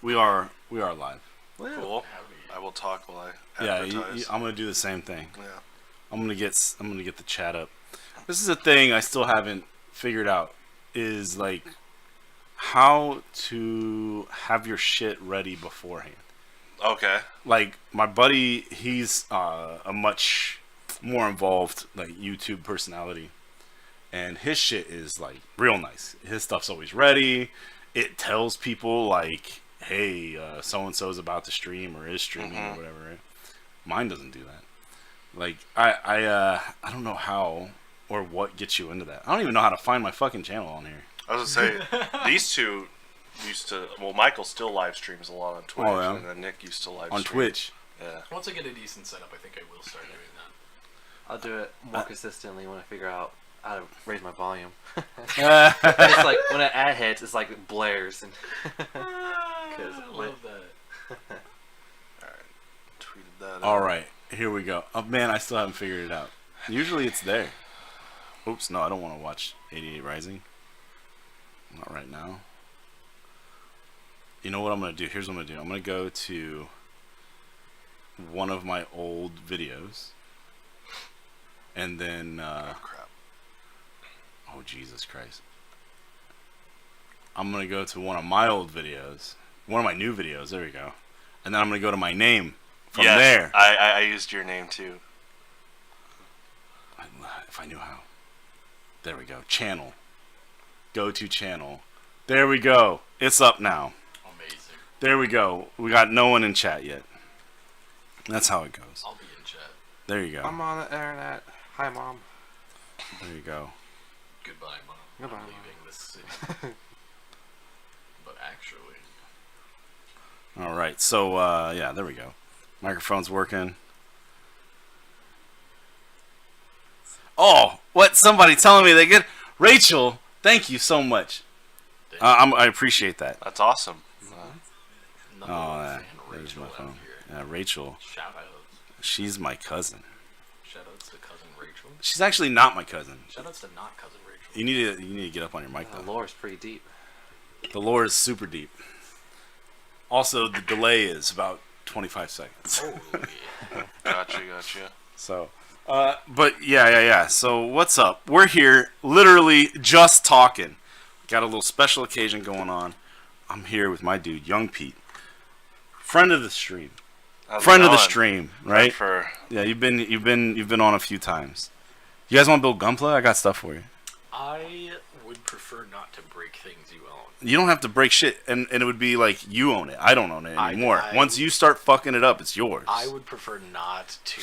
We are live. Cool. I will talk while I advertise. I'm gonna do the same thing. Yeah. I'm gonna get the chat up. This is a thing I still haven't figured out. Is like how to have your shit ready beforehand. Okay. Like my buddy, he's a much more involved like YouTube personality, and his shit is like real nice. His stuff's always ready. It tells people like, hey, so and so's about to stream or is streaming or whatever. Right? Mine doesn't do that. Like I don't know how or what gets you into that. I don't even know how to find my fucking channel on here. I was gonna say these two used to. Well, Michael still live streams a lot on Twitch, and then Nick used to live on stream. Twitch. Yeah. Once I get a decent setup, I think I will start doing that. I'll do it more consistently when I figure out how to raise my volume. It's like when an ad hits, it's like it blares. And I love that. Alright. Tweeted that out. Alright, here we go. Oh man, I still haven't figured it out. Usually it's there. Oops, no, I don't want to watch 88 Rising. Not right now. You know what I'm going to do? Here's what I'm going to do. I'm going to go to one of my old videos. And then... oh, crap. Oh, Jesus Christ. I'm going to go to one of my old videos. One of my new videos. There we go. And then I'm going to go to my name from there. I used your name too. If I knew how. There we go. Channel. Go to channel. There we go. It's up now. Amazing. There we go. We got no one in chat yet. That's how it goes. I'll be in chat. There you go. I'm on the internet. Hi, Mom. There you go. Goodbye, Mom. Goodbye, I'm Mom. leaving this city. But actually... Alright, so, yeah, there we go. Microphone's working. Oh, what? Somebody telling me they get... Rachel, thank you so much. I appreciate that. That's awesome. Number Oh, one yeah. fan, There's Rachel my out phone. here. Yeah, Rachel. Shout outs. She's my cousin. Shout outs to cousin Rachel. She's actually not my cousin. Shout outs to not cousin Rachel. You need to get up on your mic, The though. lore is pretty deep. The lore is super deep. Also, the delay is about 25 seconds. Holy. Gotcha. So, but yeah. So, what's up? We're here, literally just talking. Got a little special occasion going on. I'm here with my dude, Young Pete, friend of the stream, friend of the stream, right? Yeah, you've been on a few times. You guys want to build Gunpla? I got stuff for you. I would prefer not to break things you own. You don't have to break shit, and it would be like you own it. I don't own it anymore. Once you start fucking it up, it's yours. I would prefer not to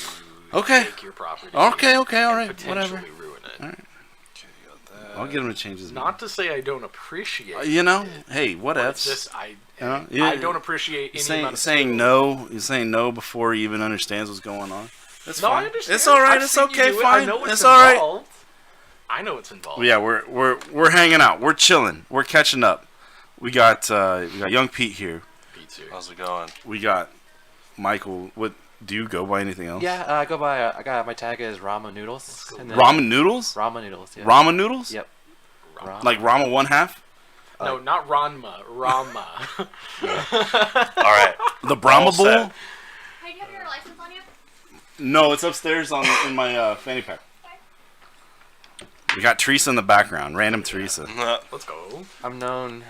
take your property. Okay, all right, potentially whatever. Ruin it. All right. I'll get him to change his mind. Not to say I don't appreciate it. You know, hey, what But ifs? it's just I don't appreciate any amount of saying no. You're saying no before he even understands what's going on. That's No, fine. I understand. It's all right. I've It's seen you okay. do it. Fine. I know It's all right. involved. I know it's involved. Yeah, we're hanging out. We're chilling. We're catching up. We got Young Pete here. Pete's here. How's it going? We got Michael. What do you go by anything else? Yeah, I go by. I got my tag is Ramen Noodles. And then Ramen noodles. Ramen Noodles. Yeah. Ramen noodles. Yep. Like Rama 1/2. No, not Ranma. Rama. All right. The Brahma All bowl. set. Hey, do you have your license on you? No, it's upstairs in my fanny pack. We got Teresa in the background. Random Teresa. Let's go. I'm known.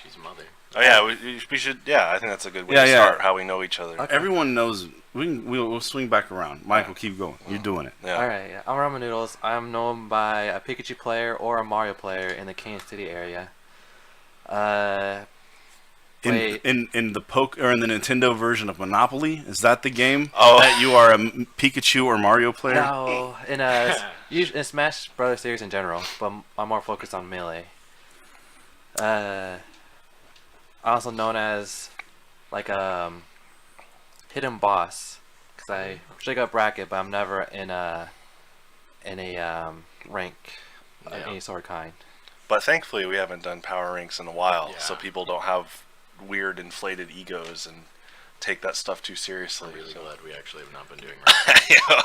She's mother. Oh yeah, we should. Yeah, I think that's a good way Yeah, to yeah. start. How we know each other. Okay. Everyone knows. We'll swing back around. Michael, keep going. You're doing it. Yeah. All right, yeah. I'm Ramen Noodles. I'm known by a Pikachu player or a Mario player in the Kansas City area. In the in the Nintendo version of Monopoly, is that the game Oh. that you are a Pikachu or Mario player? No, in Smash Brothers series in general, but I'm more focused on Melee. Also known as like hidden boss, because I shake up bracket, but I'm never in a rank of any sort of kind. But thankfully, we haven't done power ranks in a while, so Yeah. people don't have weird inflated egos and take that stuff too seriously. I'm really so. glad we actually have not been doing right. You know,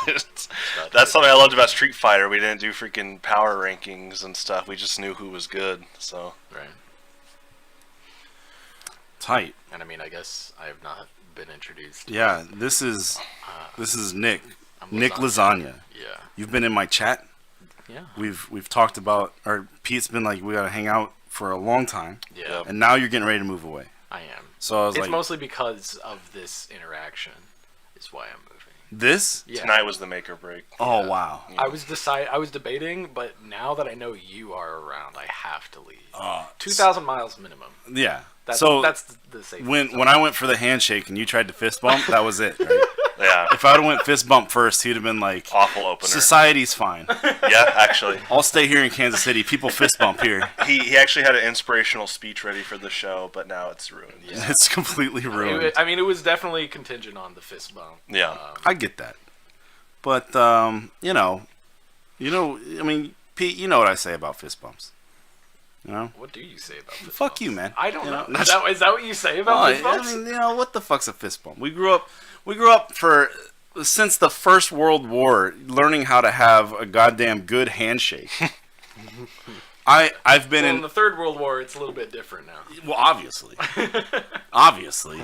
that's something I loved about Street Fighter. We didn't do freaking power rankings and stuff. We just knew who was good. So Right. Tight. And I mean, I guess I have not been introduced. Yeah, this is Nick. I'm Nick Lasagna. Yeah. You've been in my chat. Yeah. We've talked about, or Pete's been like, we gotta hang out for a long time. Yeah. And now you're getting ready to move away. I am. So I was It's like, mostly because of this interaction is why I'm moving. this? Yeah. Tonight was the make or break. Oh wow. I was debating, but now that I know you are around, I have to leave. 2,000 miles minimum. Yeah. That's the safe. When I went for the handshake and you tried to fist bump, that was it. Right? Yeah. If I would have went fist bump first, he'd have been like, Awful opener. society's fine. Yeah, actually. I'll stay here in Kansas City. People fist bump here. He actually had an inspirational speech ready for the show, but now it's ruined. Yeah. It's completely ruined. It was definitely contingent on the fist bump. Yeah. I get that, but you know, I mean, Pete, you know what I say about fist bumps. You know, What do you say about fist fuck bumps? you, man. I don't You know. know, Is that what you say about fist bumps? I mean, you know, what the fuck's a fist bump? We grew up since the First World War, learning how to have a goddamn good handshake. I've been In the Third World War, it's a little bit different now. well, obviously,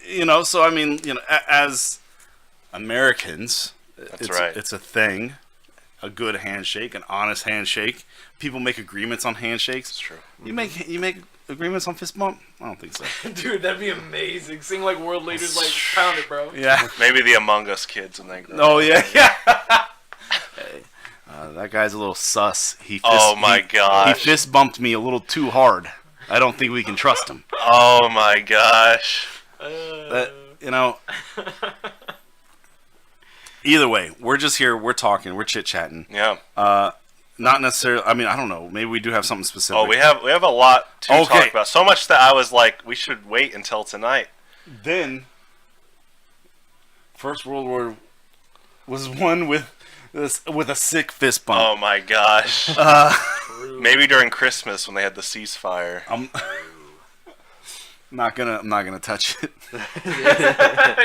you know. So I mean, you know, as Americans, right. It's a thing. A good handshake, an honest handshake. People make agreements on handshakes. It's true. You make agreements on fist bump? I don't think so. Dude, that'd be amazing. Seeing like world leaders like pound it, bro. Yeah. Maybe the Among Us kids when they grow Oh up. yeah. Hey, that guy's a little sus. He gosh. fist bumped me a little too hard. I don't think we can trust him. Oh my gosh. That, you know. Either way, we're just here. We're talking. We're chit chatting. Yeah. Not necessarily. I mean, I don't know. Maybe we do have something specific. Oh, we have a lot to talk about. So much that I was like, we should wait until tonight. Then, First World War was won with a sick fist bump. Oh my gosh. Maybe during Christmas when they had the ceasefire. I'm not gonna touch it.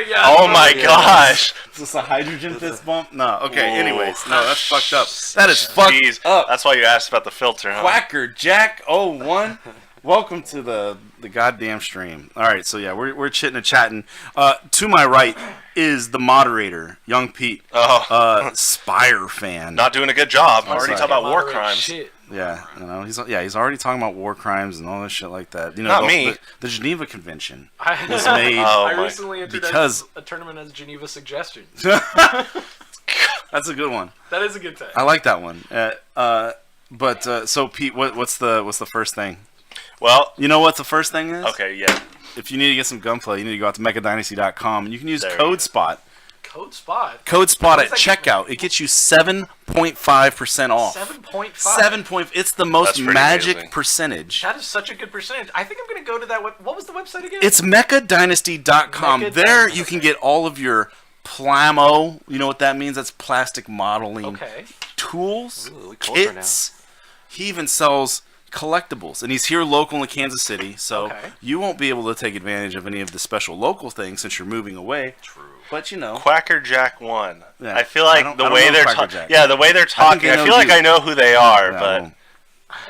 Yeah, Oh my gosh. Is this a hydrogen fist bump? No. Okay. Anyways, no, that's fucked up. That is fucked Jeez. up. That's why you asked about the filter, huh? Quacker Jack 01. Welcome to the goddamn stream. All right, so yeah, we're chitting and chatting. To my right is the moderator, Young Pete, Oh. Spire fan. Not doing a good job. Oh, Already sorry. talking about war Moderate crimes. shit. Yeah, you know, he's already talking about war crimes and all this shit like that. You know, Not me. The Geneva Convention I was made. Oh, I my. recently entered Because- a tournament as Geneva Suggestions. That's a good one. That is a good time. I like that one. But so Pete, what's the first thing? Well, You know what the first thing is? okay, yeah. If you need to get some gunplay, you need to go out to mechadynasty.com and you can use There you code go. SPOT. Code spot. Code SPOT What at does that checkout. It gets you 7.5% off. 7.5. 7 point. It's the most That's pretty magic amazing. percentage. That is such a good percentage. I think I'm gonna go to that. What was the website again? It's mechadynasty.com. Mecha There Dynasty. you can get all of your plamo. You know what that means? That's plastic modeling okay. tools, Ooh, culture kits. He even sells collectibles, and he's here local in Kansas City, so Okay. you won't be able to take advantage of any of the special local things since you're moving away. True. But you know, Quacker Jack 1. Yeah. I feel I like don't- the I don't way know they're Quacker talking. Jack. Yeah, the way they're talking. they I know feel like you. I know who they are, Yeah, but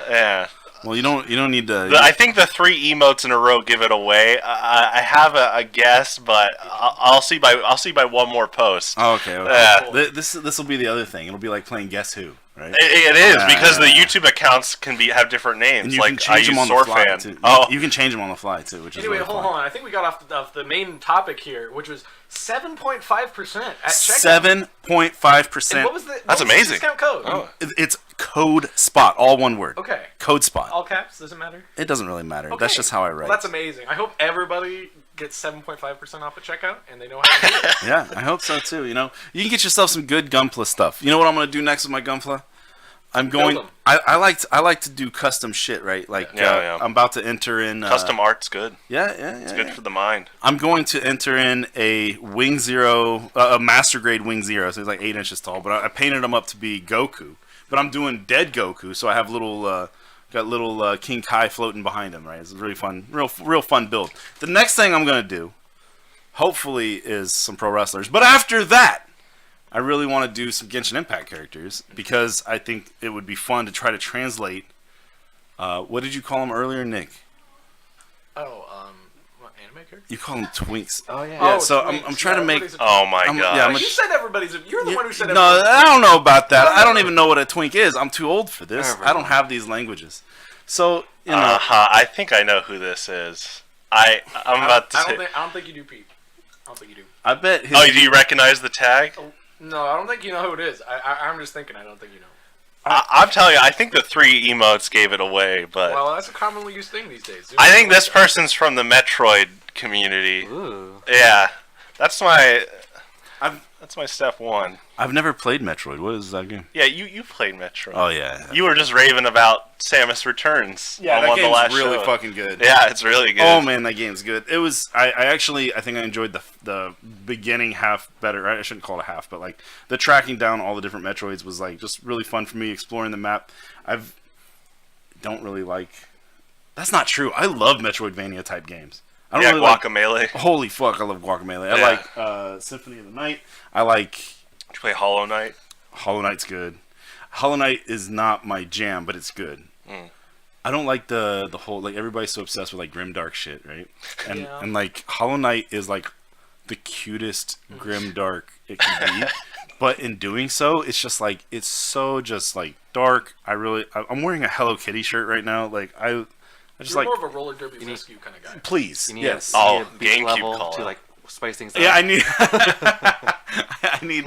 yeah. well, you don't need to. I think the 3 emotes in a row give it away. I have a guess, but I'll see by one more post. Oh, okay. Yeah. This will be the other thing. It'll be like playing Guess Who, right? It is Yeah, because the yeah. YouTube accounts can have different names. And you like can change I them on use the fly Sorfan. too. Oh, You can change them on the fly too, which is Anyway, really hold fun. on. I think we got off the main topic here, which was 7.5% at checkout. 7.5%. And what was the That's what was the amazing. discount code? Oh. It's code SPOT, all one word. Okay. Code SPOT. All caps. Doesn't matter. It doesn't really matter. Okay. That's just how I write. Well, that's amazing. I hope everybody gets 7.5% off at checkout, and they know how to do it. Yeah, I hope so too. You know, you can get yourself some good Gunpla stuff. You know what I'm gonna do next with my Gunpla? I'm going. Build 'em. I like to do custom shit, right? Like, Yeah. I'm about to enter in custom art's good. Yeah. It's good for the mind. I'm going to enter in a Wing Zero, a master grade Wing Zero. So it's like 8 inches tall, but I painted him up to be Goku. But I'm doing dead Goku, so I have got little King Kai floating behind him. Right? It's a really fun, real fun build. The next thing I'm gonna do, hopefully, is some pro wrestlers. But after that, I really want to do some Genshin Impact characters because I think it would be fun to try to translate. What did you call them earlier, Nick? Oh, maker? You call them twinks. Oh yeah. Yeah, so twinks. I'm trying to make. everybody's a Oh twink. my I'm- god. yeah, I'm a- You said everybody's. You're the one who said No, everybody's. I don't know about that. I don't even know what a twink is. I'm too old for this. I don't Everyone. have these languages. So you know, I think I know who this is. I'm about to say. I don't think you do, Pete. I don't think you do. I bet. His, Oh, do you recognize the tag? No, I don't think you know who it is. I'm just thinking. I don't think you know. I'm telling you, I think the 3 emotes gave it away, but Well, that's a commonly used thing these days. I think this person's from the Metroid community. Ooh. Yeah, that's my I've step 1. I've never played Metroid. What is that game? Yeah, you played Metroid. Oh yeah. You were just raving about Samus Returns. on that one of the game's last really show. fucking good. Yeah, it's really good. Oh man, that game's good. It was. I think I enjoyed the beginning half better. I shouldn't call it a half, but like the tracking down all the different Metroids was like just really fun for me exploring the map. Don't really like. That's not true. I love Metroidvania type games. I don't Yeah, really like. Guacamelee. Holy fuck! I love Guacamelee. I Yeah. like Symphony of the Night. I like Did you play Hollow Knight? Hollow Knight's good. Hollow Knight is not my jam, but it's good. I don't like the whole like everybody's so obsessed with like grimdark shit, right? And Yeah. and like Hollow Knight is like the cutest grimdark it can be, but in doing so, it's just like it's so just like dark. I'm wearing a Hello Kitty shirt right now. Like I just You're like more of a roller derby rescue kind of guy. please, You need yes. a, you need Oh, a beach GameCube level call to out. like spice things up. Yeah, I need.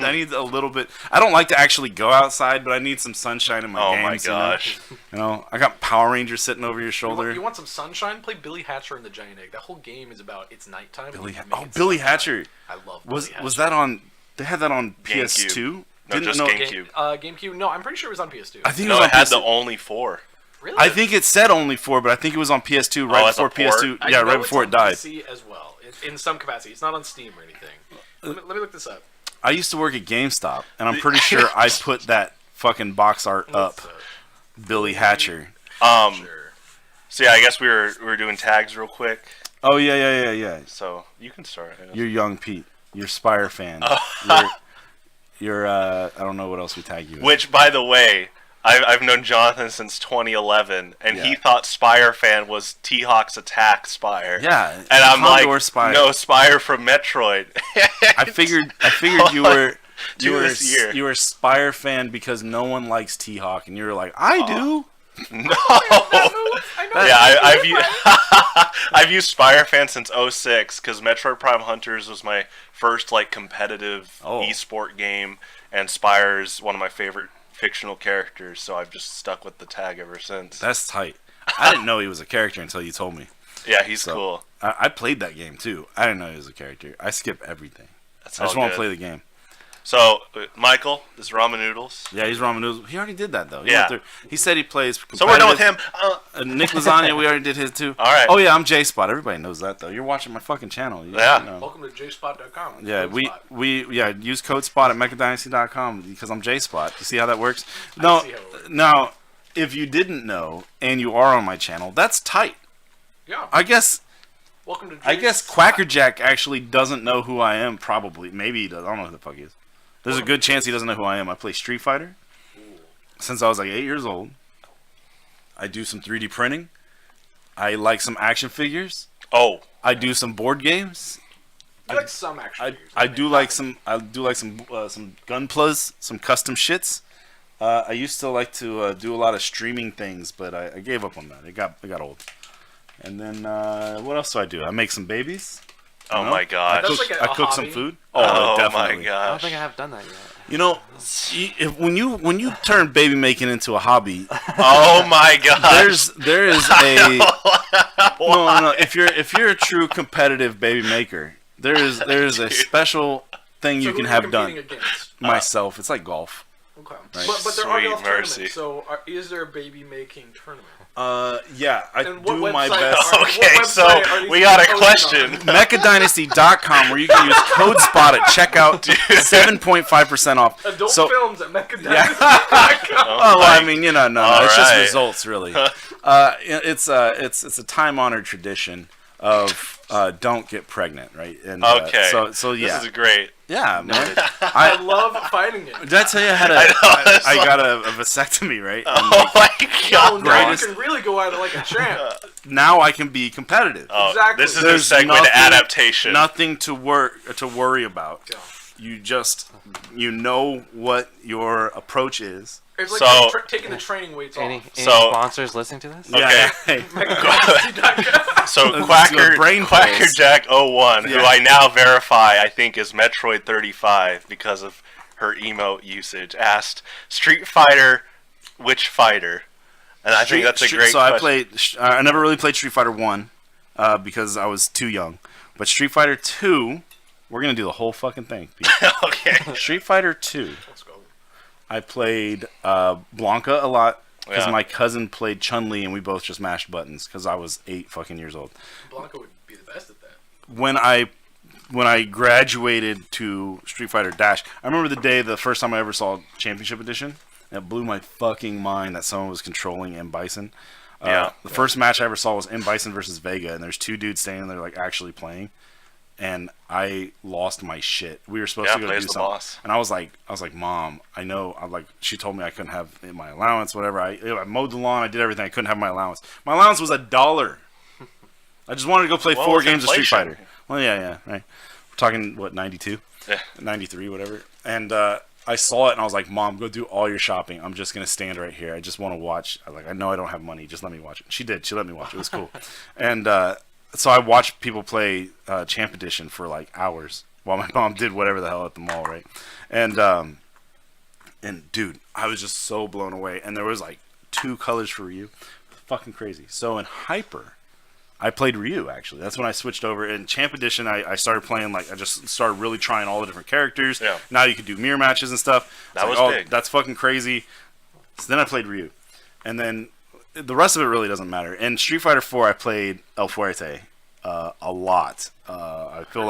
I need a little bit. I don't like to actually go outside, but I need some sunshine in my Oh games. my gosh. You know, I got Power Rangers sitting over your shoulder. You want some sunshine? Play Billy Hatcher and the Giant Egg. That whole game is about it's nighttime. and Billy, you Ha- make oh, it Billy sunshine. Hatcher. I love Was Billy was Hatcher. that on? They had that on GameCube. PS2. No, just GameCube. GameCube. No, I'm pretty sure it was on PS2. I think No, it was it on had PS2. the only 4. Really? I think it said only 4, but I think it was on PS2 right as a before port? PS2. I Yeah, know right it's before on it died. PC as well, in some capacity. It's not on Steam or anything. Let me look this up. I used to work at GameStop, and I'm pretty sure I put that fucking box art up. Let's, Billy Hatcher. Sure. sure. So yeah, I guess we were doing tags real quick. Oh yeah. So you can start. I guess. You're young Pete. You're Spire fan. Oh. You're I don't know what else we tag you. in. Which, by the way, I've known Jonathan since 2011, and he Yeah. thought Spire fan was T-Hawk's Attack Spire. Yeah, And I'm Condor like, Spire. no, Spire from Metroid. I figured you were Do this year. you were a Spire fan because no one likes T-Hawk, and you were like, I do. No. I know. Yeah, I've used Spire fan since 06 because Metroid Prime Hunters was my first like competitive Oh. esport game, and Spire's one of my favorite fictional characters, so I've just stuck with the tag ever since. That's tight. I didn't know he was a character until you told me. Yeah, he's So, cool. I played that game too. I didn't know he was a character. I skip everything. That's I just all want to good. play the game. So, Michael, this is Ramen Noodles. Yeah, he's ramen noodles. He already did that though. Yeah. He said he plays. So we're done with him. Nick Lasagna, we already did his too. All right. Oh yeah, I'm J Spot. Everybody knows that though. You're watching my fucking channel. Yeah. know. Welcome to jspot.com. Yeah, Code we Spot. use code SPOT at mechadynasty.com because I'm J Spot. You see how that works? No, see how it works. now if you didn't know and you are on my channel, that's tight. Yeah. I guess Welcome to. Quackerjack actually doesn't know who I am. Probably, maybe he does. I don't know who the fuck he is. There's a good chance he doesn't know who I am. I play Street Fighter since I was like 8 years old. I do some 3D printing. I like some action figures. Oh, I do some board games. I like some action figures. I mean, do like some gunplas, some custom shits. I used to like to do a lot of streaming things, but I gave up on that. It got old. And then what else do I do? I make some babies. oh know? my I gosh. That's cook, like I cook some hobby. food. Oh definitely. my I don't gosh. think I have done that yet. You know, when you turn baby making into a hobby, Oh my gosh. there is a no. If you're a true competitive baby maker, there is a special thing So you who can are have done. competing against? Myself, it's like golf. Okay. Right. But there are Sweet golf mercy. tournaments. So is there a baby making tournament? Yeah, I And what do my website best. are- Okay, what so website are these we got a posted question. on? Mechadynasty.com, where you can use code SPOT at checkout, 7.5% off. Adult So, films at Mechadynasty.com. oh, well, I mean, no, it's just right. results, really. It's a time-honored tradition of don't get pregnant, right? And Okay. so yeah, This is great. yeah, man. I love fighting it. Did I tell you I had I know, it's I like- got a vasectomy, right? And, Oh my Oh, god. now you greatest- can really go at it like a champ. now I can be competitive. Oh, Exactly. this is There's the segue nothing- to adaptation. Nothing to worry about. Yeah. You know what your approach is. It's like So- taking the training weights Any off. So- sponsors listening to this? Okay. Yeah, hey. So Let's Quacker, do a brain pulse. Quackerjack01, who Yeah. I now verify I think is Metroid35 because of her emote usage, asked Street Fighter, which fighter? And I think that's a great So question. I never really played Street Fighter 1 because I was too young. But Street Fighter 2, we're going to do the whole fucking thing. Pete. Okay. Street Fighter 2, Let's go. I played Blanca a lot because Yeah. my cousin played Chun-Li and we both just mashed buttons because I was 8 fucking years old. Blanca would be the best at that. When I graduated to Street Fighter Dash, I remember the first time I ever saw Championship Edition. It blew my fucking mind that someone was controlling M. Bison. Yeah. The first match I ever saw was M. Bison versus Vega, and there's two dudes standing there like actually playing, and I lost my shit. We were supposed to go plays do the something, boss. and I was like, Mom, I know. She told me I couldn't have my allowance, whatever. I mowed the lawn, I did everything. I couldn't have my allowance. My allowance was $1. I just wanted to go play Well, 4 with games of Street inflation. Fighter. Well, yeah, right. We're talking what 92. Yeah. 93, whatever. And I saw it and I was like, Mom, go do all your shopping. I'm just going to stand right here. I just want to watch. I know I don't have money. Just let me watch it. She did. She let me watch it. It was cool. And so I watched people play Champ Edition for like hours while my mom did whatever the hell at the mall, right? And dude, I was just so blown away. And there was like 2 colors for Ryu. Fucking crazy. So in Hyper, I played Ryu, actually. That's when I switched over. In Champ Edition, I started playing, like, I just started really trying all the different characters. Yeah. Now you can do mirror matches and stuff. That It's was like, big. That's fucking crazy. So then I played Ryu. And then the rest of it really doesn't matter. In Street Fighter 4, I played El Fuerte a lot. I feel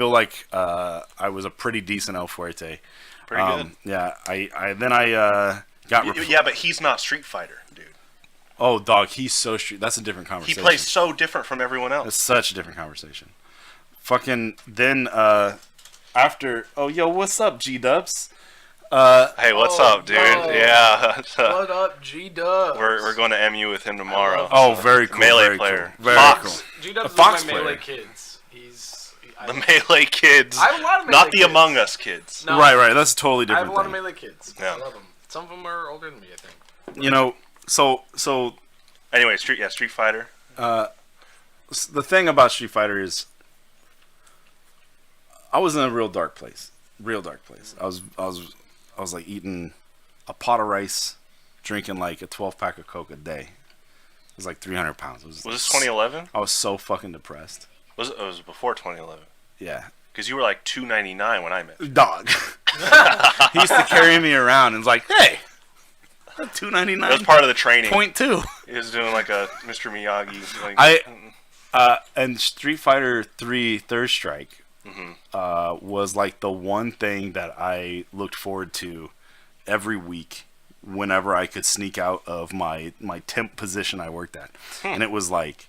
like I was a pretty decent El Fuerte. Pretty good. Yeah. I got... Yeah, but he's not Street Fighter, dude. Oh, dog, he's so street. That's a different He conversation. plays so different from everyone else. It's such a different conversation. Fucking then after yo, what's up, G Dubs? Hey, what's Oh, up, dude? no. Yeah. What up, G-Dubs? We're going to MU with him tomorrow. Oh, very cool. Melee very player. Cool. Very Fox. cool. G-Dubs A is Fox one of my Melee player. kids. The Melee kids. I have a lot of Melee Not the kids. Among Us kids. No, Right. That's a totally I have different a lot of thing. Melee kids. Yeah. I love them. Some of them are older than me, I think. You know, so Anyway, Street Fighter. the thing about Street Fighter is, I was in a real dark place. Real dark place. I was like eating a pot of rice, drinking like a 12-pack of Coke a day. It was like 300 pounds. Was this 2011? I was so fucking depressed. It was before 2011. Yeah. Because you were like 299 when I met you. Dog. He used to carry me around and was like, hey, That was $2.99. part of the training. .2. He was doing like a Mr. Miyagi. Like, And Street Fighter 3 Third Strike Mm-hmm. was like the one thing that I looked forward to every week whenever I could sneak out of my temp position I worked at. And it was like,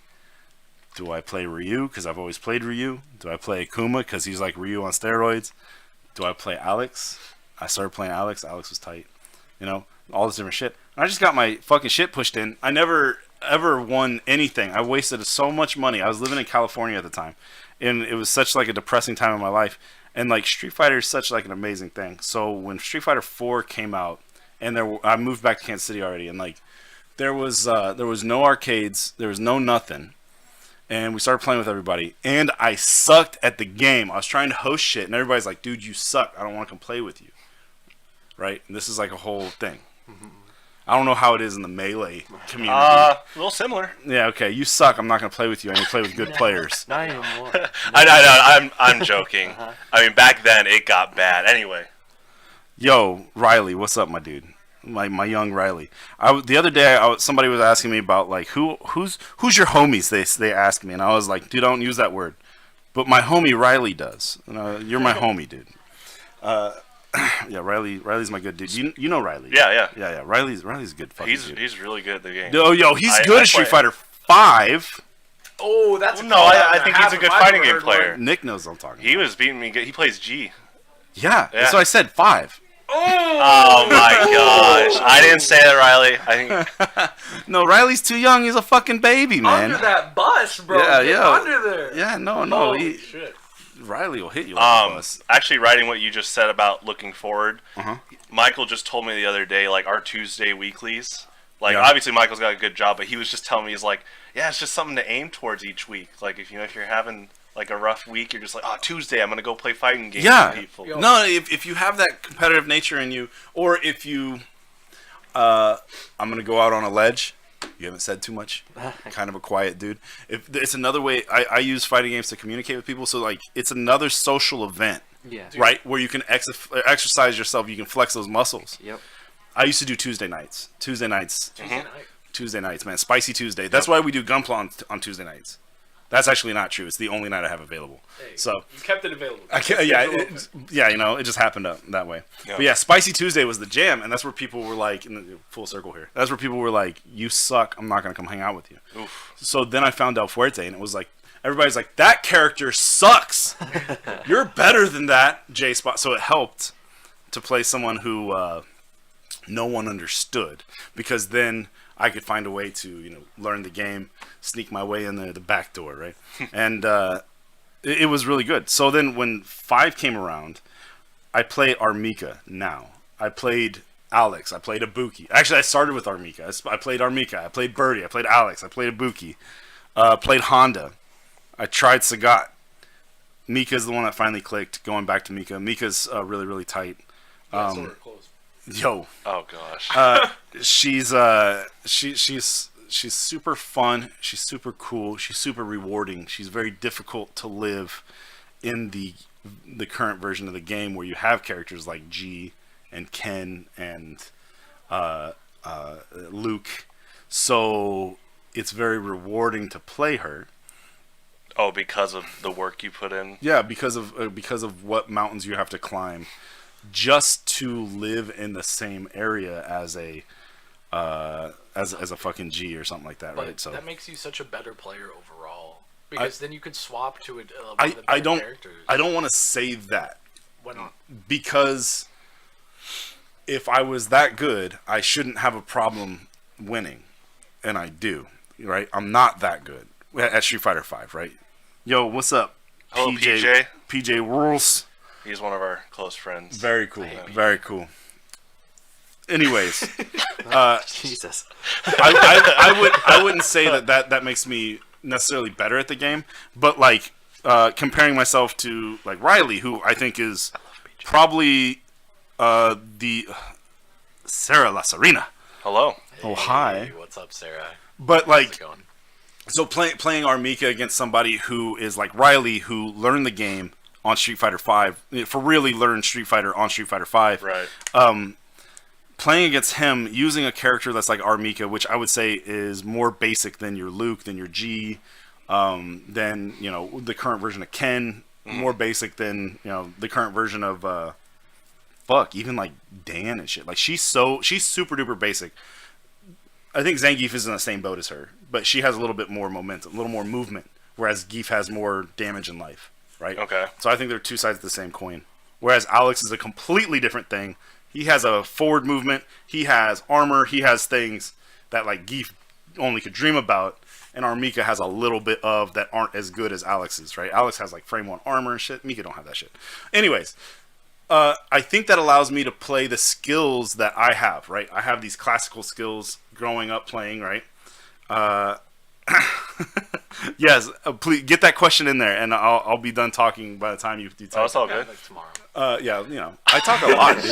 do I play Ryu because I've always played Ryu? Do I play Akuma because he's like Ryu on steroids? Do I play Alex? I started playing Alex. Alex was tight. You know, all this different shit. And I just got my fucking shit pushed in. I never ever won anything. I wasted so much money. I was living in California at the time, and it was such like a depressing time in my life. And like Street Fighter is such like an amazing thing. So when Street Fighter 4 came out, and I moved back to Kansas City already, and like there was no arcades, there was no nothing. And we started playing with everybody. And I sucked at the game. I was trying to host shit. And everybody's like, dude, you suck. I don't want to come play with you. Right? And this is like a whole thing. I don't know how it is in the Melee community. a little similar. Yeah, okay. You suck. I'm not going to play with you. I need to play with good players. Not anymore. I'm joking. I mean, back then it got bad. Anyway. Yo, Riley, what's up, my dude? My young Riley. The other day, somebody was asking me about like who's your homies. They asked me, and I was like, dude, don't use that word. But my homie Riley does. You're my homie, dude. Yeah, Riley's my good dude. You know Riley? Yeah. Riley's a good fucking dude. He's really good at the game. Yo, he's good at Street play- Fighter 5. Oh, that's No, I think he's a good fighting game player. Nick knows what I'm talking. He was beating me. He plays G. Yeah, Yeah. that's what I said. 5. Oh my gosh! I didn't say that, Riley. I think No, Riley's too young. He's a fucking baby, man. Under that bus, bro. Yeah, Get yeah. under there. Yeah, no. Holy shit. Riley will hit you like a bus. actually writing what you just said about looking forward. Uh-huh. Michael just told me the other day, like our Tuesday weeklies. Like Yeah. obviously Michael's got a good job, but he was just telling me he's like, yeah, it's just something to aim towards each week. Like if you're having like a rough week, you're just like, oh, Tuesday I'm gonna go play fighting games Yeah. with people. Yo. No, if you have that competitive nature in you, or if you, I'm gonna go out on a ledge. You haven't said too much. Kind of a quiet dude. If it's another way, I use fighting games to communicate with people. So like, it's another social event, Yeah. right? Where you can exercise yourself. You can flex those muscles. Yep. I used to do Tuesday nights. Tuesday nights, Night. man. Spicy Tuesday. That's why we do Gunpla on Tuesday nights. That's actually not true. It's the only night I have available. Hey, So. you kept it available. Yeah, you know, it just happened that way. Yeah. But yeah, Spicy Tuesday was the jam, and that's where people were like, in the full circle here. That's where people were like, "You suck. I'm not gonna come hang out with you." Oof. So then I found El Fuerte, and it was like everybody's like, "That character sucks. You're better than that, J Spot." So it helped to play someone who no one understood, because then I could find a way to learn the game, sneak my way in the back door, right? And it was really good. So then when 5 came around, I played Armika now. I played Alex. I played Ibuki. Actually, I started with Armika. I played Armika. I played Birdie. I played Alex. I played Ibuki. Played Honda. I tried Sagat. Mika's the one that finally clicked, going back to Mika. Mika's really, really tight. Yeah, so we're close. Yo, Oh gosh. she's super fun. She's super cool. She's super rewarding. She's very difficult to live in the current version of the game, where you have characters like G and Ken and Luke. So it's very rewarding to play her. Oh, because of the work you put in. Yeah, because of what mountains you have to climb, just to live in the same area as a fucking G or something like that, But right? So that makes you such a better player overall. Because then you could swap to one of the I better don't characters. I don't want to say that, Why not? because if I was that good, I shouldn't have a problem winning, and I do, right? I'm not that good at Street Fighter 5, right? Yo, what's up? Hello, PJ. PJ Rules. He's one of our close friends. Very cool. hate Very cool. Anyways, Jesus. I wouldn't say that makes me necessarily better at the game, but like comparing myself to like Riley, who I think is probably the Sarah Lasarina. Hello. Oh, hi. Hey, what's up, Sarah? But How's like, it going? so playing Armika against somebody who is like Riley, who learned the game on Street Fighter 5, for really learned Street Fighter on Street Fighter 5. Right. Playing against him using a character that's like Armika, which I would say is more basic than your Luke, than your G, than the current version of Ken, more basic than the current version of even like Dan and shit. Like she's super duper basic. I think Zangief is in the same boat as her, but she has a little bit more momentum, a little more movement, whereas Geef has more damage in life, right? Okay. So I think they're two sides of the same coin. Whereas Alex is a completely different thing. He has a forward movement. He has armor. He has things that like Geef only could dream about. And Armika has a little bit of that aren't as good as Alex's, right? Alex has like frame 1 armor and shit. Mika don't have that shit. Anyways, I think that allows me to play the skills that I have, right? I have these classical skills growing up playing, right? Yes, please get that question in there, and I'll be done talking by the time you Oh, talk. it's all Yeah, good. like tomorrow. Yeah, I talk a lot, dude.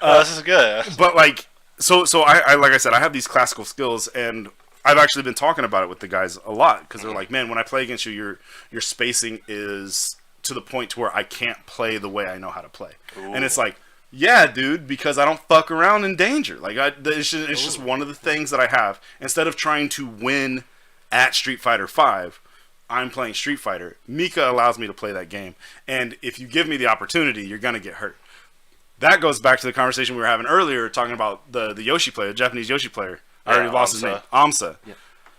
This is good. But like, so I like I said, I have these classical skills, and I've actually been talking about it with the guys a lot, because they're like, man, when I play against you, your spacing is to the point to where I can't play the way I know how to play. Ooh. And it's like, yeah, dude, because I don't fuck around in danger. Like, it's just one of the things that I have. Instead of trying to win at Street Fighter 5, I'm playing Street Fighter. Mika allows me to play that game. And if you give me the opportunity, you're going to get hurt. That goes back to the conversation we were having earlier, talking about the Yoshi player, the Japanese Yoshi player. I already lost his name. Amsa. Yep.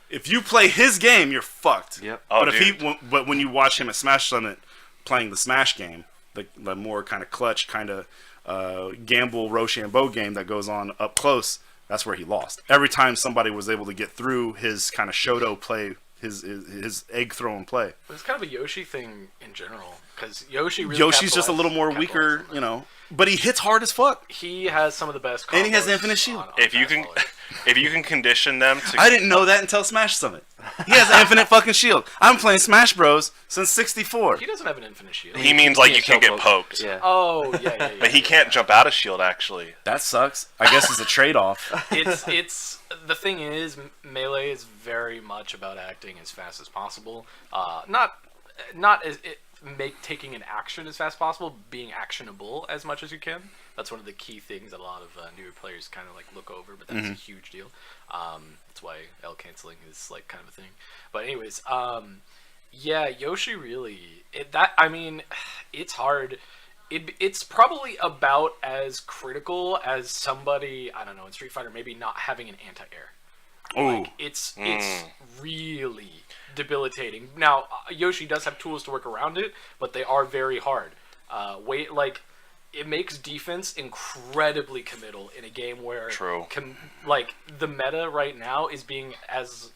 If you play his game, you're fucked. Yep. Oh, But when you watch him at Smash Summit playing the Smash game, the more kind of clutch, kind of gamble Rochambeau game that goes on up close, that's where he lost. Every time somebody was able to get through his kind of Shoto play, his egg throwing play. But it's kind of a Yoshi thing in general, because Yoshi's just a little more weaker, you know, but he hits hard as fuck. He has some of the best combos And he has infinite shield. on If you fast can, volley. if you can condition them to, I didn't know that until Smash Summit. He has an infinite fucking shield. I'm playing Smash Bros since '64. He doesn't have an infinite shield. he means like you can't can't get choke poked. Yeah. Oh, yeah. But he can't jump out of shield actually. That sucks. I guess it's a trade-off. It's the thing is, Melee is very much about acting as fast as possible. Not as taking an action as fast as possible, being actionable as much as you can. That's one of the key things that a lot of newer players kind of like look over, but that's a huge deal. That's why L canceling is like kind of a thing. But anyways, yeah, Yoshi really it's hard. It's probably about as critical as somebody, I don't know, in Street Fighter maybe not having an anti-air. Ooh. Like, it's really debilitating. Now, Yoshi does have tools to work around it, but they are very hard. It makes defense incredibly committal in a game where True. The meta right now is being as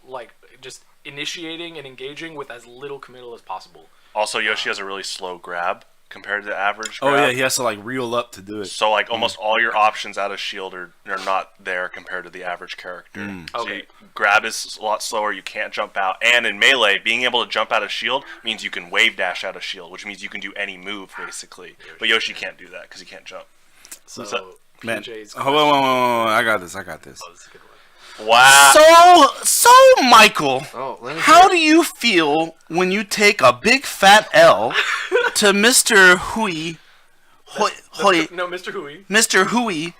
just initiating and engaging with as little committal as possible. Also, Yoshi has a really slow grab compared to the average Oh grab. yeah, he has to like reel up to do it. So like almost all your options out of shield are not there compared to the average character. So Okay. grab is a lot slower. You can't jump out, and in Melee, being able to jump out of shield means you can wave dash out of shield, which means you can do any move basically. But Yoshi can't do that because he can't jump. So, Man, PJ's hold on. I got this. Oh, this is a good one. Wow. So Michael, Oh, let me how do you feel when you take a big fat L to Mr. Hui, No, Mr. Hui. Mr. Hui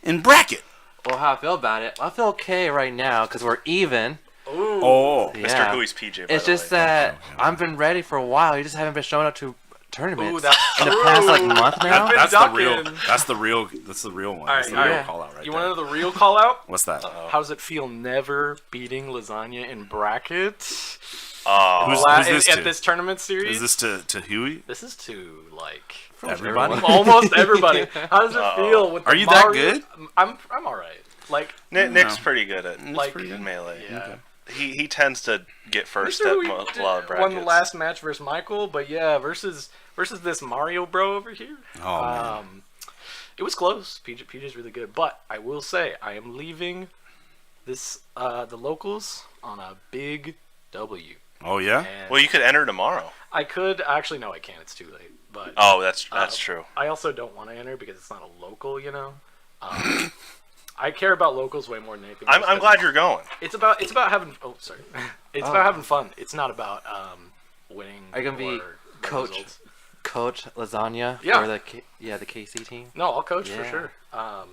in bracket? Well, how I feel about it? I feel okay right now because we're even. Ooh. Oh, Mr. Yeah. Hui's PJ. By It's the just way. that I've been ready for a while. You just haven't been showing up to tournaments Ooh, that's in the past like true. month now. been that's the real. ducking. That's the real. That's the real one. That's the Alright, real alright. call out right You there. want to know the real call out? What's that? How does it feel never beating Lasagna in bracket? Who's this at to? this tournament series? Is this to Huey? This is to like Everybody? almost everybody. How does it feel? With Are the you that Mario- good? I'm all right. Like Nick's pretty good at like in Melee. yeah. He tends to get first Mr. at Hui a lot of brackets. won the last match versus Michael, but yeah, versus this Mario bro over here. Oh man. It was close. PJ's really good, but I will say I am leaving this the locals on a big W. Oh yeah. And Well, you could enter tomorrow. I could actually no, I can't. It's too late. But Oh, that's true. I also don't want to enter because it's not a local. You know. I care about locals way more than anything. I'm else. glad you're going. It's about having. Oh, sorry. It's about having fun. It's not about winning. Are you gonna be or good coach? results. Coach Lasagna Yeah. for the KC team. No, I'll coach for Yeah. sure.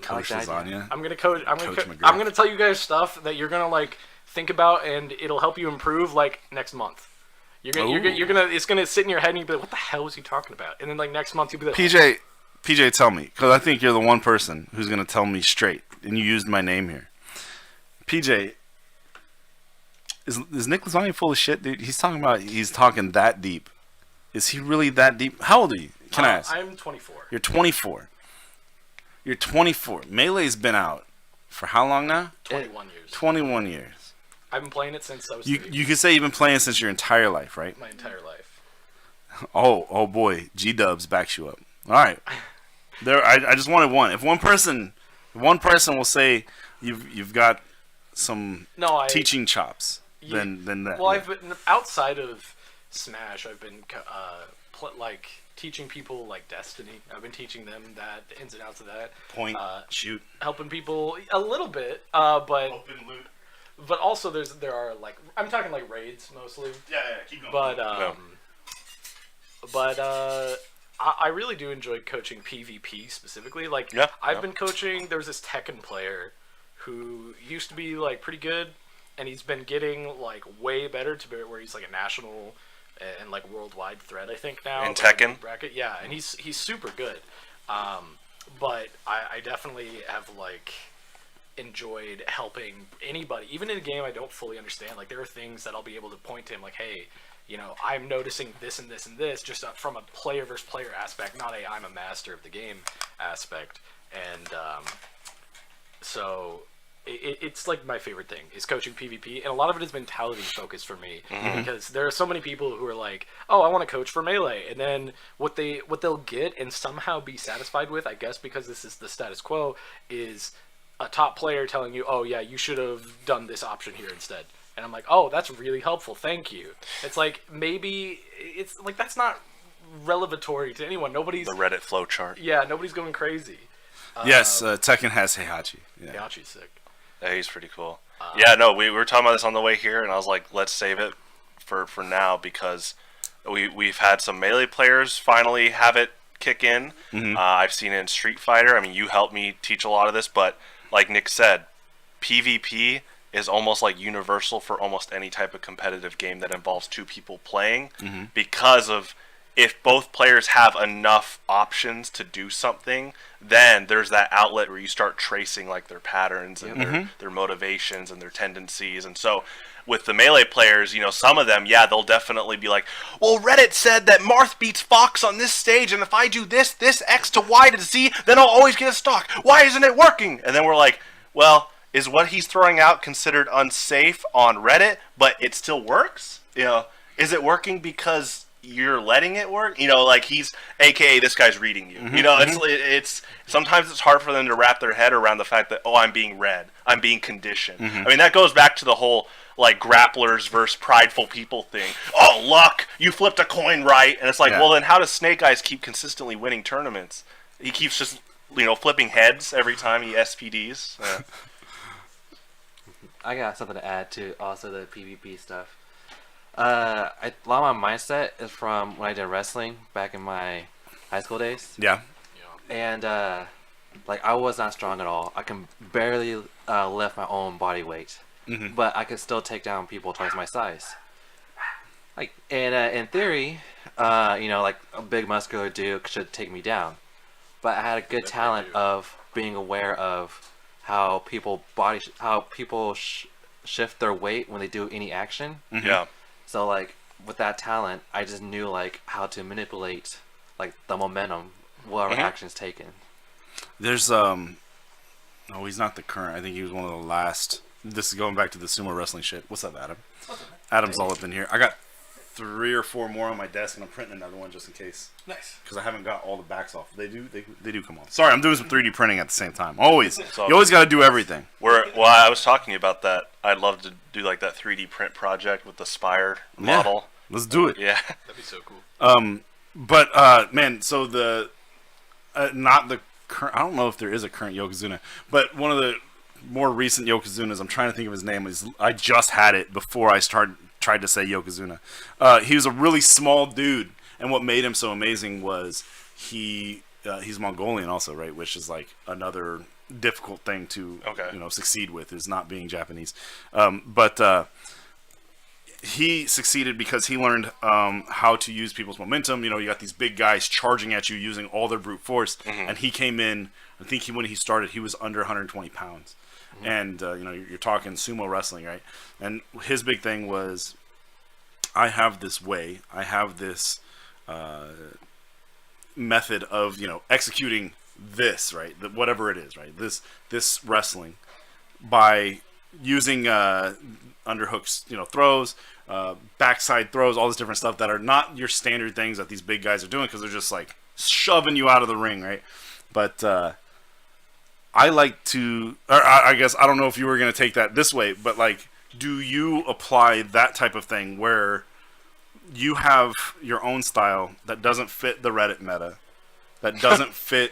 Coach that idea. Lasagna. I'm gonna coach. I'm Coach gonna. McGrath. I'm gonna tell you guys stuff that you're gonna like think about, and it'll help you improve like next month. You're gonna. It's gonna sit in your head, and you'll be like, "What the hell was he talking about?" And then like next month, you'll be like, PJ, tell me, because I think you're the one person who's gonna tell me straight, and you used my name here. PJ, is Nick Lasagna full of shit, dude? He's talking that deep. Is he really that deep? How old are you? Can I ask? I'm 24. You're 24. You're 24. Melee's been out for how long now? 21 years. 21 years. I've been playing it since I was You 3, could say you've been playing since your entire life, right? my entire life. Oh boy, G-Dubs backs you up. All right. I just wanted one. If one person will say you've got some teaching chops, then that. Well, yeah. I've been outside of Smash. I've been teaching people like Destiny. I've been teaching them the ins and outs of that. Point, shoot, Helping people a little bit, but open loot. but also there are like I'm talking like raids mostly. Yeah, keep going. But I really do enjoy coaching PvP specifically. Like I've been coaching. There was this Tekken player who used to be like pretty good, and he's been getting like way better to where he's like a national and like worldwide threat. I think now In Tekken? bracket. Yeah, and he's super good. But I definitely have like enjoyed helping anybody, even in a game I don't fully understand. Like there are things that I'll be able to point to him like, hey, I'm noticing this and this and this, just from a player versus player aspect, not a I'm a master of the game aspect. And so it's like my favorite thing is coaching PvP, and a lot of it is mentality focused for me, because there are so many people who are like, oh, I want to coach for Melee, and then what they'll get and somehow be satisfied with, I guess because this is the status quo, is a top player telling you, oh yeah, you should have done this option here instead. And I'm like, oh, that's really helpful, thank you. It's like, maybe it's like, that's not revelatory to anyone. Nobody's The Reddit flowchart. Yeah, nobody's going crazy. Yes, Tekken has Heihachi. Yeah. Heihachi's sick. Yeah, he's pretty cool. Yeah, no, we were talking about this on the way here, and I was like, let's save it for now, because we've had some Melee players finally have it kick in. I've seen it in Street Fighter. I mean, you helped me teach a lot of this, but like Nick said, PvP is almost like universal for almost any type of competitive game that involves two people playing, because of if both players have enough options to do something, then there's that outlet where you start tracing like their patterns and their motivations and their tendencies. And so with the Melee players, some of them, yeah, they'll definitely be like, well, Reddit said that Marth beats Fox on this stage, and if I do this X to Y to Z, then I'll always get a stock. Why isn't it working? And then we're like, well, is what he's throwing out considered unsafe on Reddit, but it still works? Is it working because you're letting it work? Like he's, AKA this guy's reading you. It's sometimes it's hard for them to wrap their head around the fact that, oh, I'm being read, I'm being conditioned. I mean, that goes back to the whole like grapplers versus prideful people thing. Oh, luck, you flipped a coin right, and it's like, well, then how does Snake Eyes keep consistently winning tournaments? He keeps just flipping heads every time he SPDs. I got something to add to also the PvP stuff. A lot of my mindset is from when I did wrestling back in my high school days. Yeah. And like I was not strong at all. I can barely lift my own body weight, but I could still take down people twice my size. Like, and in theory, like a big muscular dude should take me down. But I had a good talent of being aware of how people shift their weight when they do any action. Yeah. So like with that talent, I just knew like how to manipulate like the momentum whatever action's taken. There's he's not the current. I think he was one of the last. This is going back to the sumo wrestling shit. What's up, Adam? Adam's all up in here. I got 3 or 4 more on my desk, and I'm printing another one just in case. Nice. Because I haven't got all the backs off. They do come off. Sorry, I'm doing some 3D printing at the same time. Always. You always got to do everything. I was talking about that. I'd love to do like that 3D print project with the Spire model. Let's do it. Yeah. That'd be so cool. But man, so the not the current. I don't know if there is a current Yokozuna, but one of the more recent Yokozunas. I'm trying to think of his name. I just had it before I tried to say Yokozuna. He was a really small dude, and what made him so amazing was he's Mongolian also, right? Which is like another difficult thing to succeed with, is not being Japanese. But he succeeded because he learned how to use people's momentum. You got these big guys charging at you using all their brute force, and he came in. I think when he started, he was under 120 pounds. And you're talking sumo wrestling, right? And his big thing was, I have this way, I have this method of executing this, right? Whatever it is, right? This wrestling by using underhooks, throws, backside throws, all this different stuff that are not your standard things that these big guys are doing, because they're just like shoving you out of the ring, right? But I like to, or I guess, I don't know if you were going to take that this way, but like, do you apply that type of thing where you have your own style that doesn't fit the Reddit meta, that doesn't fit,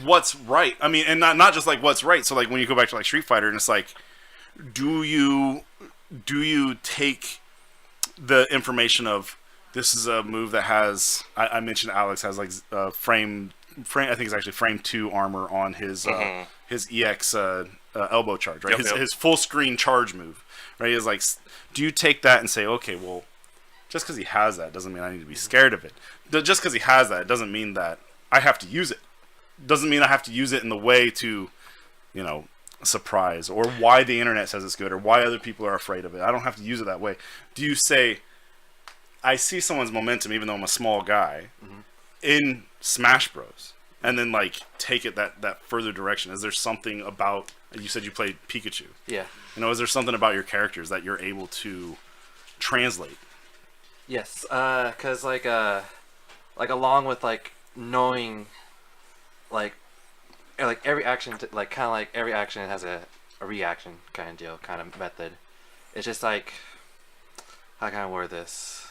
what's right? I mean, and not just like what's right. So like when you go back to like Street Fighter, and it's like, do you take the information of, this is a move that has, I mentioned Alex has like frame, I think it's actually frame 2 armor on his EX elbow charge, right? His full screen charge move, right? Is like, do you take that and say, okay, well, just because he has that doesn't mean I need to be scared of it. Just because he has that doesn't mean that I have to use it. Doesn't mean I have to use it in the way to, surprise, or why the internet says it's good, or why other people are afraid of it. I don't have to use it that way. Do you say, I see someone's momentum, even though I'm a small guy, in Smash Bros, and then like take it that further direction? Is there something about, you said you played Pikachu? Yeah. You know, is there something about your characters that you're able to translate? Yes. Cause like along with like knowing, like every action, like kind of like every action has a reaction kind of deal, kind of method. It's just like, how can I word this?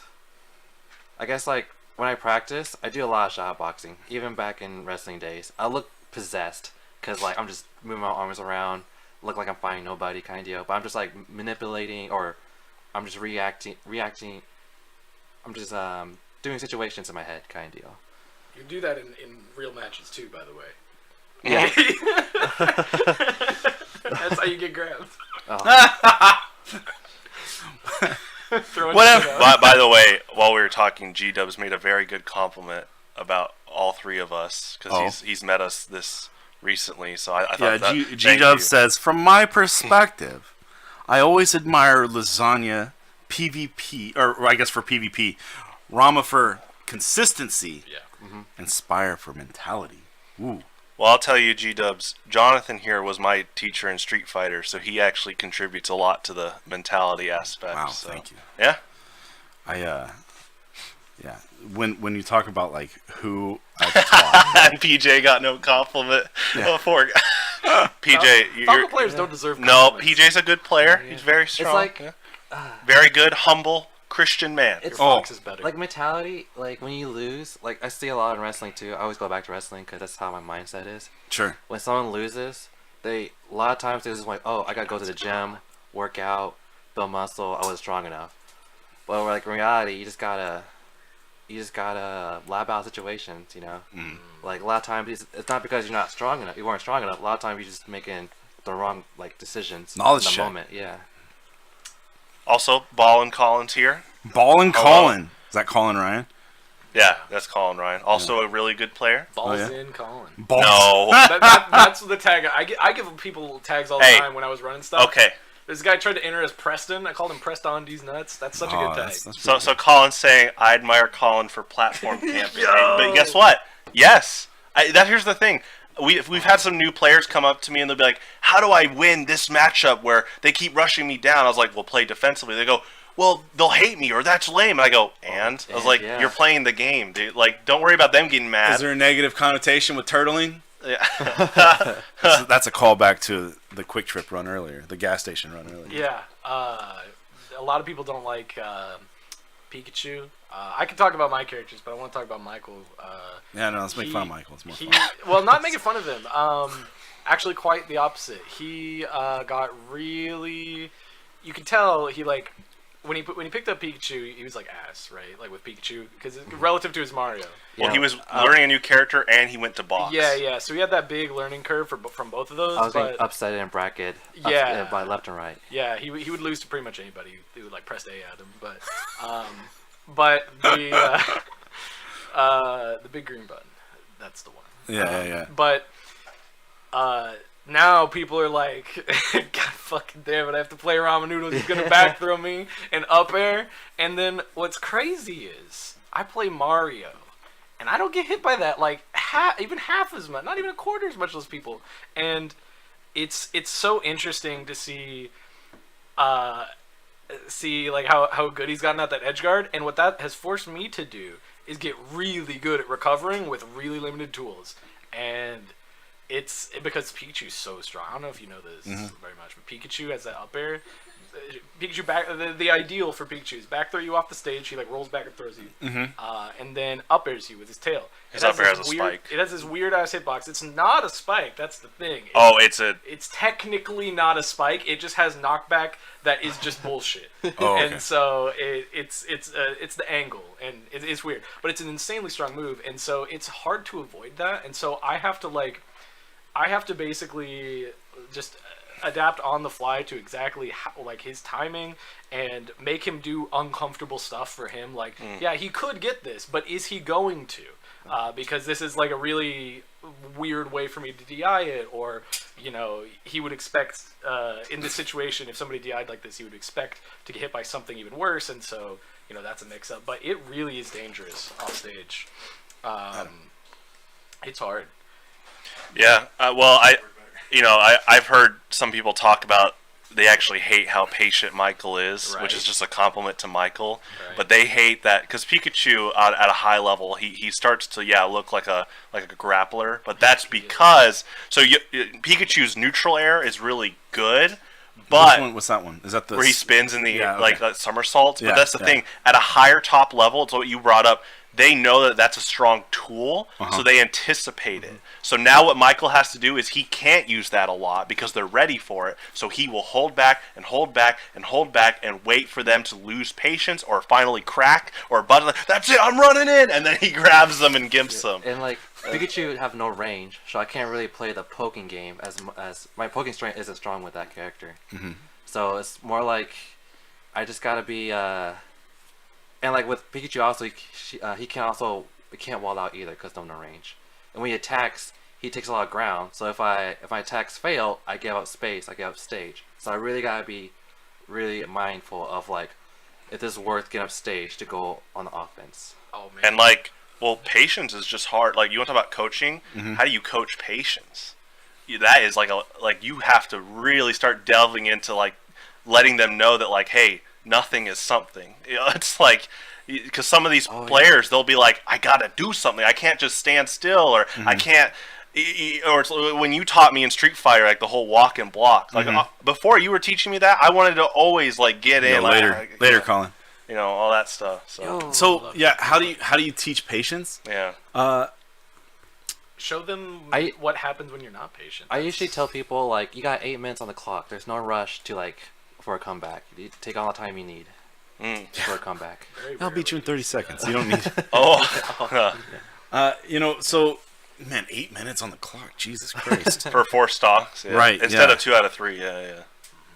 I guess like when I practice, I do a lot of shot boxing. Even back in wrestling days, I look possessed because like I'm just moving my arms around, look like I'm fighting nobody kind of deal. But I'm just like manipulating, or I'm just reacting. I'm just doing situations in my head kind of deal. You do that in real matches too, by the way. Yeah. That's how you get grabbed. Oh. Whatever. By the way, while we were talking, G-Dubs made a very good compliment about all three of us because he's met us this recently. So I thought that. G-Dubs says, from my perspective, I always admire lasagna PvP, or I guess for PvP, Rama for consistency, and Spire for mentality. Ooh. Well, I'll tell you, G-Dubs, Jonathan here was my teacher in Street Fighter, so he actually contributes a lot to the mentality aspect. Wow, so. thank you. Yeah? Yeah. When you talk about, like, who I've taught... PJ got no compliment before. PJ, Falco players don't deserve No, compliments. PJ's a good player. He's very strong. It's like... very good, humble, Christian man. It's Fox is better. like mentality, like when you lose, like I see a lot in wrestling too. I always go back to wrestling because that's how my mindset is. Sure. When someone loses, a lot of times they're just like, oh, I gotta go to the gym, work out, build muscle. I wasn't strong enough. But like in reality, you just gotta lab out situations. You know, like a lot of times it's not because you're not strong enough. You weren't strong enough. A lot of times you're just making the wrong like decisions Knowledge in the check. moment. Yeah. Also, Ball and Collins here. Ball and Colin. Is that Colin Ryan? Yeah, that's Colin Ryan. Also a really good player. Balls yeah? in, Colin. Balls. No. That's the tag. I give people tags all the time when I was running stuff. Okay. This guy tried to enter as Preston. I called him Preston D's nuts. That's such a good tag. So Colin's saying, I admire Colin for platform camping. But guess what? Yes. Here's the thing. We've had some new players come up to me and they'll be like, how do I win this matchup where they keep rushing me down? I was like, well, play defensively. They go, well, they'll hate me or that's lame. And I go, and? I was like, yeah. You're playing the game, dude. Like, don't worry about them getting mad. Is there a negative connotation with turtling? Yeah. That's a callback to the Quick Trip run earlier, the gas station run earlier. Yeah. A lot of people don't like Pikachu. I can talk about my characters, but I want to talk about Michael. Yeah, no, let's make fun of Michael. It's more fun. Well, not making fun of him. Actually, quite the opposite. He got really. You can tell he like when he picked up Pikachu, he was like ass, right? Like with Pikachu, because relative to his Mario. Well, Yeah. he was learning a new character and he went to box. Yeah. So he had that big learning curve from both of those. I was but getting upset and bracket. Yeah. By left and right. yeah, he would lose to pretty much anybody who would like press A at him. But the big green button, that's the one. Yeah. But now people are like, God fucking damn it, I have to play ramen noodles. He's gonna back throw me and up air. And then what's crazy is I play Mario, and I don't get hit by that like even half as much, not even a quarter as much as those people. And it's so interesting to see like how good he's gotten at that edge guard, and what that has forced me to do is get really good at recovering with really limited tools. And it's because Pikachu's so strong. I don't know if you know this very much, but Pikachu has that up air. Pikachu back. The ideal for Pikachu is back throw you off the stage. He like rolls back and throws you, and then up airs you with his tail. His up air has a spike. It has this weird ass hitbox. It's not a spike. That's the thing. It's technically not a spike. It just has knockback that is just bullshit. Okay. And so it's the angle, and it's weird, but it's an insanely strong move, and so it's hard to avoid that. And so I have to basically just adapt on the fly to exactly how, like his timing and make him do uncomfortable stuff for him. Like, yeah, he could get this, but is he going to? Because this is like a really weird way for me to DI it, or he would expect in this situation, if somebody DI'd like this, he would expect to get hit by something even worse, and so that's a mix-up. But it really is dangerous off stage. It's hard. Yeah. Well, I've heard some people talk about they actually hate how patient Michael is, which is just a compliment to Michael. Right. But they hate that because Pikachu at a high level, he starts to look like a grappler. But that's because Pikachu's neutral air is really good. But what's that one? Is that the where he spins in the okay. that somersaults? But that's the thing. At a higher top level, it's what you brought up. They know that that's a strong tool, so they anticipate it. So now what Michael has to do is he can't use that a lot because they're ready for it. So he will hold back and hold back and hold back and wait for them to lose patience or finally crack or button. That's it, I'm running in, and then he grabs them and gimps them. And like Pikachu have no range, so I can't really play the poking game as my poking strength isn't strong with that character. So it's more like I just gotta be. And like with Pikachu also, he can't wall out either because of no range. And when he attacks, he takes a lot of ground. So if my attacks fail, I give up space, I give up stage. So I really gotta be really mindful of like if it's worth getting up stage to go on the offense. Oh man. And patience is just hard. Like you want to talk about coaching? How do you coach patience? That is like you have to really start delving into like letting them know that like, hey, nothing is something. It's like because some of these players they'll be like, I gotta do something. I can't just stand still, or I can't. Or it's, when you taught me in Street Fighter, like the whole walk and block. Like before you were teaching me that, I wanted to always like get in later, Colin. All that stuff. So yeah, how do you teach patience? Yeah. Show them what happens when you're not patient. I usually tell people like you got 8 minutes on the clock. There's no rush to for a comeback. You take all the time you need for a comeback. I'll beat you in 30 seconds. You don't need. So man, 8 minutes on the clock. Jesus Christ. For 4 stocks, right? Instead of 2 out of 3,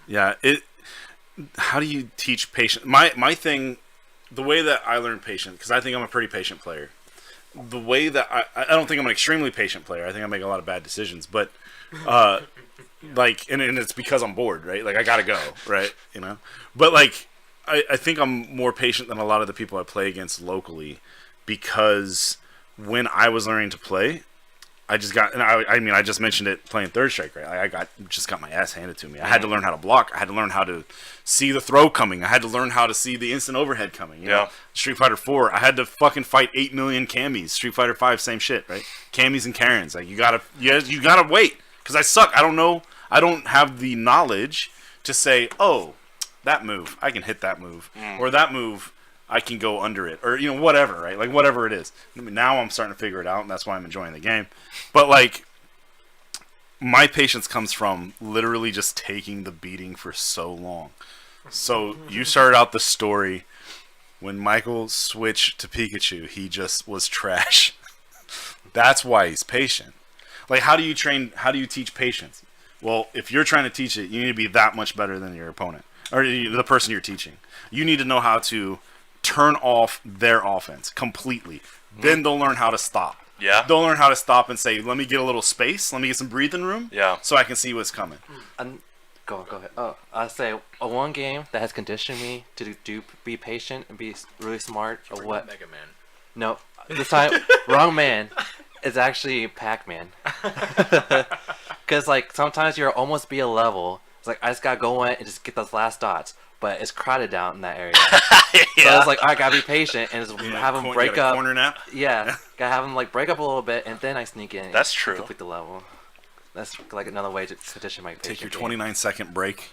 yeah. How do you teach patience? My thing, the way that I learn patience, because I think I'm a pretty patient player. The way that I don't think I'm an extremely patient player. I think I make a lot of bad decisions, but and it's because I'm bored, right? Like I gotta go, right? But like I think I'm more patient than a lot of the people I play against locally, because when I was learning to play, I just mentioned it playing Third Strike, right? I got my ass handed to me. I had to learn how to block. I had to learn how to see the throw coming. I had to learn how to see the instant overhead coming. You know? Street Fighter 4, I had to fucking fight 8 million Cammies. Street Fighter 5, same shit, right? Cammies and Karens. Like you gotta wait, because I suck. I don't know. I don't have the knowledge to say, oh, that move, I can hit that move, or that move, I can go under it, or whatever, right? Like whatever it is. Now I'm starting to figure it out, and that's why I'm enjoying the game. But like, my patience comes from literally just taking the beating for so long. So you started out the story when Michael switched to Pikachu, he just was trash. That's why he's patient. Like, how do you teach patience? Well, if you're trying to teach it, you need to be that much better than your opponent or the person you're teaching. You need to know how to turn off their offense completely. Then they'll learn how to stop. Yeah. They'll learn how to stop and say, let me get a little space. Let me get some breathing room. Yeah. So I can see what's coming. Go ahead. Oh, I say one game that has conditioned me to be patient and be really smart. Or what? Mega Man. No, this time wrong man. It's actually Pac-Man. Because like sometimes you're almost be a level. It's like I just gotta go in and just get those last dots, but it's crowded down in that area. So it's like I gotta be patient and just have them break up. Corner nap. Yeah, gotta have them like break up a little bit, and then I sneak in. That's and true. Complete the level. That's like another way to condition my patience. Take your 29-second break.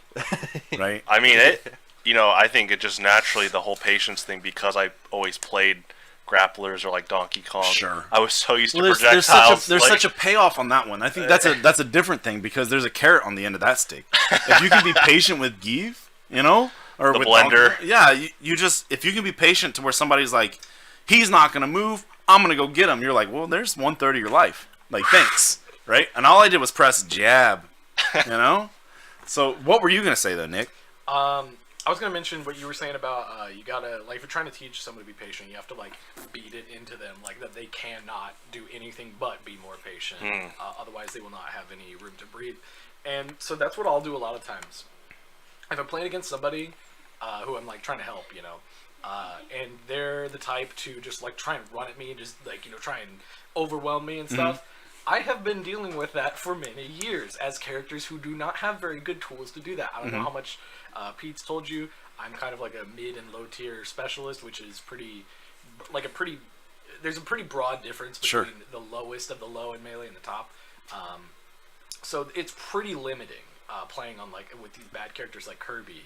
Right. I mean I think it just naturally the whole patience thing, because I always played grapplers or like Donkey Kong. Sure. I was so used to There's projectiles. There's such a payoff on that one. I think that's a different thing, because there's a carrot on the end of that stick. If you can be patient with Give, or the with blender. You just, if you can be patient to where somebody's like, he's not gonna move, I'm gonna go get him. You're like, well, there's 1/3 of your life. Like, thanks, right? And all I did was press jab, So what were you gonna say though, Nick? I was gonna mention what you were saying about you gotta like if you're trying to teach someone to be patient, you have to like beat it into them like that they cannot do anything but be more patient. Otherwise, they will not have any room to breathe. And so that's what I'll do a lot of times. If I'm playing against somebody who I'm like trying to help, and they're the type to just like try and run at me and just like try and overwhelm me and stuff. I have been dealing with that for many years as characters who do not have very good tools to do that. I don't know how much Pete's told you. I'm kind of like a mid and low tier specialist, which is there's a pretty broad difference between the lowest of the low in melee and the top. So it's pretty limiting playing on like with these bad characters like Kirby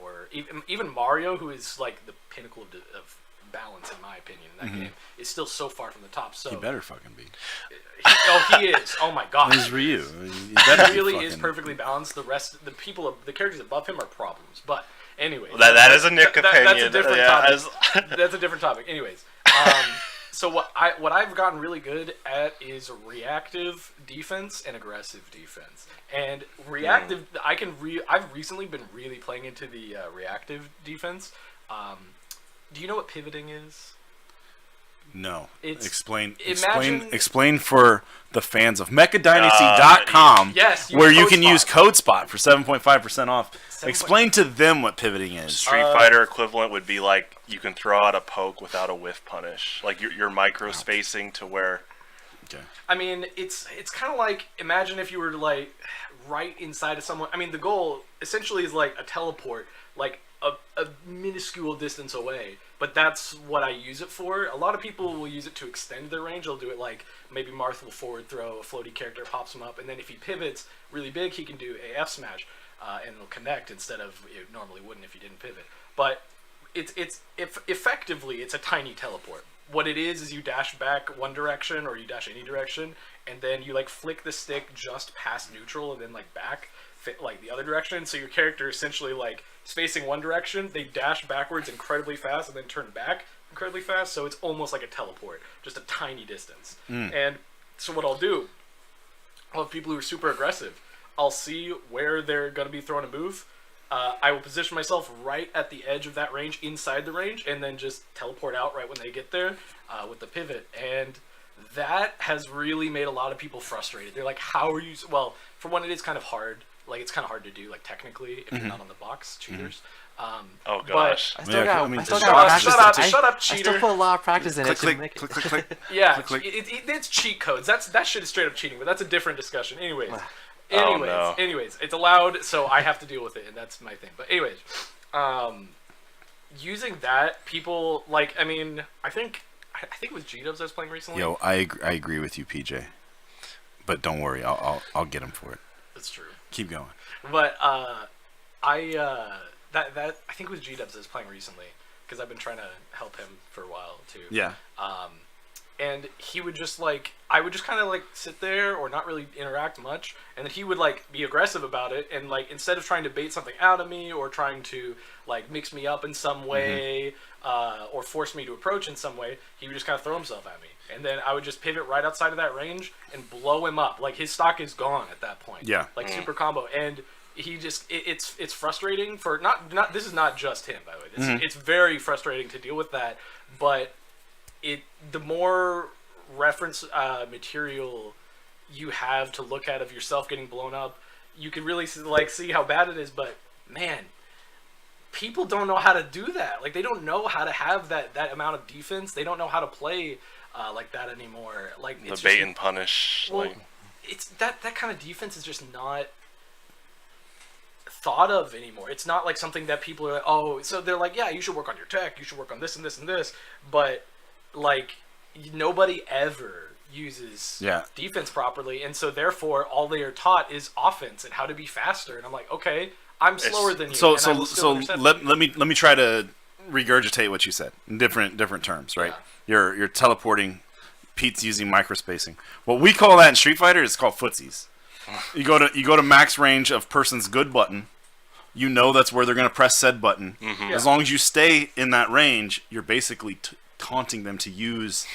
or even Mario, who is like the pinnacle of balance in my opinion in that game, is still so far from the top. So He better fucking be. he is. Oh my god. He's Ryu. He better He really be is fucking- perfectly balanced. The rest, the characters above him are problems. But anyway, That is a Nick opinion. That's a different Yeah, topic. That's a different topic. Anyways, so what I've gotten really good at is reactive defense and aggressive defense. And reactive, I've recently been really playing into the reactive defense. Do you know what pivoting is? No. It's- Explain for the fans of mechadynasty.com Yes, use where you code can spot. use code spot for 7.5% off. 7. Explain to them what pivoting is. Street Fighter equivalent would be like you can throw out a poke without a whiff punish. Like you're micro spacing to where. Okay. I mean, it's kind of like, imagine if you were like right inside of someone. I mean, the goal essentially is like a teleport, like a minuscule distance away. But that's what I use it for. A lot of people will use it to extend their range. They'll do it like maybe Marth will forward throw, a floaty character pops him up, and then if he pivots really big, he can do a F smash, and it'll connect instead of it normally wouldn't if you didn't pivot. But effectively it's a tiny teleport. What it is you dash back one direction or you dash any direction, and then you like flick the stick just past neutral and then like back like the other direction. So your character essentially like is facing one direction, they dash backwards incredibly fast and then turn back incredibly fast. So it's almost like a teleport, just a tiny distance. And so what I'll do, I'll have people who are super aggressive. I'll see where they're going to be throwing a move. I will position myself right at the edge of that range, inside the range, and then just teleport out right when they get there with the pivot. And that has really made a lot of people frustrated. They're like, how are you... Well, for one, it is kind of hard. Like, it's kind of hard to do, like, technically, if you're not on the box, cheaters. Oh gosh. I still Yeah, got, I mean, I still shut got up, practice. shut up, I cheater. still put a lot of practice in Click, it to click, make click, it. click, click. Yeah, Click, click. it's cheat codes. That shit is straight up cheating, but that's a different discussion. Anyways, Oh, no. anyways, it's allowed, so I have to deal with it, and that's my thing. But anyways, using that, people like. I mean, I think it was G-Dubs I was playing recently. Yo, I agree with you, PJ. But don't worry, I'll get him for it. That's true. Keep going. But I think it was G-Dubs I was playing recently because I've been trying to help him for a while too. Yeah. And he would just like, I would just kind of like sit there or not really interact much, and then he would like be aggressive about it, and like instead of trying to bait something out of me or trying to like mix me up in some way or force me to approach in some way, he would just kind of throw himself at me, and then I would just pivot right outside of that range and blow him up. Like his stock is gone at that point. Yeah. Like super combo, and he just it's frustrating for not this is not just him, by the way. It's very frustrating to deal with that, but the more reference material you have to look at of yourself getting blown up, you can really see how bad it is. But man, people don't know how to do that. Like they don't know how to have that amount of defense. They don't know how to play like that anymore. Like The it's bait just, and punish. well, Like, it's that kind of defense is just not thought of anymore. It's not like something that people are like, oh, so they're like, yeah, you should work on your tech, you should work on this and this and this, but like nobody ever uses defense properly, and so therefore all they are taught is offense and how to be faster. And I'm like, okay, I'm slower than you. So and I will still intercept you. let me try to regurgitate what you said in different terms, right? You're teleporting. Pete's using microspacing. What we call that in Street Fighter is called footsies. You go to max range of person's good button. You know that's where they're going to press said button. As long as you stay in that range, you're basically taunting them to use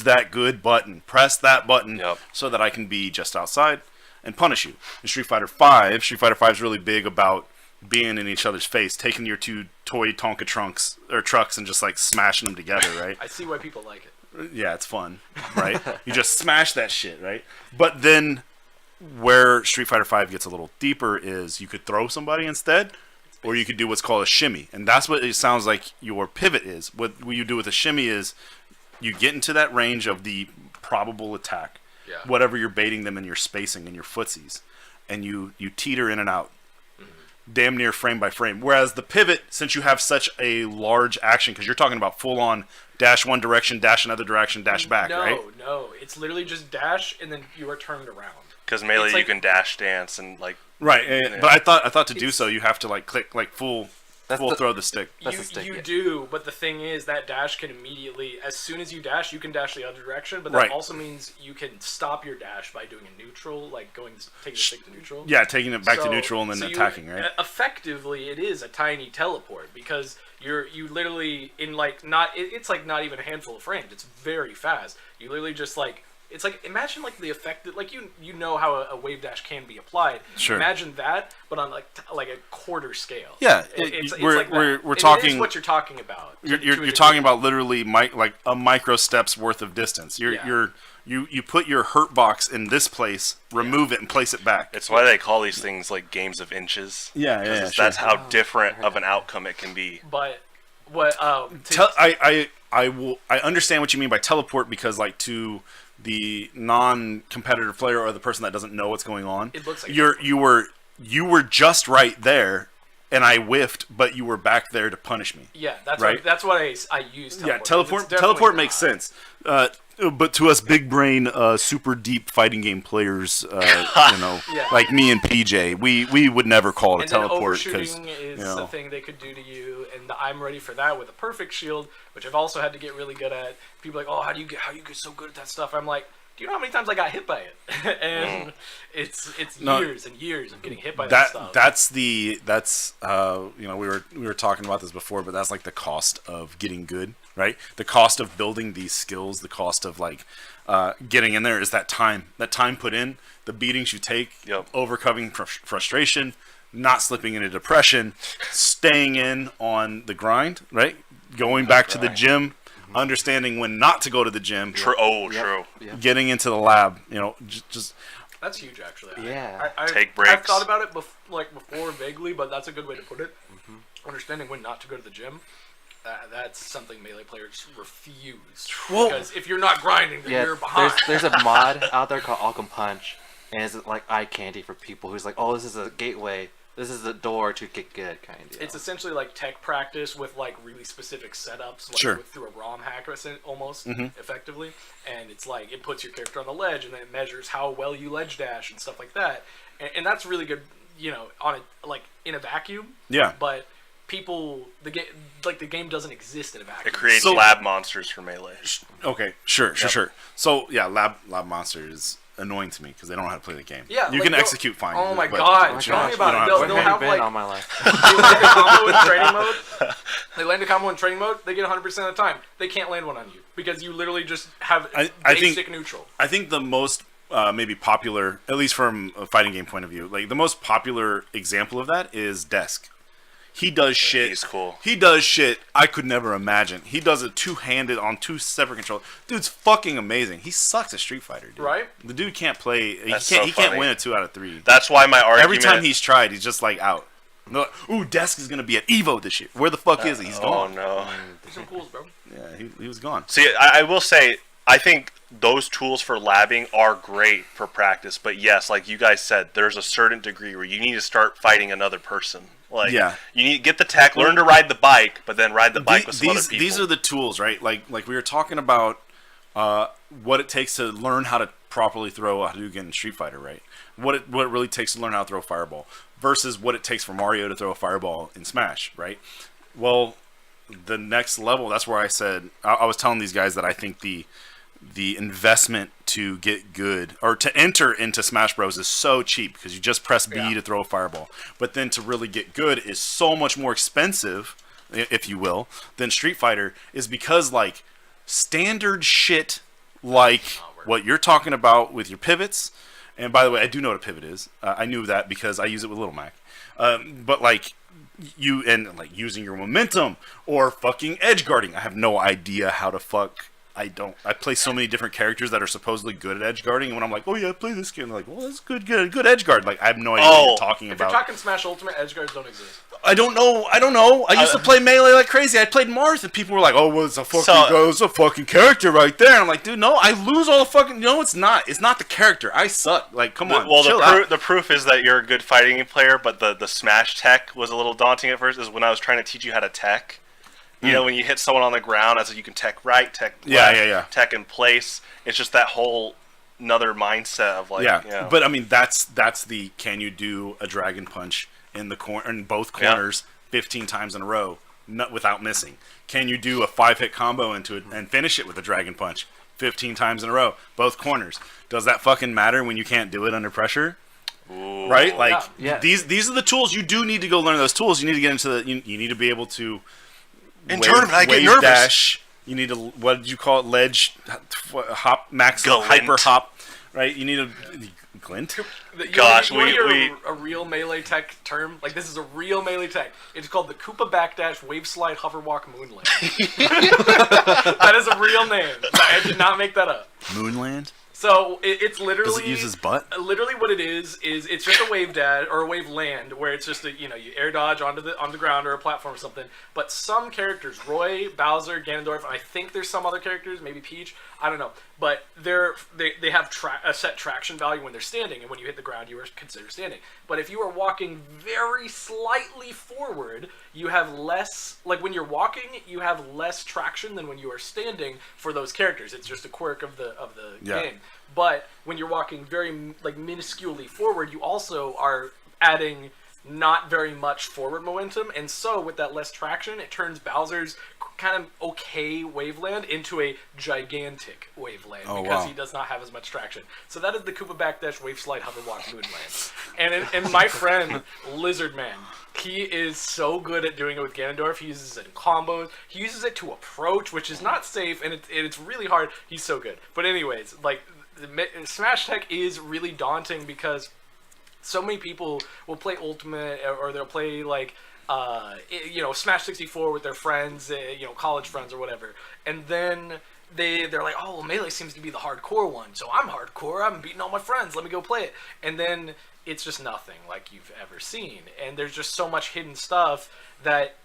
that good button. Press that button so that I can be just outside. and punish you. In Street Fighter Five is really big about being in each other's face, taking your two toy Tonka trucks and just like smashing them together, right? I see why people like it. Yeah, it's fun, right? You just smash that shit, right? But then where Street Fighter Five gets a little deeper is you could throw somebody instead, or you could do what's called a shimmy. And that's what it sounds like your pivot is. What you do with a shimmy is you get into that range of the probable attack, whatever you're baiting them in your spacing and your footsies, and you teeter in and out, damn near frame by frame. Whereas the pivot, since you have such a large action, because you're talking about full-on dash one direction, dash another direction, dash back, right? No, it's literally just dash, and then you are turned around. Because Melee, It's like- you can dash dance and like. Right, Yeah. but I thought to do so you have to like click like full throw the stick. That's the stick, You yeah. do, but the thing is that dash can immediately, as soon as you dash, you can dash the other direction, but that Right. also means you can stop your dash by doing a neutral, like taking the stick to neutral. Yeah, taking it back to So- neutral and then so you- attacking, right? Effectively, it is a tiny teleport because you literally in like it's like not even a handful of frames. It's very fast. You literally just like it's like imagine like the effect that like you know how a wave dash can be applied. Sure. Imagine that, but on like a quarter scale. Yeah, it's we're- like that. we're And it is talking- what you're talking about. You're to a degree. talking about literally like a micro steps worth of distance. You put your hurt box in this place, remove it, and place it back. It's why they call these things like games of inches. Yeah, 'Cause sure. that's how different of an outcome it can be. But what I understand what you mean by teleport because like to the non-competitive player or the person that doesn't know what's going on, It looks like you were just right there, and I whiffed, but you were back there to punish me. yeah, that's Right. that's what I use. Yeah, It's teleport definitely makes not. sense. But to us big brain, super deep fighting game players, Yeah. like me and PJ, we would never call it a And then teleport because overshooting is you know. a thing they could do to you, and I'm ready for that with a perfect shield, which I've also had to get really good at. People are like, oh, how do you get so good at that stuff? I'm like, do you know how many times I got hit by it? And it's No. years and years of getting hit by that stuff. that's we were talking about this before, but that's like the cost of getting good, right? The cost of building these skills, the cost of like getting in there is that time put in, the beatings you take, Yep. overcoming frustration, not slipping into depression, staying in on the grind, right? Going back to the gym, understanding when not to go to the gym, True. Yeah. getting into the lab, just That's huge, actually. Yeah. Take I've breaks. thought about it before vaguely, but that's a good way to put it. Understanding when not to go to the gym. That's something Melee players refuse. Well- Because if you're not grinding, then Yeah, you're behind. there's a mod out there called Alchem Punch, and it's like eye candy for people who's like, oh, this is a gateway, this is the door to get good, kind of deal. It's essentially like tech practice with like really specific setups, like Sure. through a ROM hack almost effectively. And it's like it puts your character on the ledge, and then it measures how well you ledge dash and stuff like that. And that's really good, on a like in a vacuum. yeah. But the game doesn't exist in a vacuum. It creates So- lab monsters for Melee. Okay, sure. So yeah, lab monster is annoying to me because they don't know how to play the game. Yeah, you like, can they'll- execute fine. Oh my but god, you tell don't- me you about don't it. have They'll, to- they'll Where have have you been like all my life? they land a combo in training mode. They land a combo in training mode. They get 100% of the time. They can't land one on you because you literally just have I basic think- neutral. I think the most maybe popular, at least from a fighting game point of view, like the most popular example of that is Desk. He does shit. He's cool. He does shit I could never imagine. He does it two-handed on two separate controllers. Dude's fucking amazing. He sucks at Street Fighter, dude. Right? The dude can't play. That's He so can't funny. win a 2 out of 3. That's why my argument. Every time he's tried, he's just like out. They're like, ooh, Desk is gonna be at Evo this year. Where the fuck is he? He's Oh gone. no. There's some cools, bro. Yeah, he was gone. See, I will say, I think those tools for labbing are great for practice, but yes, like you guys said, there's a certain degree where you need to start fighting another person. Like, Yeah. you need to get the tech, learn to ride the bike, but then ride the bike with some other people. These are the tools, right? Like we were talking about what it takes to learn how to properly throw a Hadouken in Street Fighter, right? What it really takes to learn how to throw a fireball versus what it takes for Mario to throw a fireball in Smash, right? Well, the next level, that's where I said I was telling these guys that I think the investment to get good or to enter into Smash Bros is so cheap because you just press B to throw a fireball. But then to really get good is so much more expensive, if you will, than Street Fighter is because like standard shit like what you're talking about with your pivots And by the way, I do know what a pivot is. I knew that because I use it with Little Mac. But like using your momentum or fucking edge guarding. I have no idea how to fuck. I play so many different characters that are supposedly good at edge guarding, and when I'm like, oh yeah, play this game, they're like, well, that's good edge guard. Like I have no idea what you're talking if about. If you're talking Smash Ultimate, edge guards don't exist. I don't know. I used to play Melee like crazy. I played Mars, and people were like, "Oh, well, it's a fucking character right there." I'm like, dude, no, I lose all the fucking. No, it's not. It's not the character. I suck. Like, come on. Well, chill out. the proof is that you're a good fighting player, but the Smash tech was a little daunting at first. Is when I was trying to teach you how to tech. You know, when you hit someone on the ground, as you can tech right, tech left, tech in place. It's just that whole another mindset of like, But I mean, that's the can you do a dragon punch in the in both corners 15 times in a row without missing? Can you do a 5-hit combo into it and finish it with a dragon punch 15 times in a row, both corners? Does that fucking matter when you can't do it under pressure? Ooh. Right? Like these are the tools. You do need to go learn those tools. You need to get into the. You need to be able to. Tournament, I get nervous. Dash. You need to. What did you call it? Ledge, hop, max, hyper hop. Right? You need a glint. Gosh, you hear a real Melee tech term? Like, this is a real Melee tech. It's called the Koopa Backdash Wave Slide Hoverwalk Moonland. That is a real name. I did not make that up. Moonland? So it's literally. Does it use his butt? Literally, what it is it's just a wave dash or a wave land where it's just you air dodge onto the ground or a platform or something. But some characters, Roy, Bowser, Ganondorf, and I think there's some other characters, maybe Peach, I don't know. But they have a set traction value when they're standing, and when you hit the ground, you are considered standing. But if you are walking very slightly forward, you have less. Like when you're walking, you have less traction than when you are standing for those characters. It's just a quirk of the game. But when you're walking very minusculely forward, you also are adding not very much forward momentum, and so with that less traction, it turns Bowser's kind of okay waveland into a gigantic waveland because he does not have as much traction. So that is the Koopa Backdash Wave Slide Hoverwalk Moonland. And my friend Lizardman, he is so good at doing it with Ganondorf. He uses it in combos. He uses it to approach, which is not safe, and it's really hard. He's so good. But anyways, like Smash Tech is really daunting because so many people will play Ultimate or they'll play like Smash 64 with their friends, college friends or whatever, and then they're like, oh, well, Melee seems to be the hardcore one, so I'm hardcore. I'm beating all my friends. Let me go play it, and then it's just nothing like you've ever seen, and there's just so much hidden stuff that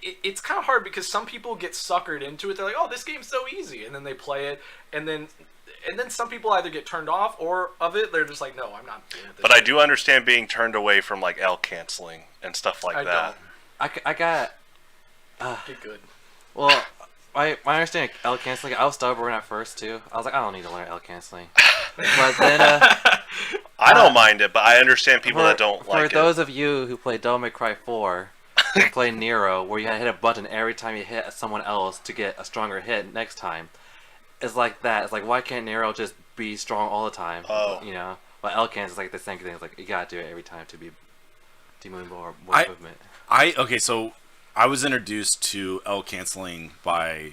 it's kind of hard because some people get suckered into it. They're like, oh, this game's so easy, and then they play it, and then some people either get turned off or of it. They're just like, no, I'm not doing this. But I do understand being turned away from like L canceling and stuff like that. I got. Get good. Well, my understanding L canceling. I was stubborn at first too. I was like, I don't need to learn L canceling. But then I don't mind it, but I understand people that don't like it. For those of you who play Devil May Cry 4 and play Nero, where you had to hit a button every time you hit someone else to get a stronger hit next time. It's like that. It's like, why can't Nero just be strong all the time? Oh. But L cancel is like the same thing. It's like you gotta do it every time to move more movement. So I was introduced to L canceling by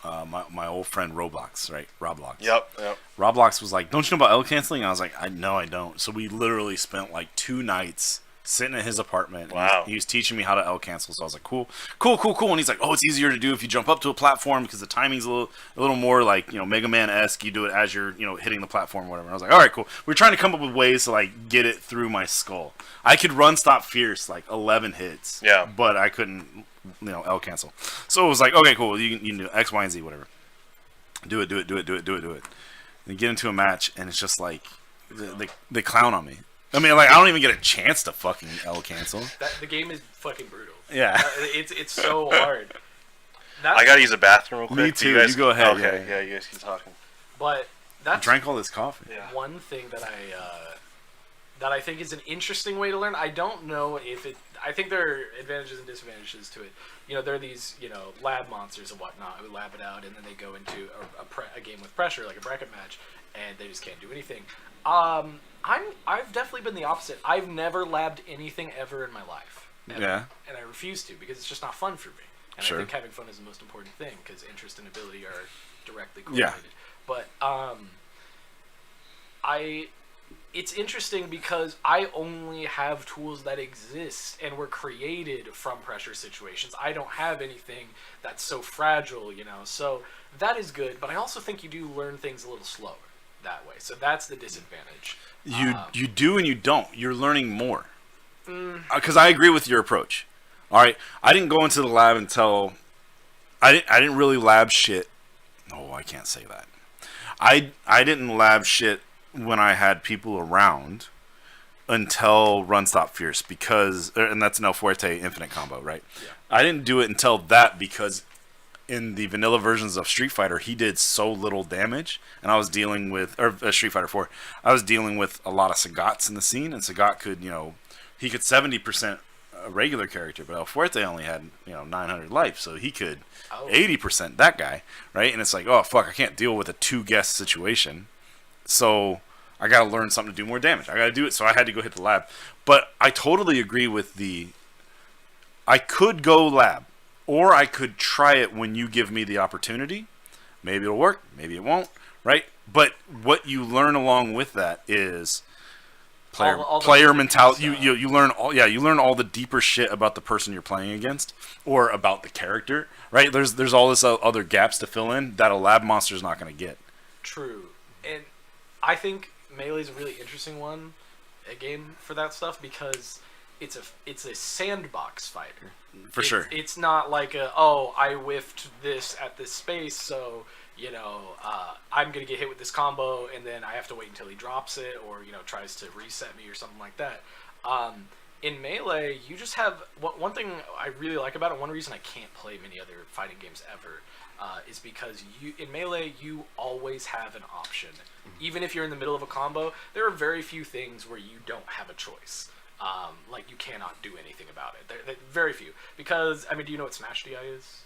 my old friend Roblox, right? Roblox. Yep. Roblox was like, don't you know about L canceling? I was like, no, I don't. So we literally spent like 2 nights sitting in his apartment. Wow. He was teaching me how to L cancel. So I was like, cool. And he's like, oh, it's easier to do if you jump up to a platform because the timing's a little more like, Mega Man-esque. You do it as you're, hitting the platform or whatever. And I was like, all right, cool. We're trying to come up with ways to like get it through my skull. I could run stop fierce like 11 hits. Yeah. But I couldn't, L cancel. So it was like, okay, cool. You can do X, Y, and Z, whatever. Do it. And you get into a match and it's just like they clown on me. I mean, like, I don't even get a chance to fucking L cancel. The game is fucking brutal. Yeah. It's so hard. I gotta use a bathroom real quick. Me too. You go ahead. Okay. Yeah, you guys keep talking. But that's drank all this coffee. Yeah. One thing that I think is an interesting way to learn. I don't know if it. I think there are advantages and disadvantages to it. There are these lab monsters and whatnot who lab it out, and then they go into a game with pressure, like a bracket match, and they just can't do anything. I've definitely been the opposite. I've never labbed anything ever in my life. Ever. Yeah. And I refuse to because it's just not fun for me. And sure. I think having fun is the most important thing because interest and ability are directly correlated. Yeah. But it's interesting because I only have tools that exist and were created from pressure situations. I don't have anything that's so fragile, So that is good, but I also think you do learn things a little slower that way. So that's the disadvantage. You do and you don't. You're learning more. Because I agree with your approach. All right, I didn't go into the lab until I didn't really lab shit. Oh, I can't say that. I didn't lab shit when I had people around until Run Stop Fierce because, and that's an El Fuerte infinite combo, right? Yeah. I didn't do it until that because in the vanilla versions of Street Fighter, he did so little damage, and I was dealing with, or Street Fighter 4, I was dealing with a lot of Sagats in the scene, and Sagat could, he could 70% a regular character, but El Fuerte only had, 900 life, so he could 80% that guy, right? And it's like, oh, fuck, I can't deal with a two-guest situation, so I got to learn something to do more damage. I got to do it, so I had to go hit the lab. But I totally agree with I could go lab, or I could try it when you give me the opportunity. Maybe it'll work, maybe it won't, right? But what you learn along with that is player mentality. You learn all the deeper shit about the person you're playing against, or about the character, right? There's all this other gaps to fill in that a lab monster is not going to get. True, and I think Melee is a really interesting a game for that stuff because it's a sandbox fighter. For sure. It's not like I whiffed this at this space, so I'm gonna get hit with this combo, and then I have to wait until he drops it, or tries to reset me or something like that. In Melee, you just have one thing I really like about it. One reason I can't play many other fighting games ever is because in Melee you always have an option. Even if you're in the middle of a combo, there are very few things where you don't have a choice. Like you cannot do anything about it. They're very few. Because do you know what Smash DI is?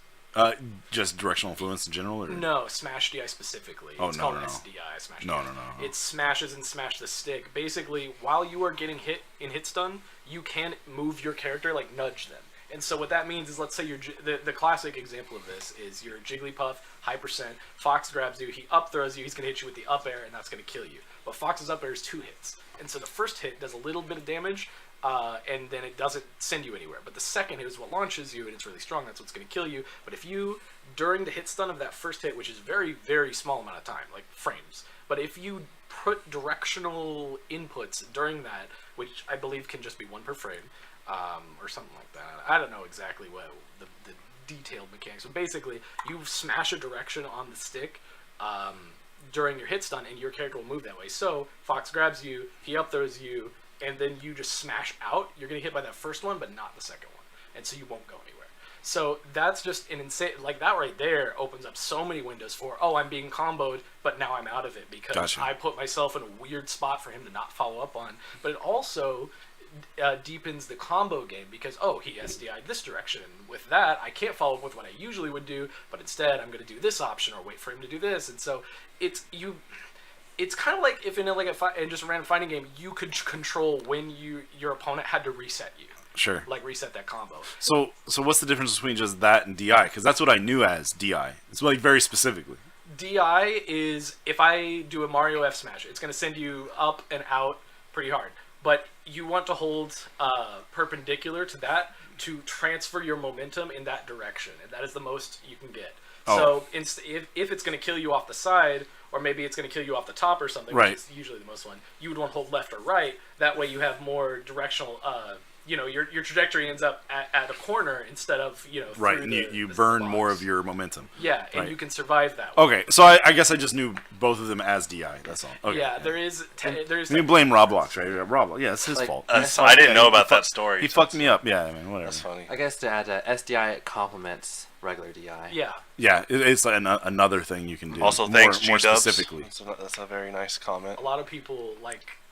Just directional influence in general, or no, Smash DI specifically. It's called SDI, Smash DI. No. It smashes and smash the stick. Basically, while you are getting hit in hit stun, you can move your character, like nudge them. And so what that means is, let's say the classic example of this is you're Jigglypuff, high percent, Fox grabs you, he up throws you, he's gonna hit you with the up air, and that's gonna kill you. But Fox's up air is 2 hits, and so the first hit does a little bit of damage. And then it doesn't send you anywhere. But the second hit is what launches you, and it's really strong. That's what's going to kill you. But if you, during the hit stun of that first hit, which is very, very small amount of time, like frames, but if you put directional inputs during that, which I believe can just be 1 per frame, or something like that. I don't know exactly what the detailed mechanics, but basically, you smash a direction on the stick during your hit stun, and your character will move that way. So, Fox grabs you, he up throws you, and then you just smash out. You're going to hit by that first one, but not the second one. And so you won't go anywhere. So that's just an insane... Like, that right there opens up so many windows for, I'm being comboed, but now I'm out of it because I put myself in a weird spot for him to not follow up on. But it also deepens the combo game because, he SDI'd this direction. And with that, I can't follow up with what I usually would do, but instead I'm going to do this option or wait for him to do this. And so it's kind of like if in just a random fighting game, you could control when your opponent had to reset you. Sure. Like reset that combo. So what's the difference between just that and DI? Because that's what I knew as DI. It's like very specifically. DI is if I do a Mario F smash, it's going to send you up and out pretty hard. But you want to hold perpendicular to that to transfer your momentum in that direction, and that is the most you can get. So if it's going to kill you off the side, or maybe it's going to kill you off the top or something, right, which is usually the most one, you would want to hold left or right. That way you have more directional, your trajectory ends up at a corner instead of, right, and you burn more of your momentum. Yeah, and right. You can survive that way. Okay, so I guess I just knew both of them as DI, that's all. Okay, yeah, there is... You blame Roblox, right? Roblox, yeah, it's his fault. I didn't know about that story. He fucked me up, yeah, whatever. That's funny. I guess to add SDI complements regular DI. Yeah. Yeah, it's like another thing you can do. Also, thanks, more G-Dubs. specifically. That's a very nice comment. A lot of people,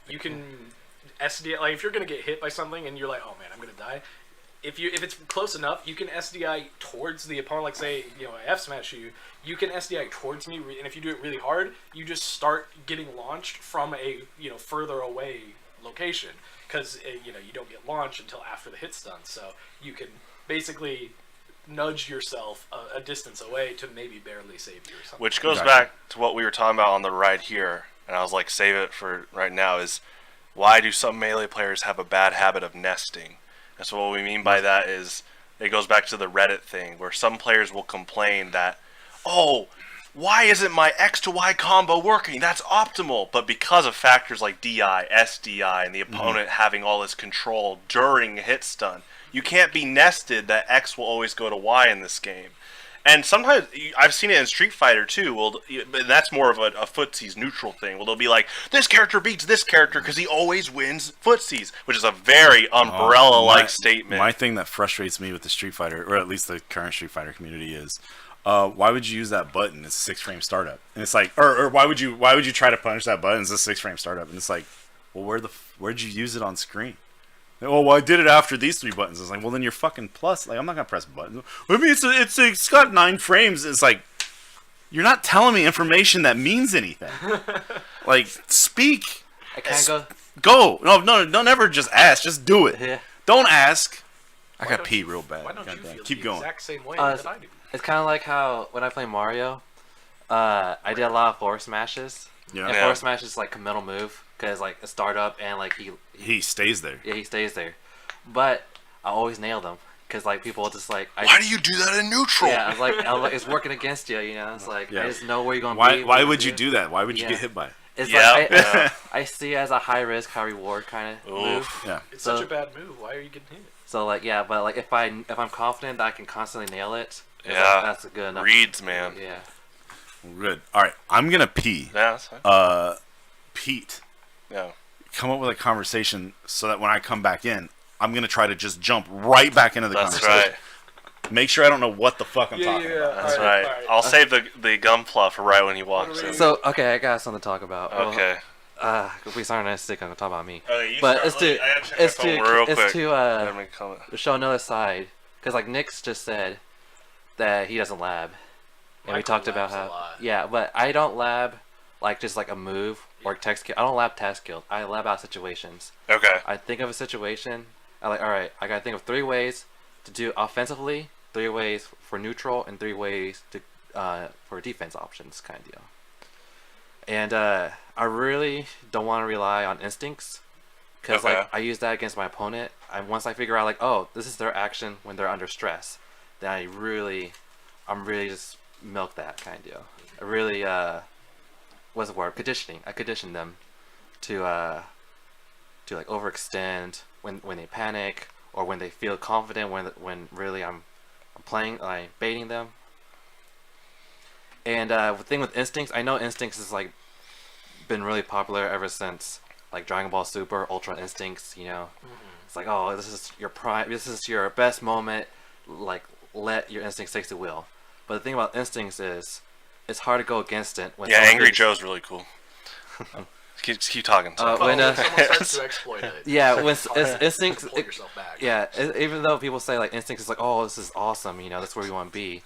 you can SDI, if you're going to get hit by something and you're like, oh man, I'm going to die, if it's close enough, you can SDI towards the opponent, like say, I F smash you, you can SDI towards me, and if you do it really hard, you just start getting launched from a, further away location, because, you don't get launched until after the hit stun, so you can basically nudge yourself a distance away to maybe barely save you or something. Which goes back to what we were talking about on the ride here. and I was like, save it for right now, is why do some Melee players have a bad habit of nesting? And so what we mean by that is it goes back to the Reddit thing where some players will complain that, oh, why isn't my X to Y combo working? That's optimal. But because of factors like DI, SDI, and the opponent having all this control during a hit stun, you can't be nested that X will always go to Y in this game. And sometimes, I've seen it in Street Fighter too, that's more of a footsies neutral thing. Well, they'll be like, this character beats this character because he always wins footsies, which is a very umbrella-like statement. My thing that frustrates me with the Street Fighter, or at least the current Street Fighter community is, why would you use that button? It's 6-frame startup. And it's like, or why would you try to punish that button? It's a 6-frame startup. And it's like, well, where'd you use it on screen? Well, I did it after these 3 buttons. It's like, well, then you're fucking plus. Like, I'm not gonna press buttons. I mean, it's got 9 frames. It's like, you're not telling me information that means anything. Like, speak. I can't go. Go. No, don't ever just ask. Just do it. Yeah. Don't ask. I Why got don't pee you- real bad. Why don't you Goddamn. feel Keep the going. exact same way Uh, that I do? It's kind of like how when I play Mario, I did a lot of forward smashes. Yeah. And forward smash is like a committal move because like a startup and like He stays there. he stays there, but I always nail them because like people just like Why do you do that in neutral? yeah I was like it's working against you, you know. It's like Yeah. I just know where you're gonna be. Why what would you to do that? Why would you Yeah. get hit by it? It's Yeah. like Yeah. I see it as a high risk, high reward kind of move. Oof. Yeah. It's so- such a bad move. Why are you getting hit? So like yeah, but like if I'm confident that I can constantly nail it, it's Yeah. like, that's a good enough. Reads, man. Yeah. Good. All right. I'm gonna pee. Yeah, that's fine. Pete, Yeah. come up with a conversation so that when I come back in, I'm gonna try to just jump right back into the That's conversation. right. Make sure I don't know what the fuck I'm talking about. That's right. I'll save the gunpla for right when he walks in. So okay, I got something to talk about. Okay. If we start next stick, I'm gonna talk about me. Okay, you But start. it's Let me- to I gotta check my it's phone to real it's quick. to I gotta make a comment. show another side because like Nick's just said that he doesn't lab, and we Michael talked about labs a how lot. yeah, but I don't lab like just like a move or text kill. I don't lab task kills. I lab out situations. Okay. I think of a situation. I like all right. I gotta think of 3 ways to do offensively, 3 ways for neutral, and 3 ways to for defense options kind of deal. And I really don't want to rely on instincts because Okay. like I use that against my opponent. And once I figure out like, oh, this is their action when they're under stress, then I'm really just milk that kind of deal. I really what's the word? Conditioning. I condition them to like overextend when they panic or when they feel confident when really I'm playing like baiting them. And the thing with instincts, I know instincts is like been really popular ever since like Dragon Ball Super, Ultra Instincts. You know, it's like, oh, this is your prime, this is your best moment. Like, let your instincts take the wheel. But the thing about instincts is, it's hard to go against it. When Yeah, someone Angry thinks- Joe's really cool. keep talking. when, Someone starts to exploit it. yeah, when instincts, Pull yourself back. yeah, even though people say like instincts is like, oh, this is awesome, you know, that's where you want to be.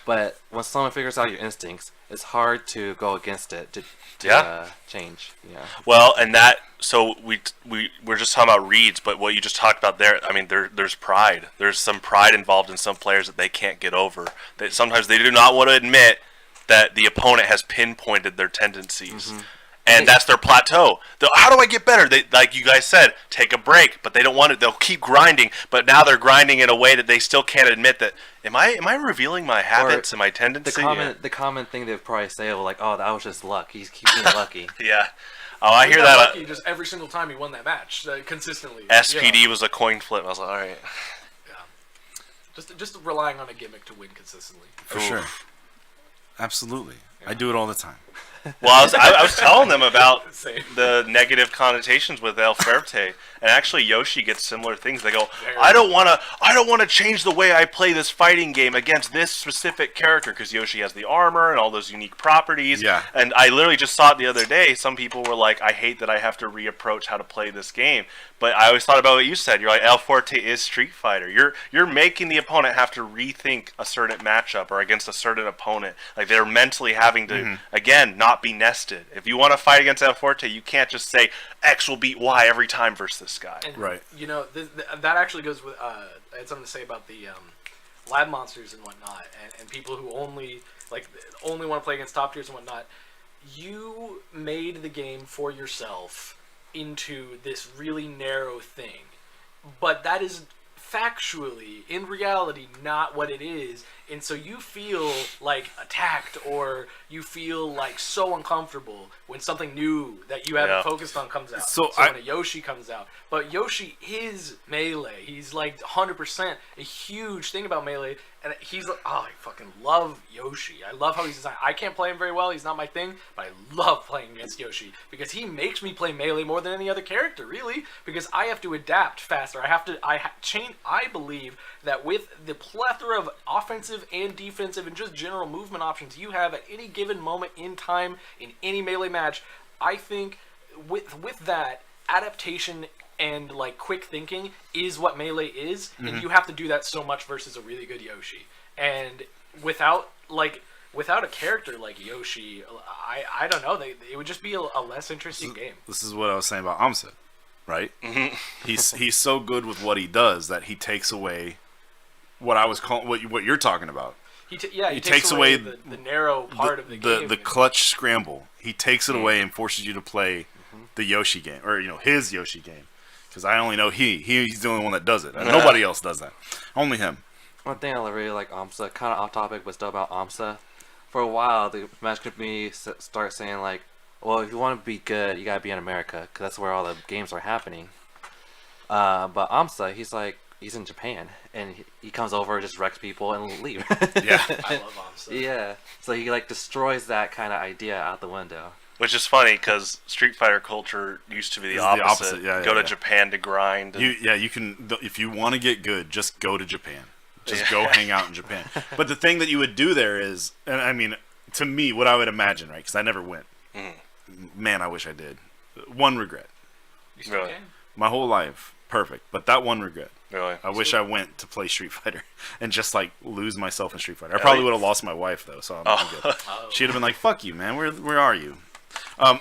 But when someone figures out your instincts, it's hard to go against it to Yeah. change. Yeah. Well, and that, so we're just talking about reads, but what you just talked about there, I mean, there's pride. There's some pride involved in some players that they can't get over. That sometimes they do not want to admit that the opponent has pinpointed their tendencies. And that's their plateau. How do I get better? They, like you guys said, take a break, but they don't want it. They'll keep grinding, but now they're grinding in a way that they still can't admit that. Am I revealing my habits and my tendencies? The common thing they'd probably say will like, oh, that was just luck. He's being lucky. Yeah. Oh, I He hear got that. lucky just every single time he won that match consistently. SPD Yeah. was a coin flip. I was like, all right. Just relying on a gimmick to win consistently. For sure. Absolutely. I do it all the time. Well, I was telling them about Same. the negative connotations with El Fuerte, and actually Yoshi gets similar things. They go, Very I don't want to change the way I play this fighting game against this specific character because Yoshi has the armor and all those unique properties. Yeah. And I literally just saw it the other day. Some people were like, I hate that I have to reapproach how to play this game. But I always thought about what you said. You're like, El Fuerte is Street Fighter. You're making the opponent have to rethink a certain matchup or against a certain opponent. Like they're mentally having to again not be nested. If you want to fight against El Fuerte, you can't just say X will beat Y every time versus this guy. And, Right. You know, that actually goes with. I had something to say about the lab monsters and whatnot, and people who only want to play against top tiers and whatnot. you made the game for yourself into this really narrow thing, but that is factually, in reality, not what it is, and so you feel like attacked, or you feel like so uncomfortable when something new that you haven't focused on comes out. So when a Yoshi comes out, but Yoshi is Melee. He's like 100% a huge thing about Melee, and he's like, oh, I fucking love Yoshi. I love how he's designed. I can't play him very well. He's not my thing, but I love playing against Yoshi because he makes me play Melee more than any other character, really, because I have to adapt faster. I believe that with the plethora of offensive and defensive and just general movement options you have at any given moment in time in any Melee match, I think with that, adaptation and like quick thinking is what Melee is, and you have to do that so much versus a really good Yoshi. And without a character like Yoshi, I don't know, it would just be a less interesting game. This is what I was saying about Amsa, right? He's so good with what he does that he takes away what I was calling what you're talking about. He takes away the narrow part of the game. The clutch scramble. He takes it away and forces you to play the Yoshi game, or his Yoshi game. Because I only know he's the only one that does it. And nobody else does that. Only him. One thing I really like Amsa, kind of off topic, but still about Amsa. For a while, the match community started saying like, well, if you want to be good, you gotta be in America, because that's where all the games are happening. But Amsa, he's in Japan, and he comes over, just wrecks people, and leave. Yeah. I love Amsa. Yeah. So he destroys that kind of idea out the window. Which is funny because Street Fighter culture used to be the opposite. Go to Japan to grind. You can, if you want to get good, just go to Japan. Just go hang out in Japan. But the thing that you would do there is, and I mean, to me, what I would imagine, right? Because I never went. Man, I wish I did. One regret. You still Really? can? My whole life, perfect. But that one regret. Really? I wish I went to play Street Fighter and just like lose myself in Street Fighter. I probably would have lost my wife though, so I'm good. She'd have been like, "Fuck you, man. Where are you?"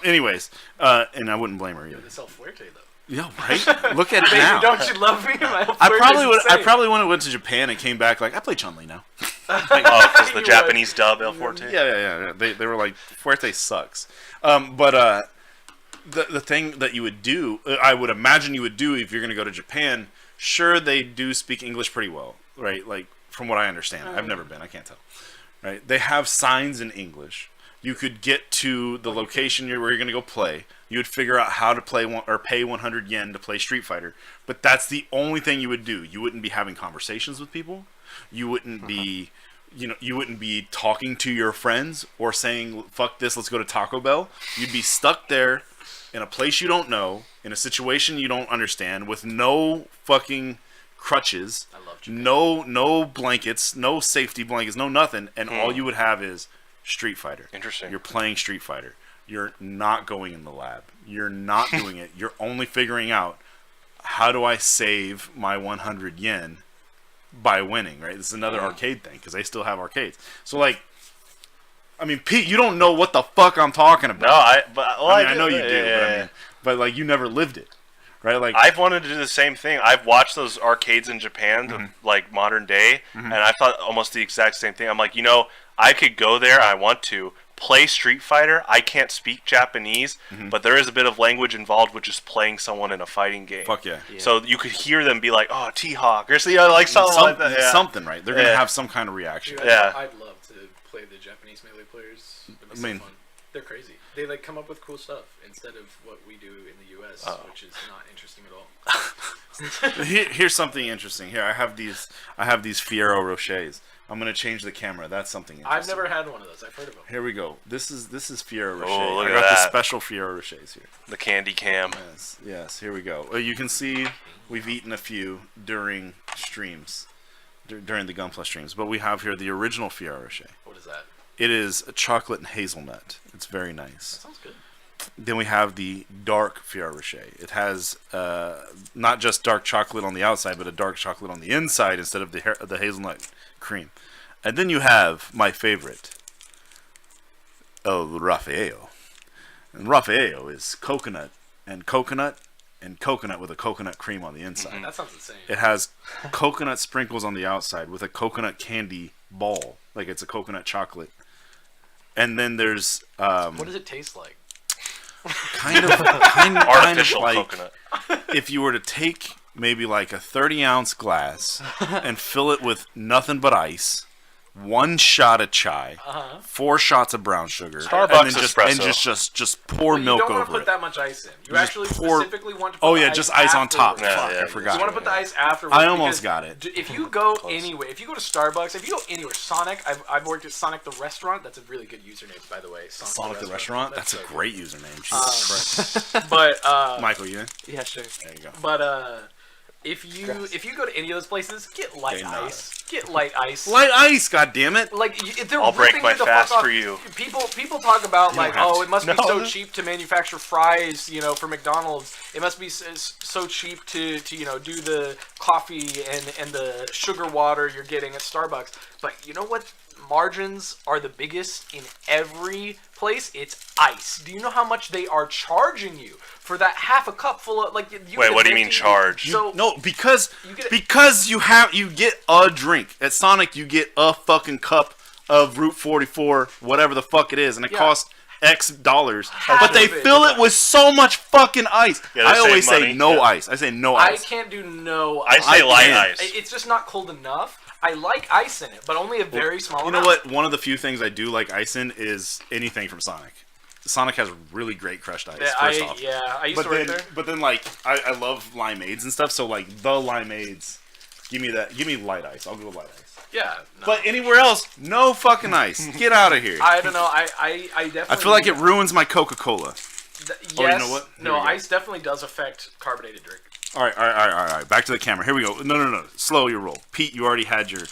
Anyways, and I wouldn't blame her either. It's El Fuerte though. Yeah, right. Look at it now. Don't you love me? I probably would have went to Japan and came back like I play Chun-Li now. Because the Japanese dub El Forte. Yeah. They were like Fuerte sucks. But the thing that you would do, I would imagine you would do if you're going to go to Japan. Sure, they do speak English pretty well, right? Like from what I understand, I've never been. I can't tell. Right? They have signs in English. You could get to the location where you're going to go play. You would figure out how to play or pay 100 yen to play Street Fighter. But that's the only thing you would do. You wouldn't be having conversations with people. You wouldn't be, you wouldn't be talking to your friends or saying, "Fuck this, let's go to Taco Bell." You'd be stuck there in a place you don't know, in a situation you don't understand, with no fucking crutches, I love Japan. no blankets, no safety blankets, no nothing, and all you would have is Street Fighter. Interesting. You're playing Street Fighter. You're not going in the lab. You're not doing it. You're only figuring out, how do I save my 100 yen by winning, right? This is another arcade thing, because they still have arcades. So, like, I mean, Pete, you don't know what the fuck I'm talking about. No, I know you do, but like, you never lived it, right? Like, I've wanted to do the same thing. I've watched those arcades in Japan, like modern day, and I thought almost the exact same thing. I'm like, I could go there. I want to play Street Fighter. I can't speak Japanese, but there is a bit of language involved with just playing someone in a fighting game. fuck yeah. So you could hear them be like, "Oh, T-Hawk," or like something like that. Yeah. Something, right? They're gonna have some kind of reaction. Dude, Yeah. I'd love to play the Japanese Melee players. It'd be so I mean- fun. They're crazy. They like come up with cool stuff instead of what we do in the U.S., which is not interesting at all. Here's something interesting. Here, I have these Fiero Rochers. I'm gonna change the camera. That's something interesting. I've never had one of those. I've heard of them. Here we go. This is Fiero Rocher. Oh, look I at got the that. special Fiero Rochers here. The candy cam. Yes. Here we go. You can see we've eaten a few during streams, during the Gunpla streams. But we have here the original Fiero Rocher. What is that? It is a chocolate and hazelnut. It's very nice. That sounds good. Then we have the dark Fiero Rocher. It has not just dark chocolate on the outside, but a dark chocolate on the inside instead of the hazelnut cream. And then you have my favorite, El Raffaello. And Raffaello is coconut and coconut and coconut with a coconut cream on the inside. That sounds insane. It has coconut sprinkles on the outside with a coconut candy ball, like it's a coconut chocolate And then there's What does it taste like? kind of Artificial like coconut. if you were to take maybe like a 30-ounce glass and fill it with nothing but ice, 1 shot of chai, 4 shots of brown sugar, Starbucks and then espresso. just pour You milk don't want to over put it. that much ice in. You Just actually pour- specifically want to put Oh the yeah, just ice on top. afterwards. Fuck, Yeah, I yeah. forgot. You want to put the ice afterwards. I almost because got it. If you go anywhere, if you go to Starbucks, if you go anywhere, Sonic, I've worked at Sonic the restaurant. That's a really good username, by the way. Sonic the restaurant. That's a so good. great username. Jesus Christ. But Michael, you in? Yeah, sure. There you go. but if you go to any of those places, get light They not. ice. Get light ice. Light ice, goddammit. Like they're I'll break ripping my you the fast fuck off. for you. People talk about like, have oh, to. it must be No. so cheap to manufacture fries, for McDonald's. It must be so cheap to do the coffee and the sugar water you're getting at Starbucks. But you know what? Margins are the biggest in every place. It's ice. Do you know how much they are charging you for that half a cup full of like? Wait, what do you mean charge? So No, because You get it- you get a drink at Sonic. You get a fucking cup of Route 44, whatever the fuck it is, and it Yeah. costs X dollars. Half But they of it fill is it with so much fucking ice. Yeah, they I always save say money. no Yeah. ice. I say no I ice. can't do no. I say light can. ice. It's just not cold enough. I like ice in it, but only a very small You amount. know what? One of the few things I do like ice in is anything from Sonic. Sonic has really great crushed ice. Yeah, first off. I used But to work then, there. but then, like, I love limeades and stuff. So, like, the limeades, give me that. Give me light ice. I'll go with light ice. Yeah. No. But anywhere else, no fucking ice. Get out of here. I don't know. I definitely. I feel like it ruins my Coca-Cola. Yes. Oh, you know what? Here No, we go. ice definitely does affect carbonated drink. All right. Back to the camera. Here we go. No. Slow your roll. Pete, you already had your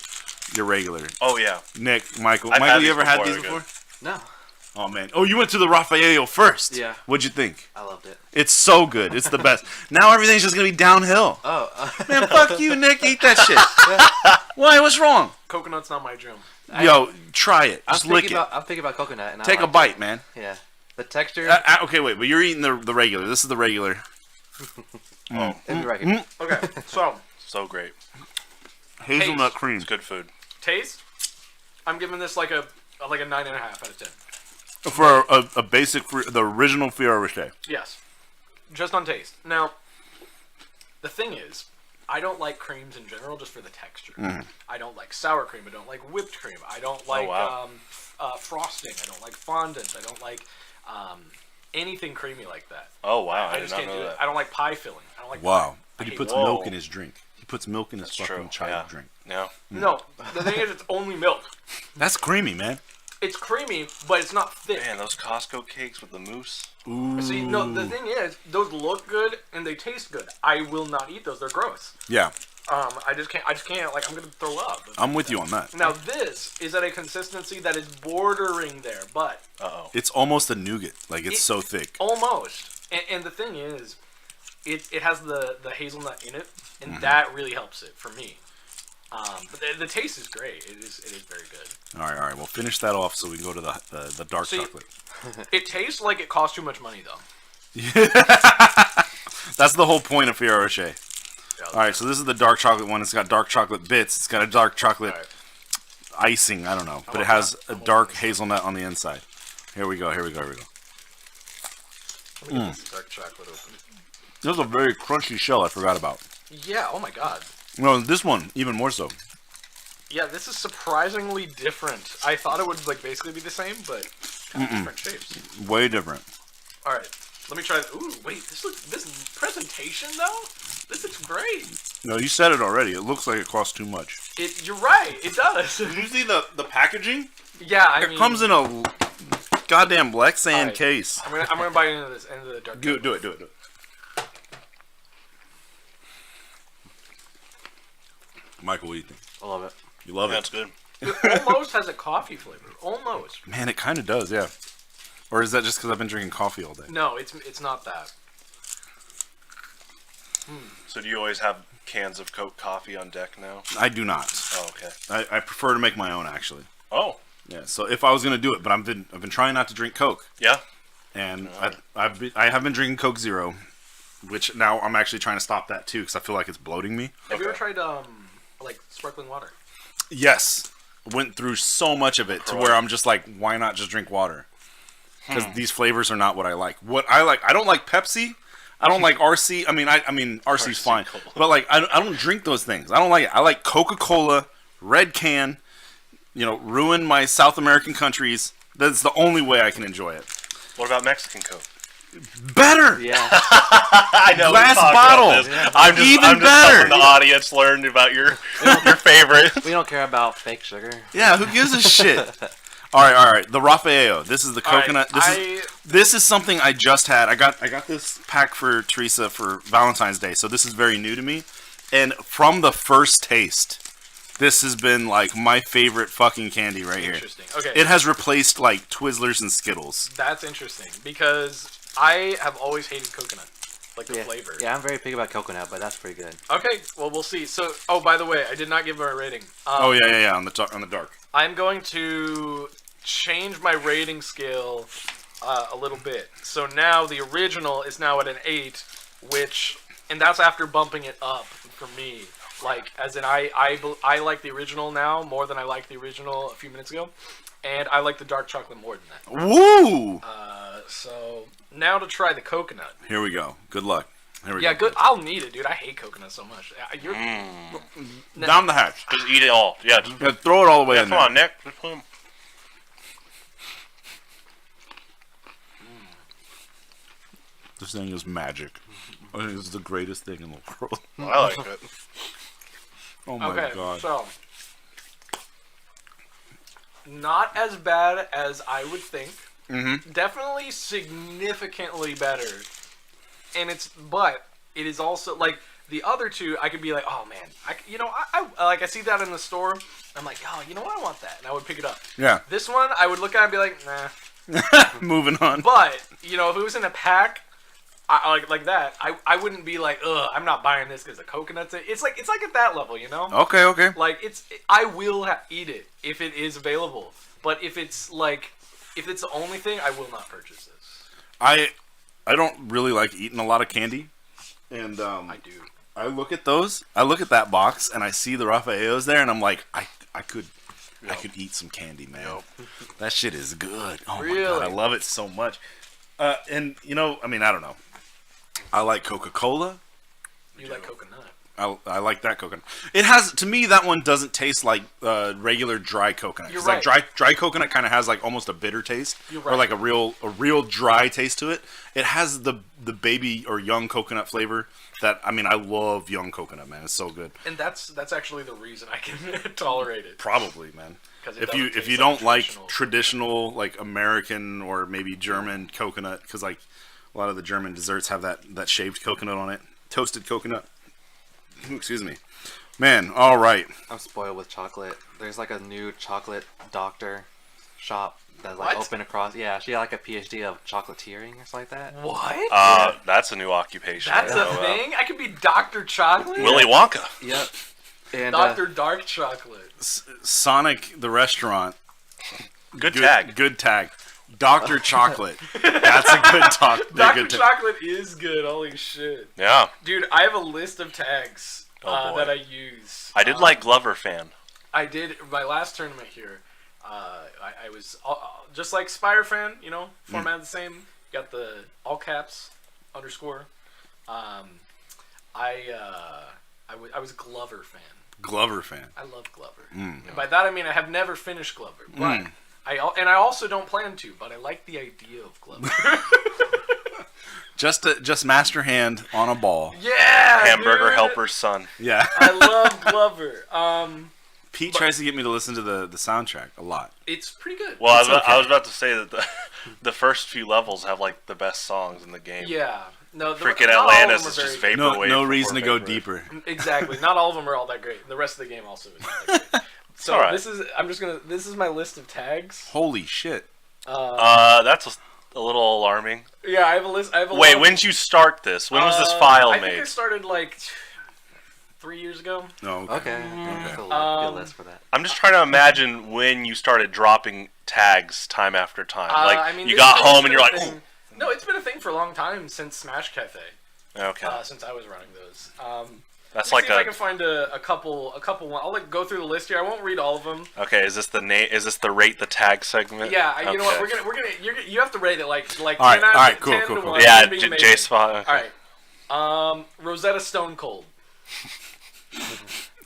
regular. Oh yeah. Nick, Michael. I've Michael, had you these ever had before, these they're before? good. No, Oh, man. Oh, you went to the Raffaello first. Yeah. What'd you think? I loved it. It's so good. It's the best. Now everything's just going to be downhill. Oh, Man, fuck you, Nick. Eat that shit. Why? What's wrong? Coconut's not my jam. Yo, try it. Just lick it. I'm thinking about coconut. And Take I a like bite, it. man. Yeah, the texture. Okay, wait. But you're eating the regular. This is the regular. It'd be right here. Okay, so So great. Hazelnut Taste. cream. It's good food. taste. I'm giving this like a 9.5 out of 10. For a basic, the original Ferrero Rocher. Yes, just on taste. Now, the thing is, I don't like creams in general just for the texture. I don't like sour cream. I don't like whipped cream. I don't like wow. frosting. I don't like fondant. I don't like anything creamy like that. Oh wow, I I did just not can't do know it. that. I don't like pie filling. I don't like Wow. pie. But he I puts hate- milk Whoa. in his drink. He puts milk in his That's fucking true. chai Yeah. drink. Yeah. No, the thing is, it's only milk. That's creamy, man. It's creamy, but it's not thick. Man, those Costco cakes with the mousse. Ooh. See, no, the thing is, those look good and they taste good. I will not eat those. They're gross. Yeah, I just can't. Like, I'm gonna throw up. I'm with you on that. Now this is at a consistency that is bordering there, but Uh-oh. It's almost a nougat. Like, it's so thick. almost. And the thing is, it has the hazelnut in it, and that really helps it for me. But the taste is great. It is very good. All right. Well, finish that off so we can go to the dark See- chocolate. It tastes like it costs too much money though. That's the whole point of Ferrero Rocher. Yeah, All right, so this is the dark chocolate one. It's got dark chocolate bits. It's got a dark chocolate Alright. icing. I don't know, but it want has that. a I want dark that. hazelnut on the inside. Here we go. Let me get this dark chocolate open. This is a very crunchy shell. I forgot about. Yeah. Oh my god. No, this one even more so. Yeah, this is surprisingly different. I thought it would like basically be the same, but kind of different shapes. Way different. All right, let me try. Ooh, wait, this presentation though. This looks great. No, you said it already. It looks like it costs too much. You're right. It does. Did you see the packaging? Yeah, I It mean, comes in a goddamn Lexan Alright. case. I'm gonna bite into the dark. Do it. Michael, what do you think? I love it. You love That's good. It almost has a coffee flavor. Almost. Man, it kind of does, yeah. Or is that just because I've been drinking coffee all day? No, it's not that. So do you always have cans of Coke coffee on deck now? I do not. Oh, okay. I prefer to make my own, actually. Oh, Yeah. So if I was gonna do it, but I've been trying not to drink Coke, yeah. and I have been drinking Coke Zero, which now I'm actually trying to stop that too because I feel like it's bloating me. Have you ever Okay. tried like sparkling water? Yes. went through so much of it to where I'm just like, why not just drink water? Because these flavors are not what I like. What I like, I don't like Pepsi. I don't like RC. I mean RC's fine, Cola. but like I don't drink those things. I don't like it. I like Coca-Cola, red can. Ruin my South American countries. That's the only way I can enjoy it. What about Mexican Coke? Better. Yeah. I know. Glass bottle. Yeah. I'm just better. Helping the audience learn about your favorite. We don't care about fake sugar. Yeah, who gives a shit? All right. The Raffaello. This is the coconut. right, This is something I just had. I got this pack for Teresa for Valentine's Day, so this is very new to me. And from the first taste, this has been like my favorite fucking candy right here. Interesting. Okay. It has replaced like Twizzlers and Skittles. That's interesting because I have always hated coconut, like the flavor. Yeah, I'm very picky about coconut, but that's pretty good. Okay, well we'll see. So, by the way, I did not give her a rating. Oh yeah, on the dark. I'm going to change my rating scale a little bit. So now the original is now at an 8, and that's after bumping it up for me. Like, as in, I like the original now more than I liked the original a few minutes ago, and I like the dark chocolate more than that. Woo! So now to try the coconut. Here we go. Good luck. Here we Yeah, go. good. I'll need it, dude. I hate coconut so much. You're Down the hatch. Just eat it all. Yeah. Just, Yeah, throw it all the way in come there. on, Nick. Just put 'em- This thing is magic. I think it's the greatest thing in the world. I like it. Oh my okay. god. So not as bad as I would think. Mm-hmm. Definitely significantly better. But it is also like the other two. I could be like, oh man, I see that in the store. I'm like, oh, you know what, I want that, and I would pick it up. Yeah. This one, I would look at it and be like, nah. Moving on. But if it was in a pack, like that, I wouldn't be like, ugh, I'm not buying this because the coconut's in it. It's like at that level, Okay. Like I will eat it if it is available. But if it's the only thing, I will not purchase this. I don't really like eating a lot of candy, and I do. I look at those. I look at that box, and I see the Raffaellos there, and I'm like, I could eat some candy, man. That shit is good. Oh my god, I love it so much. And I don't know. I like Coca-Cola. You like coconut? I like that coconut. It has, to me, that one doesn't taste like regular dry coconut. You're 'Cause, right. like dry coconut kind of has like almost a bitter taste, You're or right. like a real dry taste to it. It has the baby or young coconut flavor that I love young coconut, man. It's so good. And that's actually the reason I can tolerate it. Probably, man. 'Cause it If doesn't you taste don't like traditional. traditional like American or maybe German coconut, because like a lot of the German desserts have that shaved coconut on it, toasted coconut. Ooh, excuse me, man. All right. I'm spoiled with chocolate. There's like a new chocolate doctor shop that's What? open across. Yeah, she had like a PhD of chocolatiering or something like that. What? That's a new occupation. That's I a know about. thing? I could be Dr. Chocolate? Willy Wonka. Yep. And Dr. Dark Chocolate. Sonic the restaurant. Good tag. Good tag. Dr. Chocolate. That's a good talk. Dr. Chocolate is good. Holy shit. Yeah. Dude, I have a list of tags Oh, boy. that I use. I did like Glover fan. I did my last tournament here. I was just like Spire fan, format the same. Got the all caps underscore. I was Glover fan. Glover fan. I love Glover. And by that I mean I have never finished Glover, but I also don't plan to. But I like the idea of Glover. Just master hand on a ball. Yeah, Hamburger dude. helper's son. Yeah. I love Glover. Pete tries to get me to listen to the soundtrack a lot. It's pretty good. Well, I It's was okay. about to say that the first few levels have like the best songs in the game. Yeah. No, Freaking not all of Atlantis them is are just very- vaporwave. No reason to before go vaporwave. deeper. Exactly. Not all of them are all that great. The rest of the game also is not that great. So All right. this is my list of tags. Holy shit. That's a little alarming. Yeah, I have a list. Wait, when did you start this? When was this file I made? think I started like 3 years ago. No. Okay. That's a good list for that. I'm just trying to imagine when you started dropping tags time after time. You this got has home been and you're a like, thing- ooh. No, it's been a thing for a long time since Smash Cafe. Okay. Since I was running those. That's Let like me see if I can find a couple. I'll like go through the list here. I won't read all of them. Okay, is this the name? Is this the rate the tag segment? Yeah, you know what? Okay. You have to rate it like All right, 10 out of all right, cool, 10 cool, to cool. 1. Yeah, Being amazing. J Spot. Okay. All right. Rosetta Stone Cold.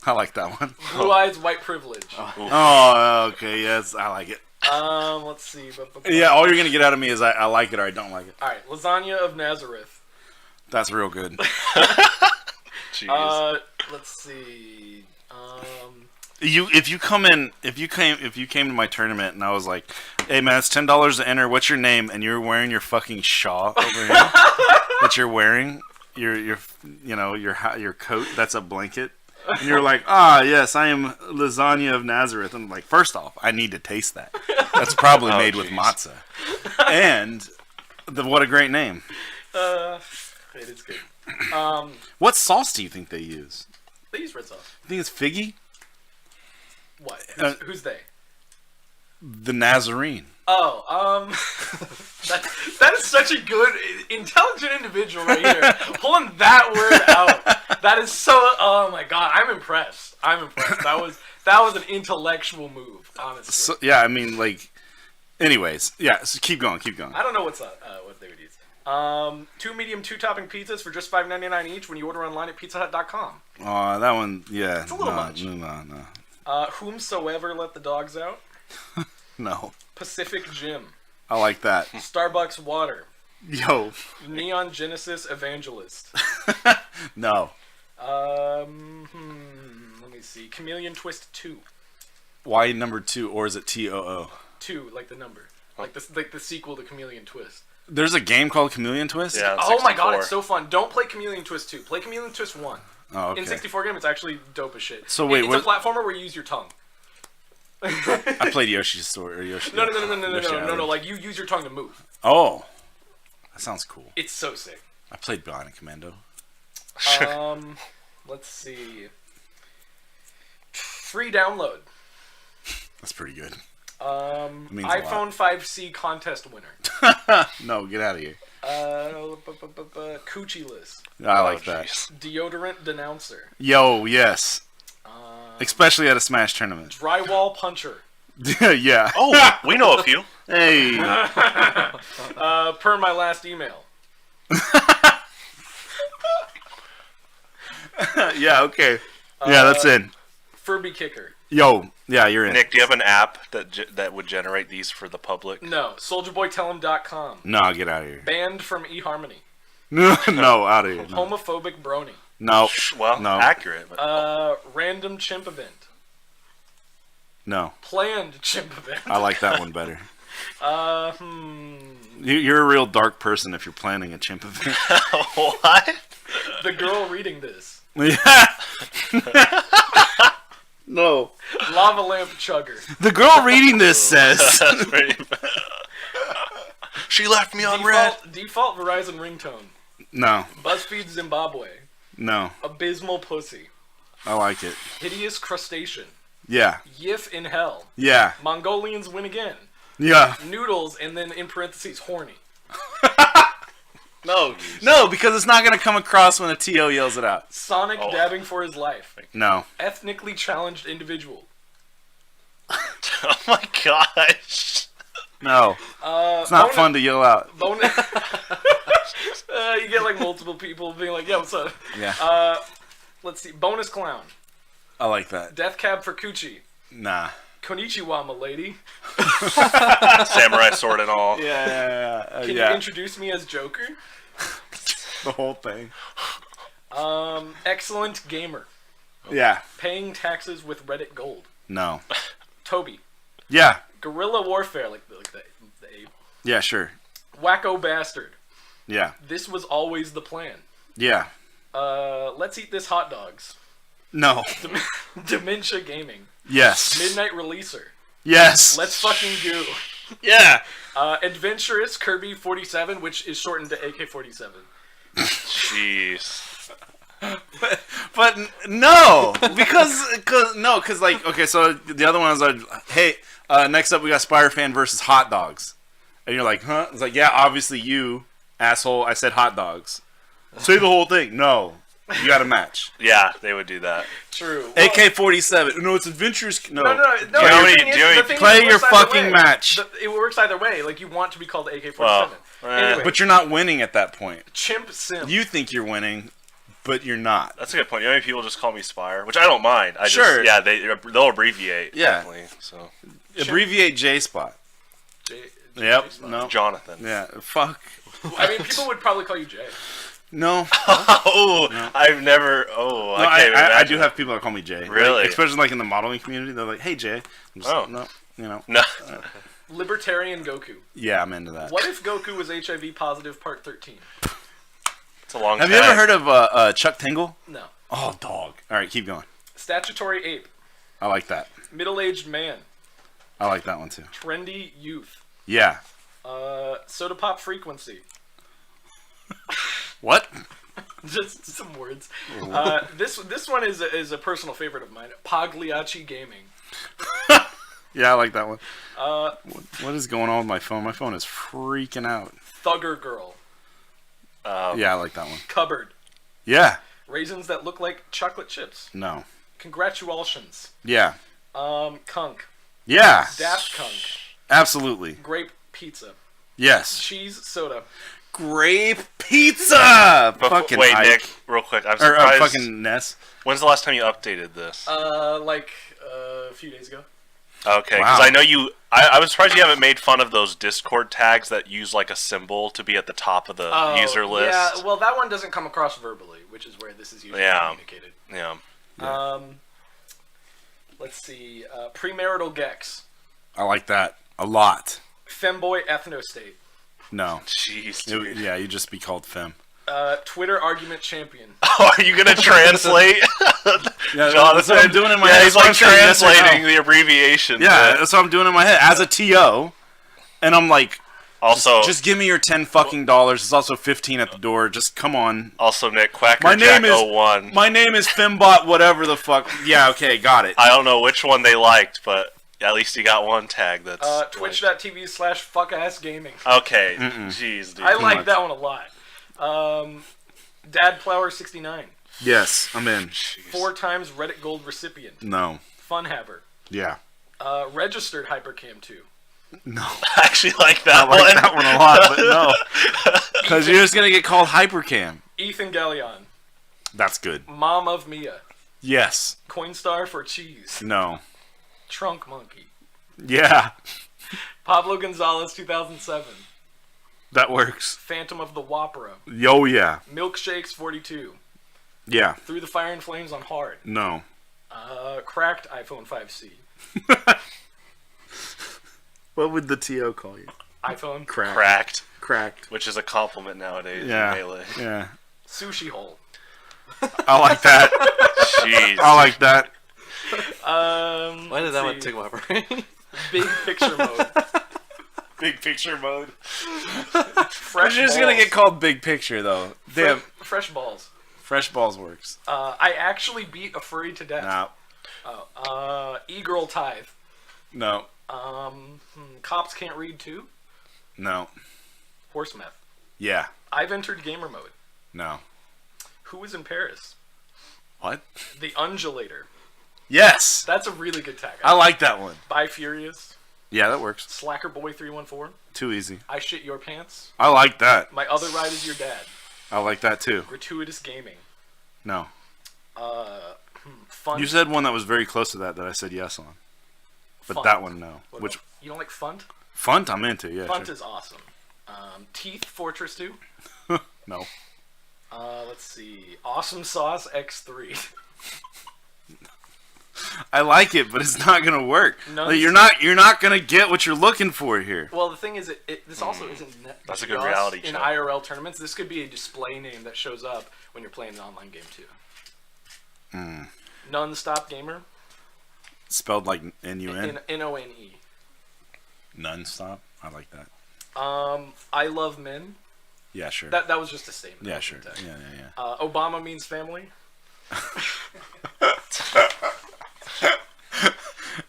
I like that one. Blue Eyes White Privilege. Oh, okay, yes, I like it. Let's see. Yeah, all you're gonna get out of me is I like it or I don't like it. All right, Lasagna of Nazareth. That's real good. Jeez. Let's see. If you came to my tournament and I was like, "Hey man, it's $10 to enter. What's your name?" and you're wearing your fucking shawl over here that you're wearing, your coat that's a blanket, and you're like, yes, I am Lasagna of Nazareth. I'm like, first off, I need to taste that. That's probably made with matzah, and what a great name. It is good. What sauce do you think they use? They use red sauce. You think it's figgy? What? Who's they? The Nazarene. Oh, that is such a good, intelligent individual right here. Pulling that word out. That is so. Oh my god, I'm impressed. That was an intellectual move, honestly. So, yeah, I mean, like. Anyways, yeah. So keep going. I don't know what they would use. 2 medium 2-topping pizzas for just $5.99 each when you order online at PizzaHut.com. Oh, that one, yeah. It's a little much. No. Whomsoever let the dogs out. No. Pacific Gym. I like that. Starbucks Water. Yo. Neon Genesis Evangelist. No. Let me see. Chameleon Twist 2. Why number 2, or is it TOO? 2, like the number. Like the sequel to Chameleon Twist. There's a game called Chameleon Twist? Yeah. Oh my god, 64. it's so fun. Don't play Chameleon Twist 2. Play Chameleon Twist 1. Oh, okay. In 64 game, it's actually dope as shit. So wait, it's a platformer where you use your tongue. I played Yoshi's Story. Or Yoshi. No. Yoshi Island. Like, you use your tongue to move. Oh. That sounds cool. It's so sick. I played Bionic Commando. Let's see. Free download. That's pretty good. Means a iPhone 5C contest winner. No, get out of here. Coochie list. I like that. Jeez. Deodorant denouncer. Yo, yes. Especially at a Smash tournament. Drywall puncher. Yeah. Oh, we know a few. Hey. Per my last email. Yeah, okay. Yeah, that's in. Furby kicker. Yo, yeah, you're in. Nick, do you have an app that would generate these for the public? No. SoldierBoyTellHim.com. No, get out of here. Banned from eHarmony. No, out of here. No. Homophobic brony. No. Well, No. accurate. But Random chimp event. No. Planned chimp event. I like that one better. You're a real dark person if you're planning a chimp event. what? The girl reading this. Yeah. No. Lava lamp chugger. The girl reading this says. That's pretty bad. She left me on red. Default Verizon ringtone. No. BuzzFeed Zimbabwe. No. Abysmal pussy. I like it. Hideous crustacean. Yeah. Yif in hell. Yeah. Mongolians win again. Yeah. Noodles, and then in parentheses, horny. No, because it's not going to come across when a TO yells it out. Sonic dabbing for his life. No. Ethnically challenged individual. Oh my gosh. No. It's not fun to yell out. Bonus. You get like multiple people being like, "Yeah, what's up?" Yeah. Let's see. Bonus clown. I like that. Death cab for coochie. Nah. Konnichiwa, my lady. Samurai sword and all. Yeah. Can you introduce me as Joker? The whole thing. Excellent gamer. Yeah. Paying taxes with Reddit gold. No. Toby. Yeah. Guerrilla warfare, like the ape. Yeah, sure. Wacko bastard. Yeah. This was always the plan. Yeah. Let's eat this hot dogs. No. Dementia gaming. Yes. Midnight releaser. Yes. Let's fucking go. Yeah. Adventurous Kirby 47, which is shortened to AK-47. Jeez. But no, because like, okay, so the other one was like, hey, next up we got Spider-Fan versus hot dogs, and you're like, huh? It's like, yeah, obviously you asshole. I said hot dogs. Say the whole thing. No, You got to match. Yeah, they would do that. True. Well, AK-47. No, it's adventurous. No. No. Do you know how many- do you know how many- Play your fucking match. It works either way. Like, you want to be called AK-47. Well, anyway, But you're not winning at that point. Chimp Sim. You think you're winning, but you're not. That's a good point. You know how many people just call me Spire? Which I don't mind. I Sure. Just, yeah, they'll abbreviate. Yeah. Definitely, so. Abbreviate J-Spot. Yep. No. Jonathan. Yeah. Fuck. I mean, people would probably call you Jay. No. Oh, No. I've never. Oh, No, I can't I imagine. do have people that call me Jay. Really? Like, especially like in the modeling community, they're like, "Hey, Jay." I'm just, Oh. No. You know. No. Libertarian Goku. Yeah, I'm into that. What if Goku was HIV positive part 13? It's a long. Have you ever heard of Chuck Tingle? No. Oh, dog. All right, keep going. Statutory ape. I like that. Middle-aged man. I like that one too. Trendy youth. Yeah. Soda pop frequency. What? Just some words. This one is a personal favorite of mine. Pagliacci Gaming. Yeah, I like that one. Uh, What is going on with my phone? My phone is freaking out. Thugger Girl. Yeah, I like that one. Cupboard. Yeah. Raisins that look like chocolate chips. No. Congratulations. Yeah. Kunk. Yeah. Daft Kunk. Absolutely. Grape pizza. Yes. Cheese soda. Grape pizza. But Fucking wait, Ike. Nick, real quick. I'm Or surprised. fucking Ness. When's the last time you updated this? Like a few days ago. Okay, Wow. because I know you. I was surprised you haven't made fun of those Discord tags that use like a symbol to be at the top of the user list. Yeah, well, that one doesn't come across verbally, which is where this is usually Yeah. communicated. Yeah. Let's see. Premarital Gex. I like that a lot. Femboy Ethnostate. No. Jeez, It- dude. yeah, you just be called Fem. Twitter Argument Champion. Oh, are you gonna translate? Yeah, Jonathan, that's what I'm doing in my yeah, head. he's That's like what I'm saying, yes or no. translating the abbreviation. Yeah, that's what I'm doing in my head as a TO, and I'm like, Also, just give me your $10 fucking dollars. It's also 15 at the door. Just come on. also Nick Quacker My Jack name is 01. My name is Fembot. Whatever the fuck. Yeah, okay, got it. I don't know which one they liked, but at least you got one tag that's. Twitch.tv/fuckassgaming. Okay, jeez, dude. I like much. that one a lot. Dadplower69. Yes, I'm in. 4 times Reddit Gold recipient. No. Funhaver. Yeah. Registered Hypercam 2. No. I actually like that I like one. that one a lot, but no. Because you're just gonna get called Hypercam. Ethan Galleon. That's good. Mom of Mia. Yes. Coinstar for cheese. No. Trunk Monkey. Yeah. Pablo Gonzalez 2007. That works. Phantom of the Wapra. Yo, yeah. Milkshakes 42. Yeah. Through the Fire and Flames on Hard. No. Cracked iPhone 5C. What would the TO call you? iPhone. Cracked, Cracked. which is a compliment nowadays Yeah. in Melee. Yeah. Sushi Hole. I like that. Jeez. I like that. Why did that one let's tickle my brain? see. Big picture mode. Big picture mode. Fresh You're just balls. gonna get called Big Picture though. Damn. Fresh balls. Fresh balls works. I actually beat a furry to death. No. E-girl tithe. No. Cops can't read too. No. Horse meth. Yeah. I've entered gamer mode. No. Who is in Paris? What? The Undulator. Yes. That's a really good tag. I like that one. Bi Furious. Yeah, that works. Slacker Boy 314. Too easy. I shit your pants. I like that. My other ride is your dad. I like that too. Gratuitous gaming. No. Fun. You said one that was very close to that I said yes on. But Funt. that one, no. What Which about- you don't like Funt? Funt I'm into, yeah. Funt Sure. is awesome. Teeth Fortress 2. No. Let's see. Awesome Sauce X3. I like it, but it's not gonna work. No, Like, it's- you're not gonna get what you're looking for here. Well, the thing is, this also isn't That's a good just reality in check. IRL tournaments. This could be a display name that shows up when you're playing the online game too. Non-stop gamer. Spelled like N-U-N. N-O-N-E. Non-stop. I like that. I love men. Yeah, sure. That was just a statement. yeah, That sure. wasn't a Yeah, tag. yeah, yeah. Obama means family.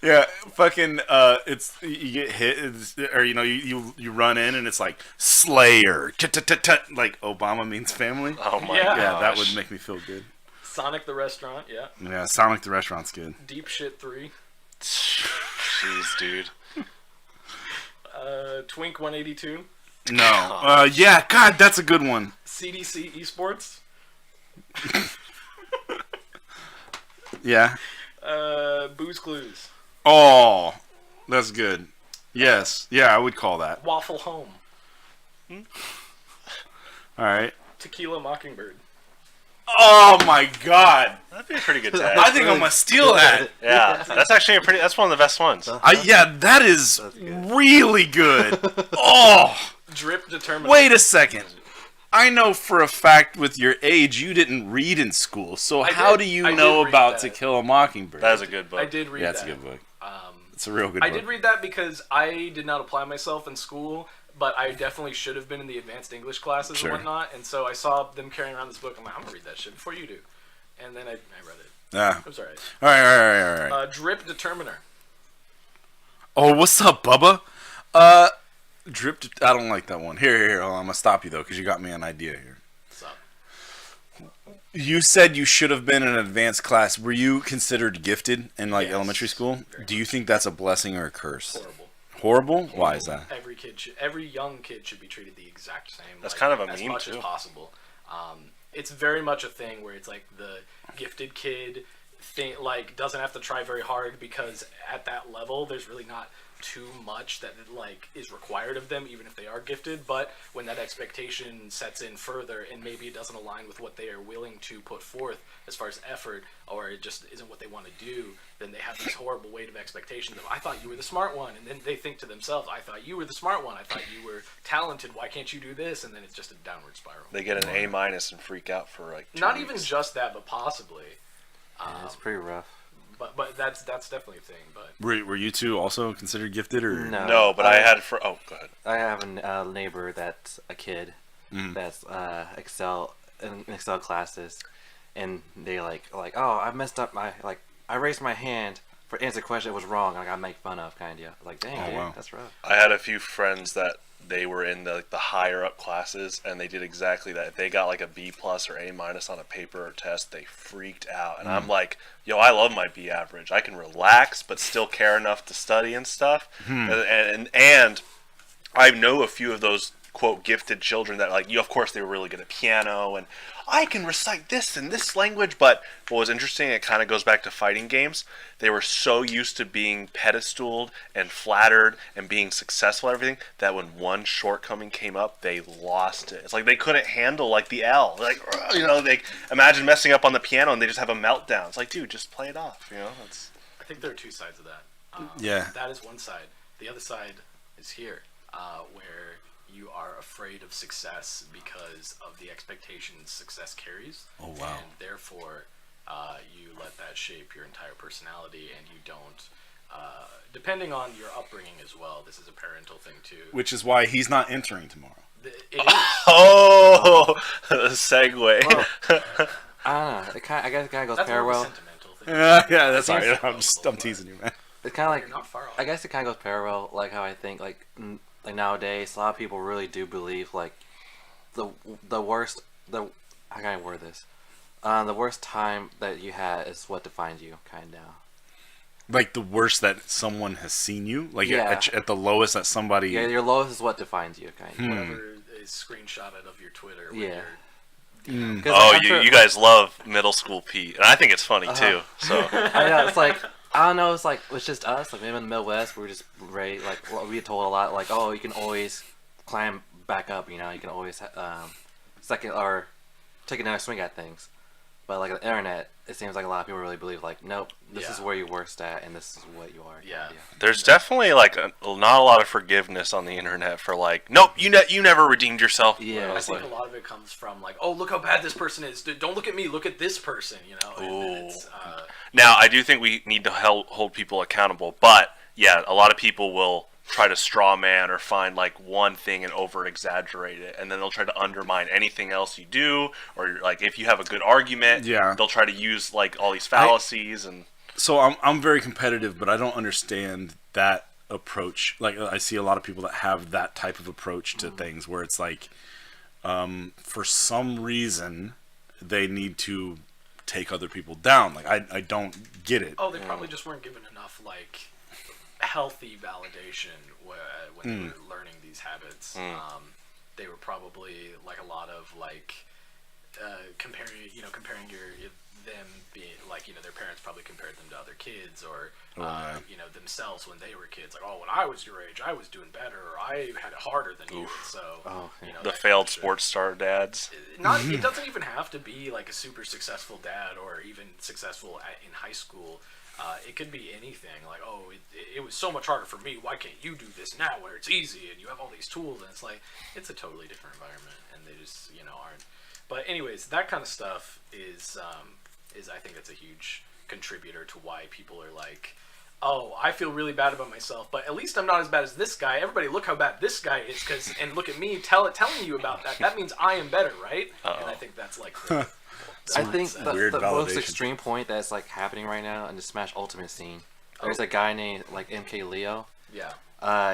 Yeah, fucking. It's you get hit, or you run in, and it's like Slayer, like Obama means family. Oh my Yeah. Yeah, that gosh. would make me feel good. Sonic the Restaurant, yeah. Yeah, Sonic the Restaurant's good. Deep Shit 3. Jeez, dude. Twink 182. No, yeah, God, that's a good one. CDC Esports. Yeah. Booze Clues. Oh, that's good. Yes, yeah, I would call that. Waffle Home. All right. Tequila Mockingbird. Oh my God! That'd be a pretty good tag. I think I'm gonna steal that. Yeah, that's actually that's one of the best ones. Yeah, that is really good. Oh, Drip Determinant. wait a second. I know for a fact with your age you didn't read in school, so I how did. do you I did know read about that. To Kill a Mockingbird? That is a good book. I did read Yeah, that. it's a good book. Um, It's a real good book. I did read that because I did not apply myself in school, but I definitely should have been in the advanced English classes Sure. and whatnot. And so I saw them carrying around this book. I'm like, I'm gonna read that shit before you do. And then I read it. Yeah. It was alright. All right. Drip Determiner. Oh, what's up, Bubba? I don't like that one. Here. Hold on, I'm gonna stop you though, because you got me an idea here. What's up? You said you should have been in an advanced class. Were you considered gifted in Yes, elementary school? very Do you think that's a blessing or a curse? Horrible. Horrible? Why is that? Every young kid should be treated the exact same. That's kind of a as meme, much as too. possible. It's very much a thing where it's like the gifted kid doesn't have to try very hard because at that level there's really not too much that is required of them, even if they are gifted. But when that expectation sets in further and maybe it doesn't align with what they are willing to put forth as far as effort, or it just isn't what they want to do, then they have this horrible weight of expectations of, I thought you were the smart one, and then they think to themselves, I thought you were the smart one, I thought you were talented, why can't you do this? And then it's just a downward spiral. They get an A- and freak out for like 2 Not weeks. even just that, but possibly. Yeah, it's pretty rough. But that's definitely a thing. But Were you two also considered gifted, or No, but I had for. Oh, go ahead. I have a neighbor that's a kid that's Excel in Excel classes, and they like oh, I messed up I raised my hand for answer a question that was wrong and I got make fun of kind of like dang Oh, dude, wow. that's rough. I had a few friends that they were in the higher up classes, and they did exactly that. If they got like a B plus or A minus on a paper or test, they freaked out. And I'm like, yo, I love my B average. I can relax, but still care enough to study and stuff. And I know a few of those quote gifted children that of course they were really good at piano and I can recite this in this language. But what was interesting, it kind of goes back to fighting games. They were so used to being pedestaled and flattered and being successful at everything that when one shortcoming came up, they lost it. It's like they couldn't handle the L. They imagine messing up on the piano and they just have a meltdown. It's like, dude, just play it off. That's. I think there are two sides of that. Yeah. That is one side. The other side is here, where you are afraid of success because of the expectations success carries. Oh, wow. And therefore, you let that shape your entire personality, and you don't. Depending on your upbringing as well, this is a parental thing too. Which is why he's not entering tomorrow. It is. Oh, segue. Well, I don't know. I guess it kind of goes That's more of a parallel. sentimental thing. Yeah, that's all right. Seems- I'm teasing you, man. It's kind of You're not far off. I guess it kind of goes parallel, like how I think, like nowadays, a lot of people really do believe, the worst, how can I word this? The worst time that you had is what defines you, kind of. Like the worst that someone has seen you, Yeah. at the lowest that somebody. Yeah, your lowest is what defines you, kind of. Whatever is screenshotted of your Twitter. when Yeah. you're- 'Cause Oh, I'm sure- you guys love middle school Pete, and I think it's funny too. So I know, it's like, I don't know, it's just us, maybe in the Midwest, we're just raised, we get told a lot, oh, you can always climb back up, you can always, second, or take another swing at things. But, on the internet, it seems like a lot of people really believe, nope, this is Yeah. where you're worst at, and this is what you are. Yeah. there's definitely not a lot of forgiveness on the internet for nope, you never redeemed yourself. Yeah. I think a lot of it comes from oh, look how bad this person is. Don't look at me. Look at this person. And Ooh. it's, Now, I do think we need to hold people accountable, but yeah, a lot of people will try to straw man or find one thing and over exaggerate it, and then they'll try to undermine anything else you do, or if you have a good argument, Yeah. they'll try to use all these fallacies and So I'm very competitive, but I don't understand that approach. Like I see a lot of people that have that type of approach to things where it's like, for some reason, they need to take other people down. Like I don't get it. Oh, they probably just weren't given enough like healthy validation when they were learning these habits. They were probably like a lot of like comparing them being like their parents probably compared them to other kids or themselves when they were kids. Like, oh, when I was your age, I was doing better, or I had it harder than you. So the failed sports star dads. It doesn't even have to be like a super successful dad or even successful in high school. It could be anything. Like, oh, it was so much harder for me. Why can't you do this now where it's easy and you have all these tools? And it's like, it's a totally different environment, and they just aren't. But anyways, that kind of stuff is I think that's a huge contributor to why people are like, oh, I feel really bad about myself, but at least I'm not as bad as this guy. Everybody, look how bad this guy is, and look at me telling you about that. That means I am better, right? And I think that's like I think weird the most validation. extreme point that's like happening right now in the Smash Ultimate scene. There's a guy named like MK Leo. Yeah.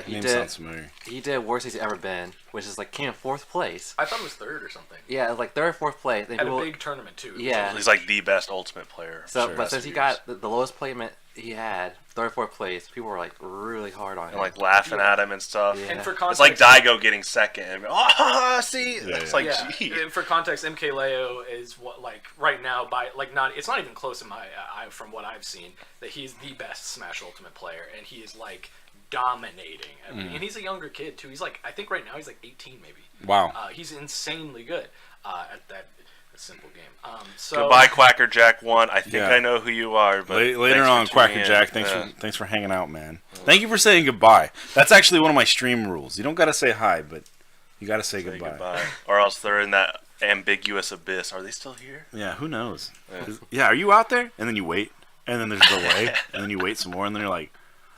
Name sounds familiar. He did worst he's ever been, which is like came in 4th place. I thought it was 3rd or something. Yeah, like 3rd or 4th place. Had a big tournament too. Yeah. He's like the best Ultimate player. So, Sure, but that's since he got the lowest placement he had, 3rd or 4th place, people were like really hard on him. And like laughing at him and stuff. Yeah. And for It's context, like Daigo getting second. And, see? Yeah, It's yeah. like, yeah. gee. And for context, MK Leo is what like right now by like not it's not even close in my from what I've seen that he's the best Smash Ultimate player, and he is like dominating. And he's a younger kid too. He's like I think right now he's like 18 maybe. Wow. He's insanely good at that simple game. So Goodbye, Quacker Jack 1. I think Yeah. I know who you are. But Later thanks on, for Quacker tuning in. Jack, Yeah. thanks for hanging out, man. Thank you for saying goodbye. That's actually one of my stream rules. You don't gotta say hi, but you gotta say Say goodbye. goodbye. Or else they're in that ambiguous abyss. Are they still here? Yeah, who knows? Yeah, are you out there? And then you wait, and then there's a delay, and then you wait some more, and then you're like,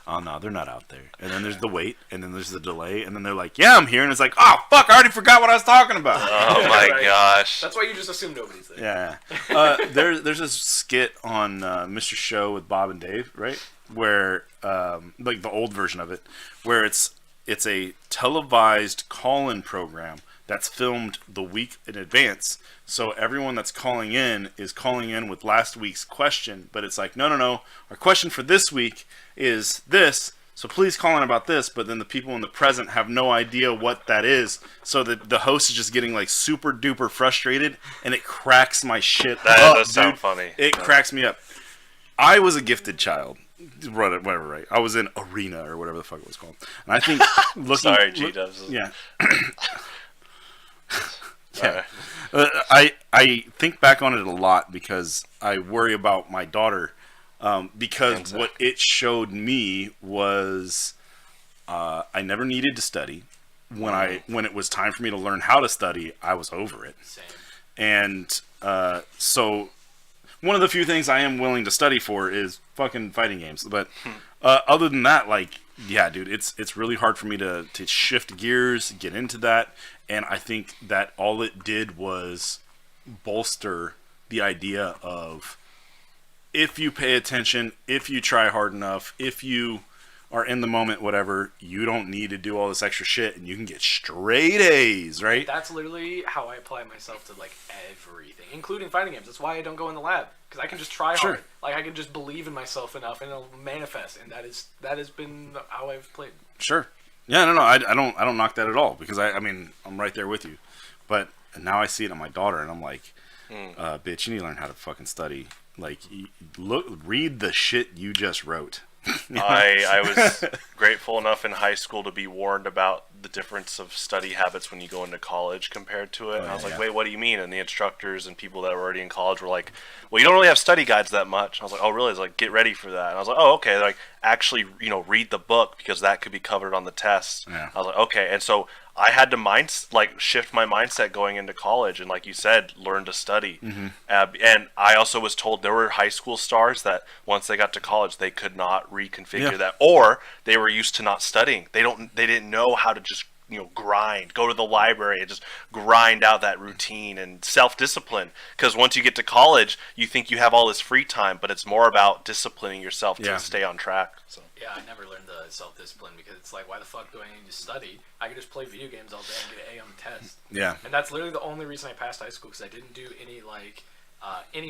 oh no, they're not out there. And then there's the wait, and then there's the delay, and then they're like, yeah, I'm here, and it's like, oh fuck, I already forgot what I was talking about. Oh my Right. gosh. that's why you just assume nobody's there. Yeah. There's a skit on Mr. Show with Bob and Dave, right? Where like the old version of it, where it's a televised call-in program that's filmed the week in advance. So everyone that's calling in is calling in with last week's question, but it's like, no. Our question for this week is this. So please call in about this, but then the people in the present have no idea what that is. So the host is just getting like super duper frustrated, and it cracks my shit That up, does sound dude. funny. It cracks me up. I was a gifted child. Whatever, right? I was in Arena or whatever the fuck it was called. And I think looking... Sorry, G-dubs. Yeah. Alright. I think back on it a lot because I worry about my daughter because what it showed me was I never needed to study. When it was time for me to learn how to study, I was over it. Same. And so one of the few things I am willing to study for is fucking fighting games. But other than that, like, yeah, dude, it's really hard for me to shift gears, get into that. And I think that all it did was bolster the idea of if you pay attention, if you try hard enough, if you are in the moment, whatever, you don't need to do all this extra shit and you can get straight A's, right? That's literally how I apply myself to like everything, including fighting games. That's why I don't go in the lab, because I can just try Sure. hard. Like I can just believe in myself enough and it'll manifest, and that has been how I've played. Sure. Yeah, no, I don't knock that at all because I mean I'm right there with you, but now I see it in my daughter and I'm like, bitch, you need to learn how to fucking study. Like, read the shit you just wrote. I was grateful enough in high school to be warned about the difference of study habits when you go into college compared to it. And I was like, yeah. wait, what do you mean? And the instructors and people that were already in college were like, well, you don't really have study guides that much. And I was like, oh, really? It's like, get ready for that. And I was like, oh, okay. They're like, actually, read the book because that could be covered on the tests. Yeah. I was like, okay. And so I had to shift my mindset going into college, and like you said, learn to study. Mm-hmm. And I also was told there were high school stars that once they got to college, they could not reconfigure Yeah. that, or they were used to not studying. They didn't know how to just grind, go to the library and just grind out that routine and self-discipline. Because once you get to college, you think you have all this free time, but it's more about disciplining yourself to stay on track. So. Yeah, I never learned the self-discipline because it's like, why the fuck do I need to study? I could just play video games all day and get an A on the test. Yeah. And that's literally the only reason I passed high school, because I didn't do any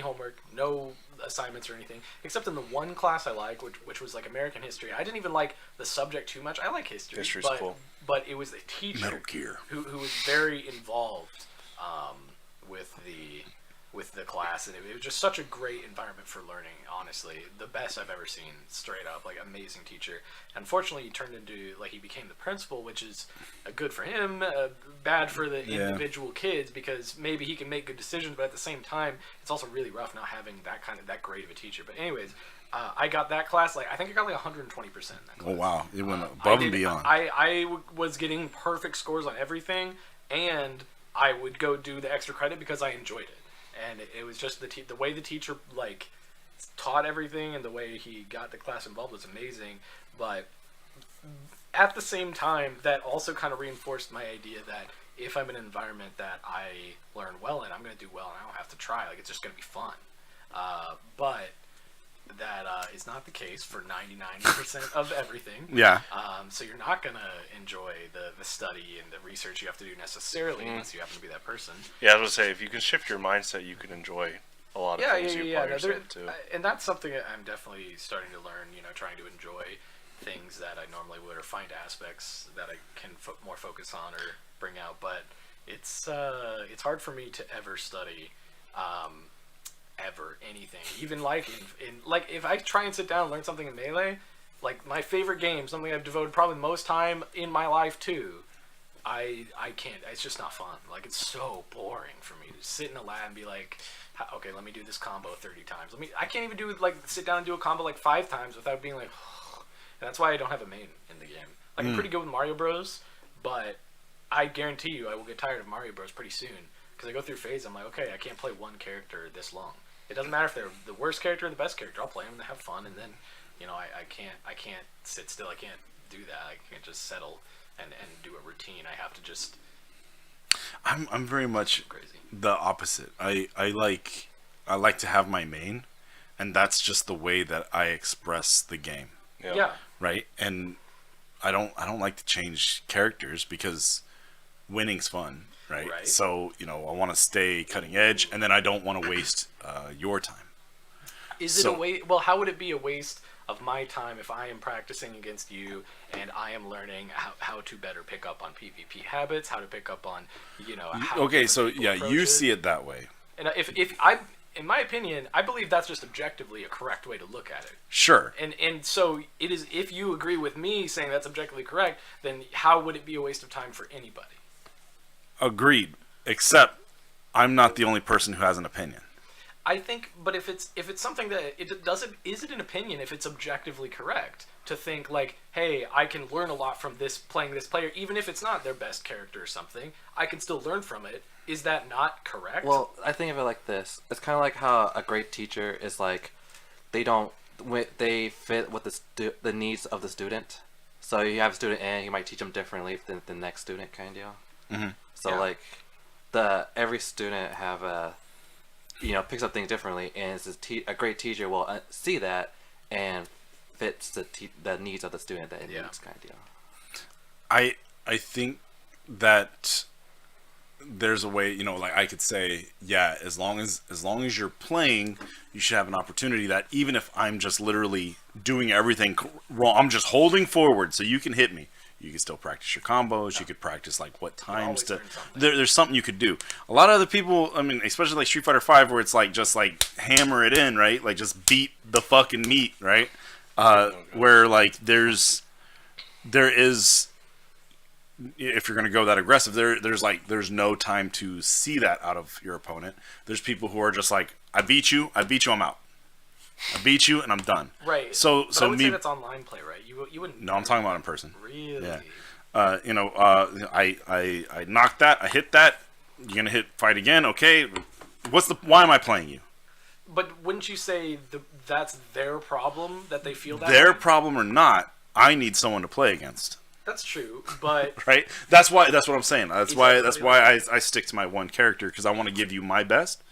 homework, no assignments or anything, except in the one class I liked, which was like American history. I didn't even like the subject too much. I like history. History's but, cool. But it was the teacher Metal Gear. who was very involved with the class, and it was just such a great environment for learning. Honestly, the best I've ever seen, straight up, like amazing teacher. Unfortunately, he turned into he became the principal, which is good for him, bad for the individual kids, because maybe he can make good decisions, but at the same time, it's also really rough not having that great of a teacher. But anyways, I got that class I think I got 120% in that class. Oh wow, it went above and beyond. I was getting perfect scores on everything, and I would go do the extra credit because I enjoyed it. And it was just the way the teacher taught everything, and the way he got the class involved was amazing. But at the same time, that also kind of reinforced my idea that if I'm in an environment that I learn well in, I'm going to do well, and I don't have to try. It's just going to be fun. But that is not the case for 99% of everything. Yeah. So you're not going to enjoy the study and the research you have to do necessarily unless you happen to be that person. Yeah, I was going to say, if you can shift your mindset, you can enjoy a lot of things you apply yourself to. And that's something that I'm definitely starting to learn, trying to enjoy things that I normally would, or find aspects that I can more focus on or bring out. But it's hard for me to ever study ever anything, even if I try and sit down and learn something in Melee, my favorite game, something I've devoted probably the most time in my life to, I can't. It's just not fun. It's so boring for me to sit in a lab and be like, okay, let me do this combo 30 times. I can't even do sit down and do a combo 5 times without being and that's why I don't have a main in the game. I'm pretty good with Mario Bros, but I guarantee you I will get tired of Mario Bros pretty soon, because I go through phase. I'm like, okay, I can't play one character this long. It doesn't matter if they're the worst character or the best character. I'll play them and have fun, and then, I can't sit still. I can't do that. I can't just settle and do a routine. I have to just. I'm very much crazy. The opposite. I like to have my main, and that's just the way that I express the game. Yeah. Right, and I don't like to change characters because winning's fun. Right. So, I want to stay cutting edge, and then I don't want to waste your time. Is it a waste? Well, how would it be a waste of my time if I am practicing against you and I am learning how to better pick up on PvP habits, how to pick up on, how okay, so you it? see it that way. And if I, in my opinion, I believe that's just objectively a correct way to look at it. Sure. And so it is. If you agree with me saying that's objectively correct, then how would it be a waste of time for anybody? Agreed. Except I'm not the only person who has an opinion. I think, but if it's something that is it an opinion if it's objectively correct to think hey, I can learn a lot from playing this player, even if it's not their best character or something, I can still learn from it. Is that not correct? Well, I think of it like this. It's kind of like how a great teacher is they fit with the needs of the student. So you have a student and you might teach them differently than the next student, kind of deal. Mm-hmm. So every student have picks up things differently, and a great teacher will see that and fits the needs of the student that it needs, kind of deal. I think that there's a way, I could say, as long as you're playing, you should have an opportunity that even if I'm just literally doing everything wrong, I'm just holding forward so you can hit me. You can still practice your combos. You could practice what times to. There's something you could do. A lot of other people, especially Street Fighter V, where it's just hammer it in, right? Just beat the fucking meat, right? Where there is, if you're gonna go that aggressive, there's no time to see that out of your opponent. There's people who are just I beat you, I'm out. I beat you and I'm done. Right. So I would say that's online play, right? You wouldn't. No, I'm talking about in person. Really? Yeah. I knocked that. I hit that. You're gonna fight again. Okay. Why am I playing you? But wouldn't you say that's their problem that they feel that? Their problem or not, I need someone to play against. That's true, but Right? That's what I'm saying. That's why I stick to my one character, because I want to give you my best.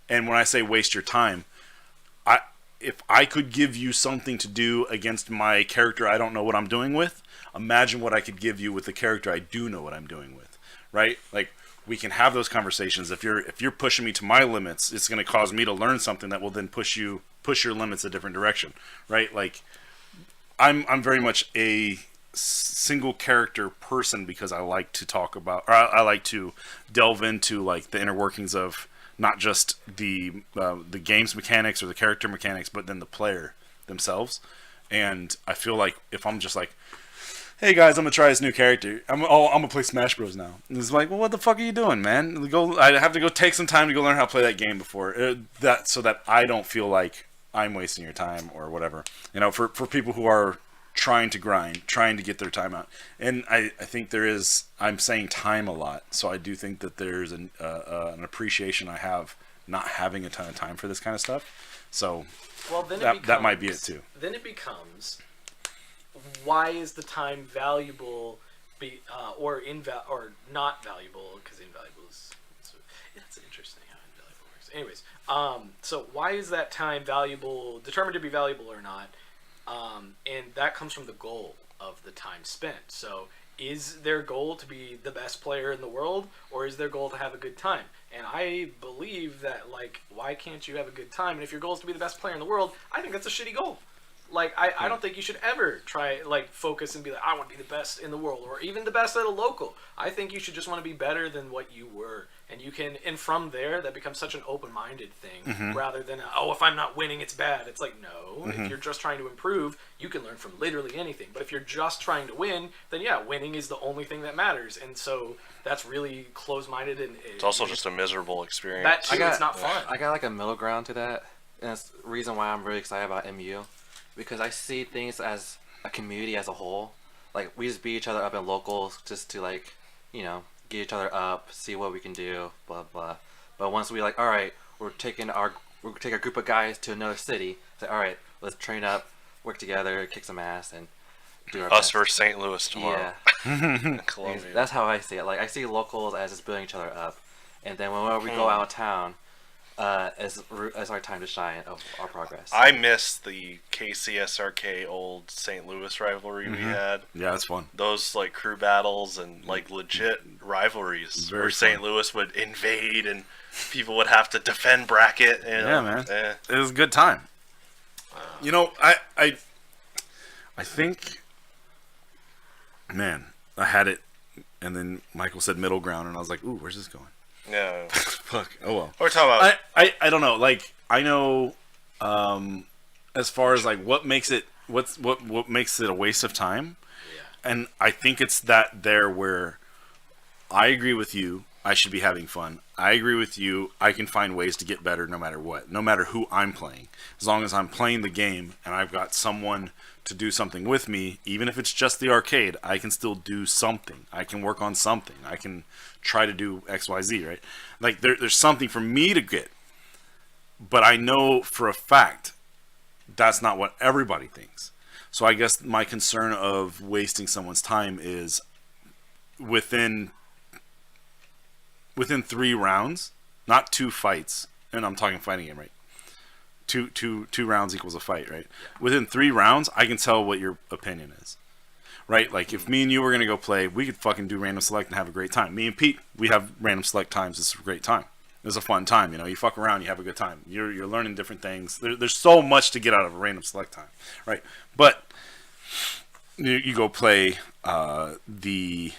And when I say waste your time, if I could give you something to do against my character I don't know what I'm doing with, imagine what I could give you with the character I do know what I'm doing with. Right? Like, we can have those conversations. If you're pushing me to my limits, it's going to cause me to learn something that will then push your limits a different direction. Right? Like, I'm very much a single character person, because I like to talk about, or I like to delve into like the inner workings of not just the game's mechanics or the character mechanics, but then the player themselves. And I feel like if I'm just like, hey guys, I'm gonna try this new character, I'm gonna play Smash Bros now, and it's like, well, what the fuck are you doing, man? I have to go take some time to go learn how to play that game before so that I don't feel like I'm wasting your time or whatever. You know, for people who are trying to grind, trying to get their time out. And I think I'm saying time a lot, so I do think that there's an appreciation I have not having a ton of time for this kind of stuff. So then that might be it too. Then it becomes, why is the time valuable or not valuable? Because invaluable is, it's interesting how invaluable works. Anyways, so why is that time determined to be valuable or not? And that comes from the goal of the time spent. So is their goal to be the best player in the world, or is their goal to have a good time? And I believe that, like, why can't you have a good time? And if your goal is to be the best player in the world, I think that's a shitty goal. Like, I don't think you should ever try, like, focus and be like, I want to be the best in the world, or even the best at a local. I think you should just want to be better than what you were. And from there, that becomes such an open-minded thing, rather than, if I'm not winning, it's bad. It's like, no, if you're just trying to improve, you can learn from literally anything. But if you're just trying to win, then yeah, winning is the only thing that matters. And so that's really close-minded. And it's also just a miserable experience. That too, it's not fun. I got like a middle ground to that, and that's the reason why I'm really excited about MU, because I see things as a community as a whole. Like, we just beat each other up in locals just to, like, you know, get each other up, see what we can do, blah blah. But once we like, all right, we're taking our group of guys to another city. Say, all right, let's train up, work together, kick some ass, and do our best. Versus St. Louis tomorrow. Yeah, Columbia. That's how I see it. Like, I see locals as just building each other up, and then whenever we go out of town, as our time to shine of our progress. I miss the KCSRK old St. Louis rivalry we had. Yeah, that's fun. Those like crew battles and like legit rivalries where St. Louis would invade and people would have to defend bracket. And, yeah, man. It was a good time. You know, I think, man, I had it, and then Michael said middle ground, and I was like, ooh, where's this going? Yeah. Fuck. Oh well. We're talking about. I don't know. Like, I know, as far as like what makes it a waste of time, and I think it's that there where I agree with you. I should be having fun. I agree with you. I can find ways to get better no matter what, no matter who I'm playing. As long as I'm playing the game and I've got someone to do something with me, even if it's just the arcade, I can still do something. I can work on something. I can try to do X, Y, Z, right? Like, there's something for me to get. But I know for a fact that's not what everybody thinks. So I guess my concern of wasting someone's time is within 3 rounds, not 2 fights, and I'm talking fighting game, right? Two rounds equals a fight, right? Within 3 rounds, I can tell what your opinion is, right? Like, if me and you were gonna go play, we could fucking do random select and have a great time. Me and Pete, we have random select times. It's a great time. It's a fun time, you know. You fuck around, you have a good time. You're learning different things. There's so much to get out of a random select time, right? But you go play the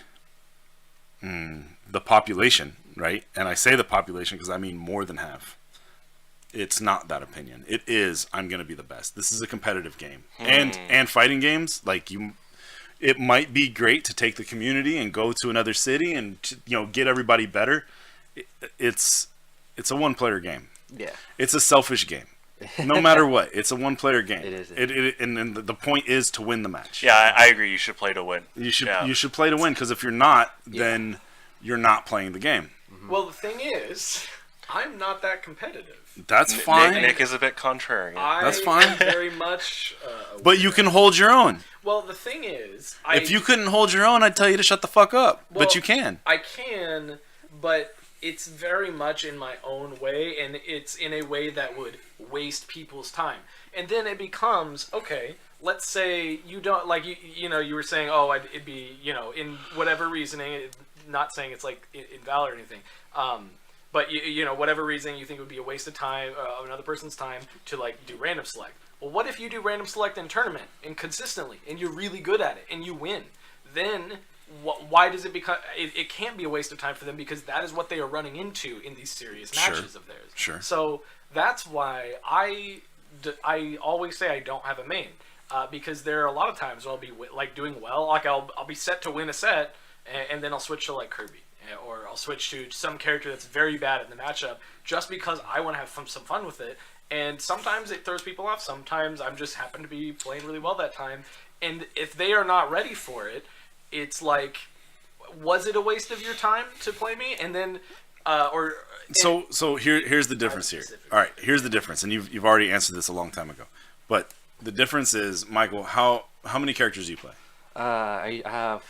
population, right? And I say the population because I mean more than half. It's not that opinion. It is, I'm going to be the best. This is a competitive game. And fighting games, like, it might be great to take the community and go to another city and, you know, get everybody better. It's a one-player game. Yeah. It's a selfish game. No matter what, it's a one-player game. It is. And the point is to win the match. Yeah, I agree. You should play to win. You should play to win, because if you're not, then you're not playing the game. Well, the thing is, I'm not that competitive. That's fine. Nick is a bit contrarian. That's fine. I'm very much. But you can hold your own. Well, the thing is, If you couldn't hold your own, I'd tell you to shut the fuck up. Well, but you can. I can, but it's very much in my own way, and it's in a way that would waste people's time. And then it becomes, okay, let's say you don't, like, you were saying, oh, it'd be, in whatever reasoning, not saying it's, like, invalid or anything, but, whatever reasoning you think would be a waste of time, of another person's time, to, like, do random select. Well, what if you do random select in tournament, and consistently, and you're really good at it, and you win? Then why does it become? It can't be a waste of time for them because that is what they are running into in these serious matches of theirs. Sure. So that's why I always say I don't have a main because there are a lot of times where I'll be like doing well, like I'll be set to win a set, and then I'll switch to like Kirby, or I'll switch to some character that's very bad in the matchup just because I want to have some fun with it. And sometimes it throws people off. Sometimes I'm just happen to be playing really well that time, and if they are not ready for it. It's like, was it a waste of your time to play me? And then, here's the difference here. All right, here's the difference, and you've already answered this a long time ago. But the difference is, Michael, how many characters do you play? I have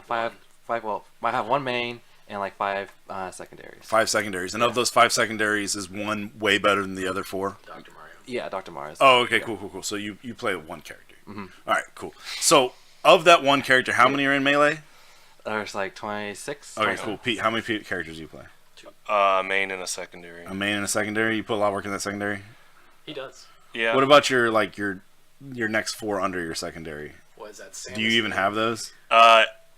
five. Well, I have one main and like 5 secondaries. 5 secondaries, and of those 5 secondaries, is one way better than the other 4? Dr. Mario. Yeah, Dr. Mario. Oh, okay, cool. So you play one character. Mm-hmm. All right, cool. So of that one character, how many are in melee? There's like 26. Okay, cool. Pete, how many characters do you play? 2. Main and a secondary. A main and a secondary. You put a lot of work in that secondary. He does. Yeah. What about your next 4 under your secondary? What is that? Samus? Do you even have those?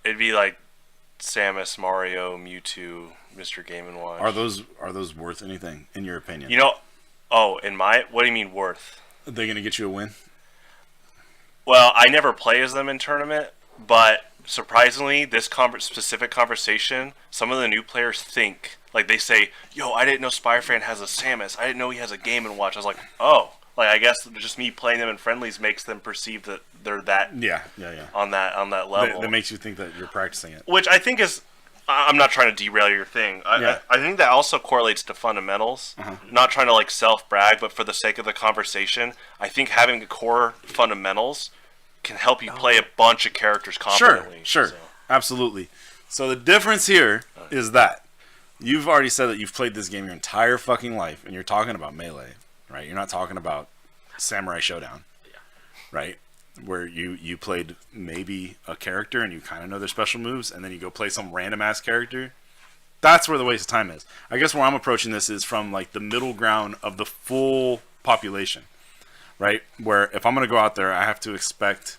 It'd be like Samus, Mario, Mewtwo, Mr. Game & Watch. Are those worth anything in your opinion? What do you mean worth? Are they gonna get you a win? Well, I never play as them in tournament, but surprisingly, this specific conversation, some of the new players think, like they say, yo, I didn't know Spyfan has a Samus. I didn't know he has a Game & Watch. I was like, oh. Like, I guess just me playing them in friendlies makes them perceive that they're that on that level. That makes you think that you're practicing it. Which I think is, I'm not trying to derail your thing. I think that also correlates to fundamentals. Not trying to like self-brag, but for the sake of the conversation, I think having the core fundamentals can help you play a bunch of characters competently. Sure, absolutely. So the difference here is that you've already said that you've played this game your entire fucking life, and you're talking about Melee, right? You're not talking about Samurai Showdown, right? Where you played maybe a character and you kind of know their special moves, and then you go play some random ass character. That's where the waste of time is. I guess where I'm approaching this is from like the middle ground of the full population, right? Where if I'm going to go out there, I have to expect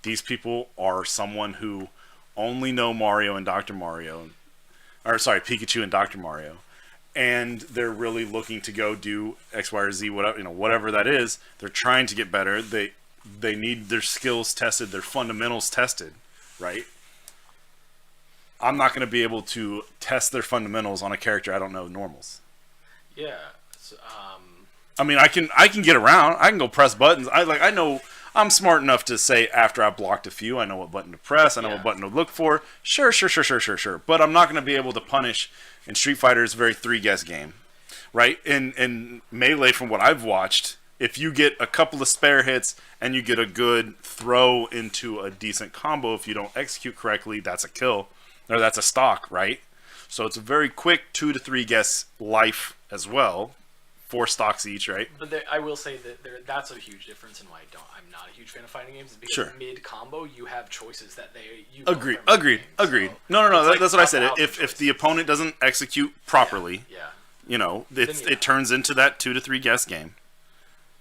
these people are someone who only know Mario and Dr. Mario, or sorry, Pikachu and Dr. Mario, and they're really looking to go do X, Y, or Z, whatever that is. They're trying to get better. They need their skills tested, their fundamentals tested, right? I'm not going to be able to test their fundamentals on a character I don't know normals. Yeah. So, I mean, I can get around. I can go press buttons. I know I'm smart enough to say after I've blocked a few, I know what button to press. I know what button to look for. Sure. But I'm not going to be able to punish. In Street Fighter, it's a very 3-guess game, right? In Melee, from what I've watched, if you get a couple of spare hits and you get a good throw into a decent combo, if you don't execute correctly, that's a kill. Or that's a stock, right? So it's a very quick 2 to 3 guess life as well. 4 stocks each, right? But I will say that that's a huge difference in why I'm not a huge fan of fighting games. Is because mid combo you have choices that you agreed. So No. like That's what I said. If the opponent doesn't execute properly, it turns into that 2 to 3 guess game.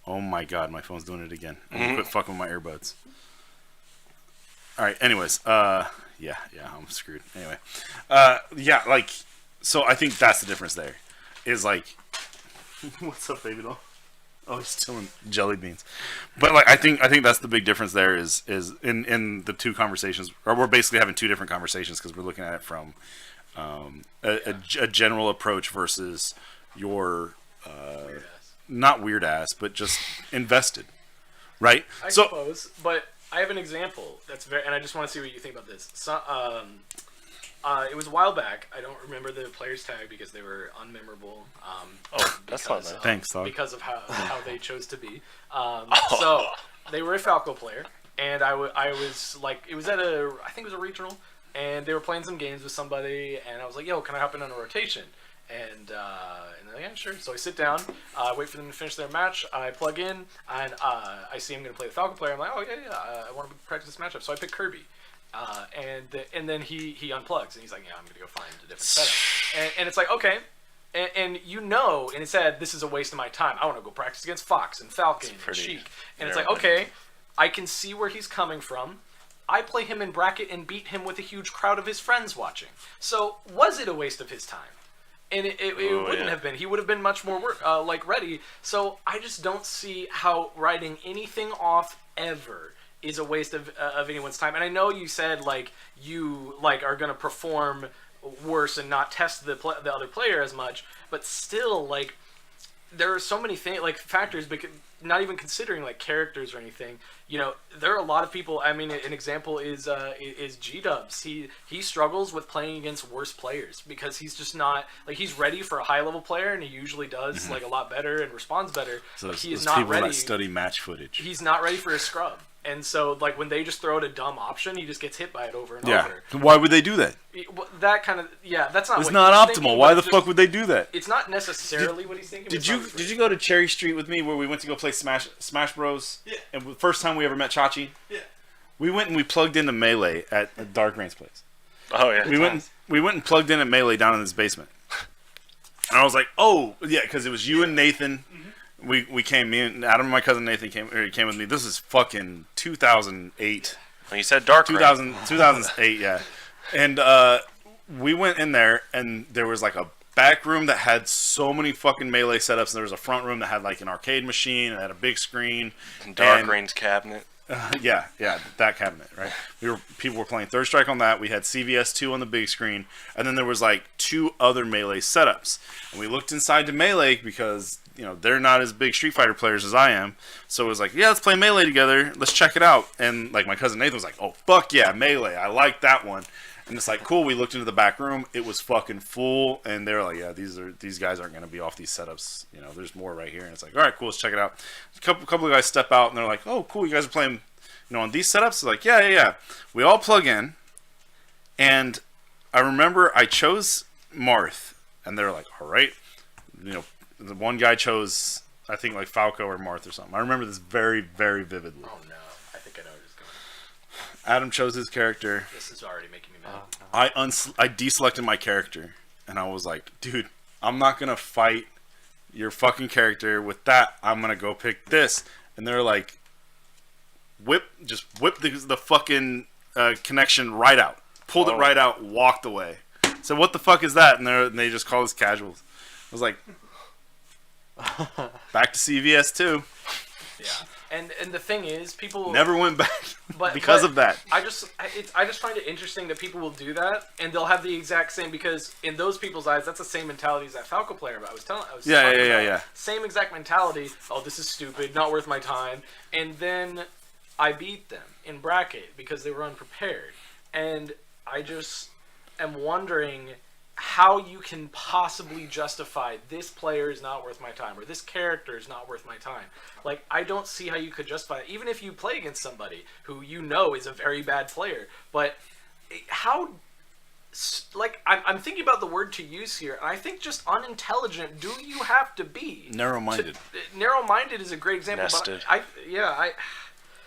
Oh my god, my phone's doing it again. I'm gonna quit fucking with my earbuds. All right. Anyways, yeah, I'm screwed. Anyway, so I think that's the difference there. Is like, what's up, baby doll? Oh, he's stealing jelly beans. But like, I think that's the big difference there is in the two conversations, or we're basically having 2 different conversations because we're looking at it from a general approach versus your not weird ass, but just invested, right? I suppose, but I have an example that's and I just want to see what you think about this. So, It was a while back. I don't remember the players tag because they were unmemorable. That's not nice. Thanks, dog. Because of how they chose to be. So they were a Falco player, and I was like, it was at I think it was a regional, and they were playing some games with somebody, and I was like, yo, can I hop in on a rotation? And they're like, yeah, sure. So I sit down, wait for them to finish their match. I plug in, and I see I'm going to play the Falcon player. I'm like, oh yeah, I want to practice this matchup. So I pick Kirby. And then he unplugs and he's like, yeah, I'm gonna go find a different setup. And it's like, okay, and you know, and it said this is a waste of my time. I want to go practice against Fox and Falcon and Sheik. And it's like, okay, I can see where he's coming from. I play him in bracket and beat him with a huge crowd of his friends watching. So was it a waste of his time? And it wouldn't have been. He would have been much more ready. So I just don't see how writing anything off ever is a waste of anyone's time. And I know you said you are going to perform worse and not test the other player as much, but still there are so many things factors, because not even considering characters or anything. There are a lot of people. I mean, an example is G-Dubs. He struggles with playing against worse players because he's just not he's ready for a high level player, and he usually does a lot better and responds better. So but he is those not people ready. that study match footage. He's not ready for a scrub. And so, when they just throw out a dumb option, he just gets hit by it over and over. Why would they do that? That kind of that's not. It's what not he's optimal. thinking, Why but the fuck would they do that? It's not necessarily what he's thinking. Did you go to Cherry Street with me where we went to go play Smash Bros? Yeah. And the first time we ever met Chachi. Yeah. We went and we plugged into Melee at Dark Rain's place. Oh yeah. We went and plugged in at Melee down in his basement. And I was like, oh yeah, because it was you and Nathan. We came, me and Adam and my cousin Nathan came with me. This is fucking 2008. When you said Dark Rain. 2008, yeah. And we went in there, and there was a back room that had so many fucking Melee setups, and there was a front room that had an arcade machine and had a big screen. And Dark Rain's cabinet. Yeah, that cabinet, right? People were playing Third Strike on that. We had CVS2 on the big screen, and then there was 2 other Melee setups. And we looked inside to Melee because they're not as big Street Fighter players as I am. So it was yeah, let's play Melee together. Let's check it out. And my cousin Nathan was like, oh fuck yeah, Melee. I like that one. And it's cool. We looked into the back room. It was fucking full, and they were like, yeah, these guys aren't gonna be off these setups. There's more right here. And it's all right, cool. Let's check it out. A couple of guys step out, and they're like, oh cool, you guys are playing, on these setups. They're yeah. We all plug in, and I remember I chose Marth, and they're like, all right, the one guy chose, I think, Falco or Marth or something. I remember this very, very vividly. Oh no, I think I know where this is going. Adam chose his character. This is already making me mad. I deselected my character, and I was like, dude, I'm not gonna fight your fucking character with that. I'm gonna go pick this. And they're like, whip the fucking connection right out. Pulled it right out, walked away. So what the fuck is that? And they just call us casuals. I was like, back to CVS too. Yeah. And the thing is, people never went back because of that. I just find it interesting that people will do that, and they'll have the exact same, because in those people's eyes, that's the same mentality as that Falco player. But I was yeah. Same exact mentality. Oh, this is stupid, not worth my time. And then I beat them in bracket because they were unprepared, and I just am wondering how you can possibly justify this player is not worth my time, or this character is not worth my time. I don't see how you could justify it, even if you play against somebody who is a very bad player. But how, I'm thinking about the word to use here, and I think just unintelligent do you have to be? Narrow-minded. Narrow-minded is a great example. Nested. But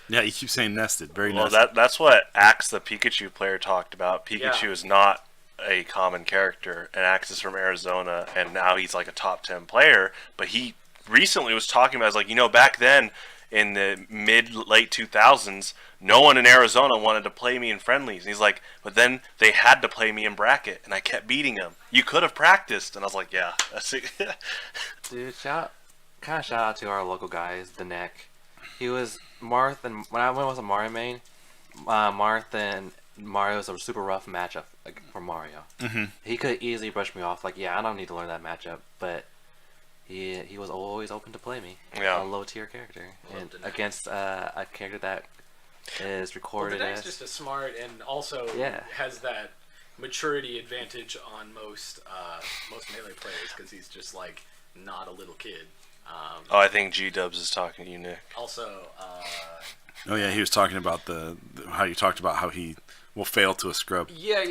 Yeah, you keep saying nested. Very well, nested. That's what Axe, the Pikachu player, talked about. Pikachu is not a common character, and Axe is from Arizona, and now he's a top 10 player. But he recently was talking about, back then in the late 2000s, no one in Arizona wanted to play me in friendlies. And he's like, but then they had to play me in bracket, and I kept beating them. You could have practiced. And I was like, yeah, that's it. Dude, shout out to our local guys, the Neck. He was Marth, and when I was a Mario main, Marth and Mario was a super rough matchup for Mario. Mm-hmm. He could easily brush me off. I don't need to learn that matchup, but he was always open to play me. Yeah. A low tier character against a character that is recorded well, as just as smart, and also has that maturity advantage on most Melee players because he's just like not a little kid. I think G-Dubs is talking to you, Nick. Also, Oh yeah, he was talking about how you talked about how he will fail to a scrub. yeah.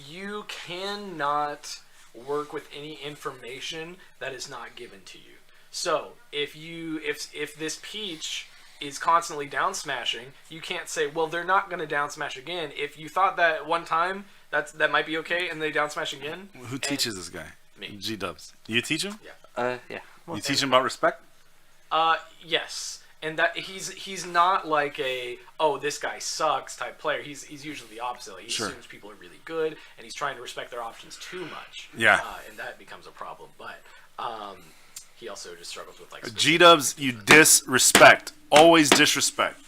You cannot work with any information that is not given to you. So if this Peach is constantly down smashing, you can't say, well, they're not going to down smash again. If you thought that one time that might be okay, and they down smash again. Who teaches this guy? Me. G-Dubs. You teach him? Yeah. Yeah. You teach him about respect? Yes. And that he's not like a this guy sucks type player. He's usually the opposite. Like, he assumes people are really good, and he's trying to respect their options too much. Yeah. And that becomes a problem. But he also just struggles with like G-Dubs, you disrespect. Always disrespect.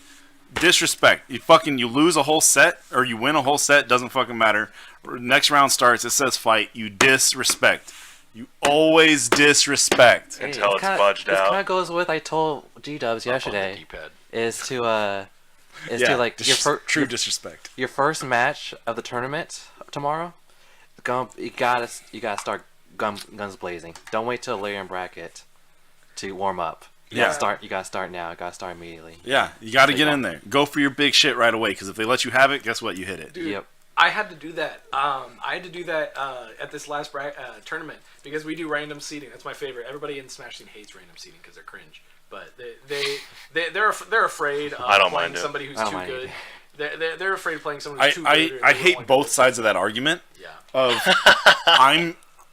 Disrespect. You lose a whole set or you win a whole set, doesn't fucking matter. Next round starts, it says fight. You disrespect. You always disrespect. Until it's kinda, budged This kind out. of goes with I told G-Dubs yesterday is to like true disrespect. your first match of the tournament tomorrow. You gotta start guns blazing. Don't wait till later in bracket to warm up. You gotta start now. You gotta start immediately. Yeah, you got to get in there. Go for your big shit right away because if they let you have it, guess what? You hit it. Dude, Yep. I had to do that. At this last tournament because we do random seeding. That's my favorite. Everybody in Smash Team hates random seeding because they're cringe. But they're afraid of I don't playing mind it. somebody who's I don't too mind good. it. They're afraid of playing someone who's too good. I hate both sides of that argument. Yeah. Of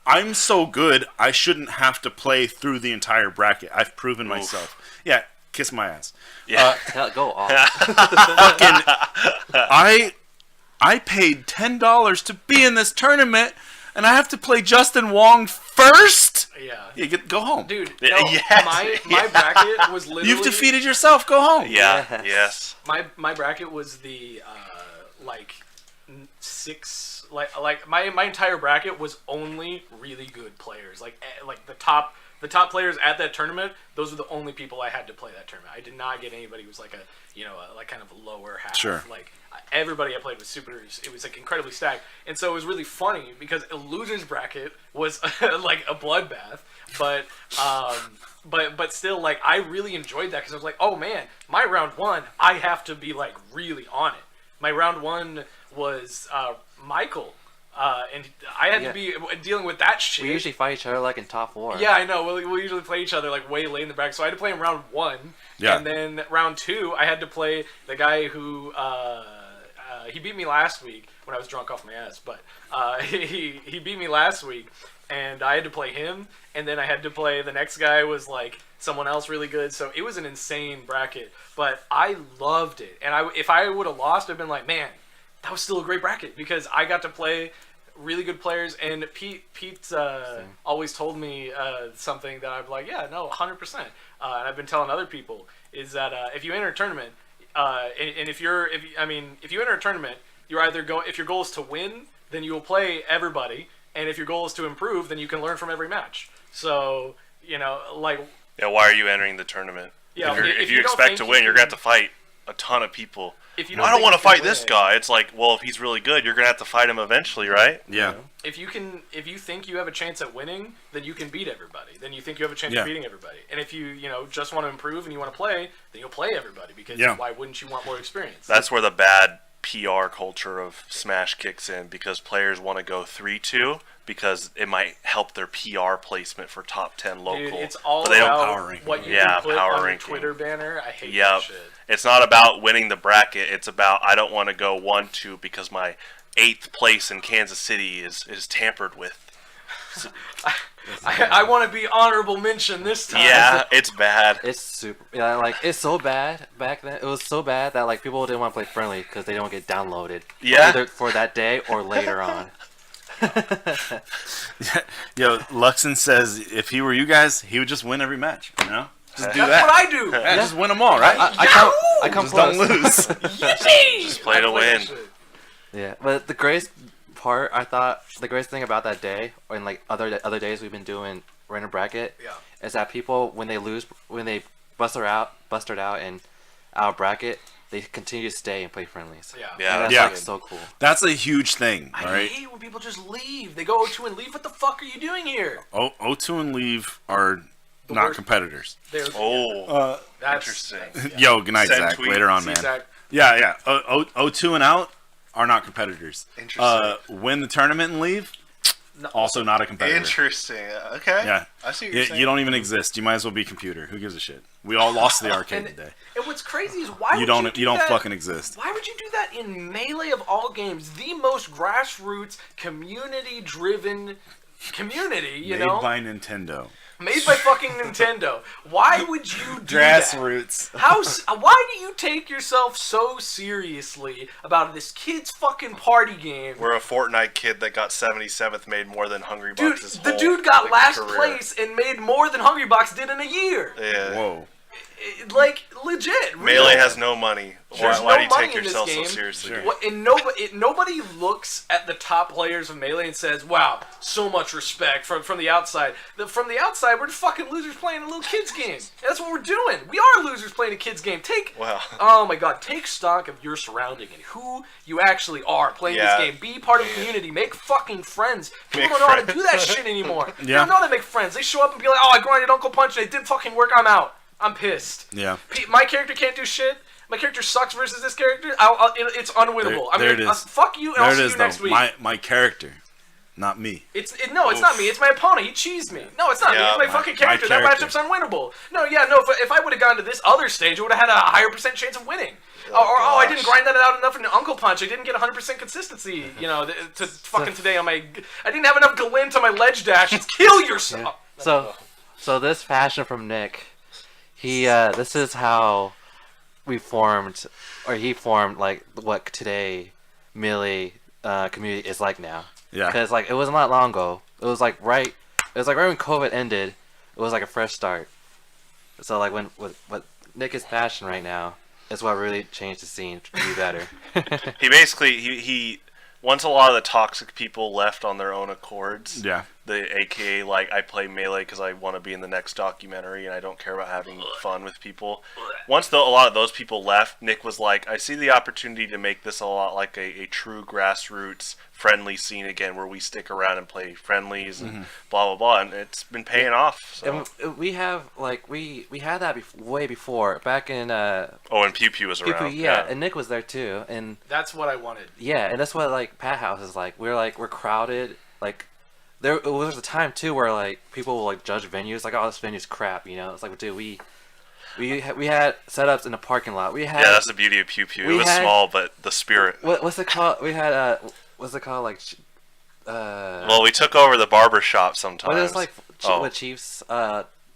I'm so good, I shouldn't have to play through the entire bracket. I've proven myself. Yeah, kiss my ass. Yeah. Go off. I paid $10 to be in this tournament, and I have to play Justin Wong first. Yeah. Go home, Dude, Yeah, no, yes, my bracket was literally... You've defeated yourself. Go home. Yeah. Yes. My bracket was the six my entire bracket was only really good players. Like the top players at that tournament, those were the only people I had to play that tournament. I did not get anybody who was like like kind of a lower half. Sure. Like everybody I played was super. It was like incredibly stacked, and so it was really funny because a loser's bracket was like a bloodbath, but still, like, I really enjoyed that because I was like, oh man, my round one, I have to be like really on it. My round one was Michael, and I had to be dealing with that shit. We usually fight each other like in top 4. Yeah, I know. We'll usually play each other like way late in the bracket, so I had to play in round one. Yeah. And then round two, I had to play the guy who he beat me last week when I was drunk off my ass, but he beat me last week, and I had to play him, and then I had to play the next guy was like someone else really good, so it was an insane bracket, but I loved it, and if I would have lost, I'd been like, man, that was still a great bracket because I got to play really good players, and Pete's always told me something that I'm like, yeah, no, 100%, and I've been telling other people is that if you enter a tournament, and if you enter a tournament, you're either if your goal is to win, then you will play everybody, and if your goal is to improve, then you can learn from every match. So like. Yeah. Why are you entering the tournament? Yeah, If you expect to win, you're gonna have to fight a ton of people. If you I don't want to fight this win, guy. It's like, well, if he's really good, you're gonna have to fight him eventually, right? Yeah. If you think you have a chance at winning, then you can beat everybody. Then you think you have a chance at beating everybody. And if you just want to improve and you want to play, then you'll play everybody because why wouldn't you want more experience? That's where the bad PR culture of Smash kicks in because players want to go 3-2 because it might help their PR placement for top 10 local. Dude, it's all but they don't about what you can put power on your ranking. Twitter banner. I hate Yep. that shit. It's not about winning the bracket. It's about I don't want to go 1-2 because my 8th place in Kansas City is tampered with. I want to be honorable mention this time. Yeah, it's bad. It's super. Yeah, like it's so bad back then. It was so bad that like people didn't want to play friendly because they don't get downloaded. Yeah. Either for that day or later on. Yo, Luxon says if he were you guys, he would just win every match. Just do That's that. what I do. Yeah, just win them all, right? I come just close. don't lose. Just play to win. Yeah, but the greatest part, I thought, the greatest thing about that day, and like other days we've been doing random bracket, is that people when they lose, when they busted out in our bracket, they continue to stay and play friendlies. Yeah. Yeah, And that's Yeah. like so cool. That's a huge thing, I right? hate when people just leave. They go O2 and leave. What the fuck are you doing here? O2 and Leave are The not worst- competitors. They're, Oh, that's interesting. Yeah. Yo, good night, Send Zach. tweet. Later on, See, man. Zach, Yeah. O2 and out are not competitors. Interesting. Win the tournament and leave, no, also not a competitor. Interesting. Okay. Yeah. I see what you're saying. You don't even exist. You might as well be computer. Who gives a shit? We all lost to the arcade And- today. And what's crazy is why You would you don't that? fucking exist. Why would you do that in Melee of all games? The most grassroots, community-driven community, you Made know? by Nintendo. Made by fucking Nintendo. Why would you do that? Grassroots. Why do you take yourself so seriously about this kid's fucking party game? Where a Fortnite kid that got 77th made more than Hungry Dude, Bucks his the whole, dude got like, last career. place and made more than Hungry Box did in a year. Yeah. Whoa. Like, legit. Melee real. has no money. There's Why do no you money take in this yourself so game. seriously? Sure. What, and nobody looks at the top players of Melee and says, wow, so much respect from the outside. From the outside, we're just fucking losers playing a little kid's game. That's what we're doing. We are losers playing a kid's game. Wow. Oh my god, take stock of your surrounding and who you actually are playing Yeah. this game. Be part of the community. Make fucking friends. People Make don't know how to friends. do that shit anymore. They Yeah. don't know how to make friends. They show up and be like, oh, I grinded Uncle Punch and it didn't fucking work, I'm out. I'm pissed. Yeah. My character can't do shit. My character sucks versus this character. It's unwinnable. There it is. Fuck you, and There I'll it see is, you though. next week. My character, not me. It's not me. It's my opponent. He cheesed me. No, it's not me. Yeah, It's my my- fucking my character. That character. matchup's unwinnable. No, if I would have gone to this other stage, I would have had a higher percent chance of winning. I gosh. didn't grind that out enough in Uncle Punch. I didn't get 100% consistency. To fucking today on my. I didn't have enough glint on my ledge dash. It's kill yourself. So this fashion from Nick, this is how he formed like what today Melee community is like now. Yeah. Because like it wasn't that long ago. It was like right when COVID ended. It was like a fresh start. So like what Nick is passion right now is what really changed the scene to be better. He basically he once a lot of the toxic people left on their own accords. Yeah. The AKA like I play Melee because I want to be in the next documentary and I don't care about having fun with people. Once a lot of those people left, Nick was like, I see the opportunity to make this a lot like a true grassroots friendly scene again, where we stick around and play friendlies and blah blah blah, and it's been paying off. So. And we have like we had that way before back in And Pew Pew was around. yeah, and Nick was there too, and That's what I wanted. yeah, and that's what like Pat House is like. We're crowded. Like there was a time too where like people will like judge venues like, oh, this venue's crap, you know. It's like, dude, we had setups in the parking lot. We had Yeah, that's the beauty of Pew Pew. It we was had- small, but the spirit. what's it called? We had what's it called like Well, we took over the barber shop sometimes. what is like Oh. what Chiefs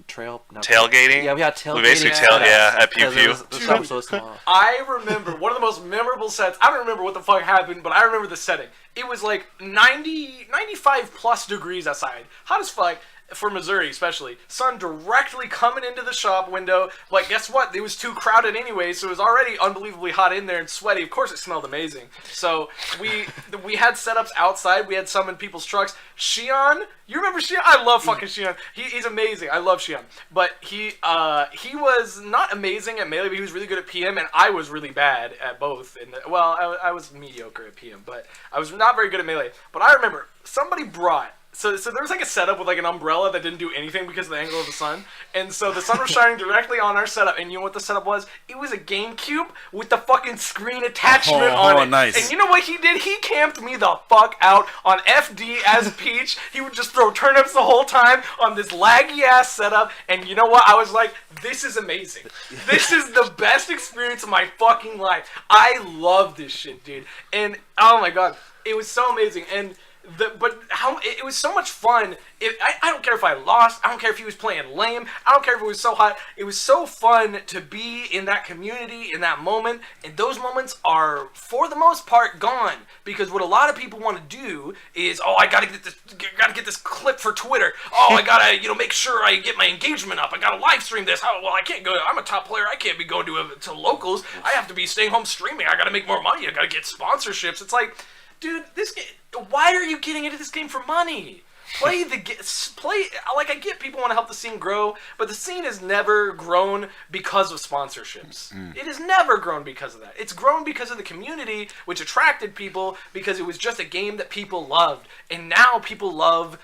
trail no, Tailgating? Yeah, we had tailgating. We basically at Pew 'cause it Pew. was- the shop's so small. I remember one of the most memorable sets. I don't remember what the fuck happened, but I remember the setting. It was like 95 plus degrees outside. Hot as fuck. For Missouri, especially. Sun directly coming into the shop window. Like, guess what? It was too crowded anyway, so it was already unbelievably hot in there and sweaty. Of course, it smelled amazing. So, we had setups outside. We had some in people's trucks. Shion, you remember Shion? I love fucking Shion. He's amazing. I love Shion. But he was not amazing at Melee, but he was really good at PM, and I was really bad at both. And I was mediocre at PM, but I was not very good at Melee. But I remember somebody brought... So there was like a setup with like an umbrella that didn't do anything because of the angle of the sun. And so the sun was shining directly on our setup. And you know what the setup was? It was a GameCube with the fucking screen attachment on it. Nice. And you know what he did? He camped me the fuck out on FD as Peach. He would just throw turnips the whole time on this laggy ass setup. And you know what? I was like, this is amazing. This is the best experience of my fucking life. I love this shit, dude. And oh my god, it was so amazing. And it was so much fun. I don't care if I lost. I don't care if he was playing lame. I don't care if it was so hot. It was so fun to be in that community in that moment. And those moments are, for the most part, gone. Because what a lot of people want to do is, I gotta get this clip for Twitter. I gotta make sure I get my engagement up. I gotta live stream this. I can't go. I'm a top player. I can't be going to locals. I have to be staying home streaming. I gotta make more money. I gotta get sponsorships. It's like, dude, this game. Why are you getting into this game for money? play play. Like, I get people want to help the scene grow, but the scene has never grown because of sponsorships. It has never grown because of that. It's grown because of the community, which attracted people because it was just a game that people loved, and now people love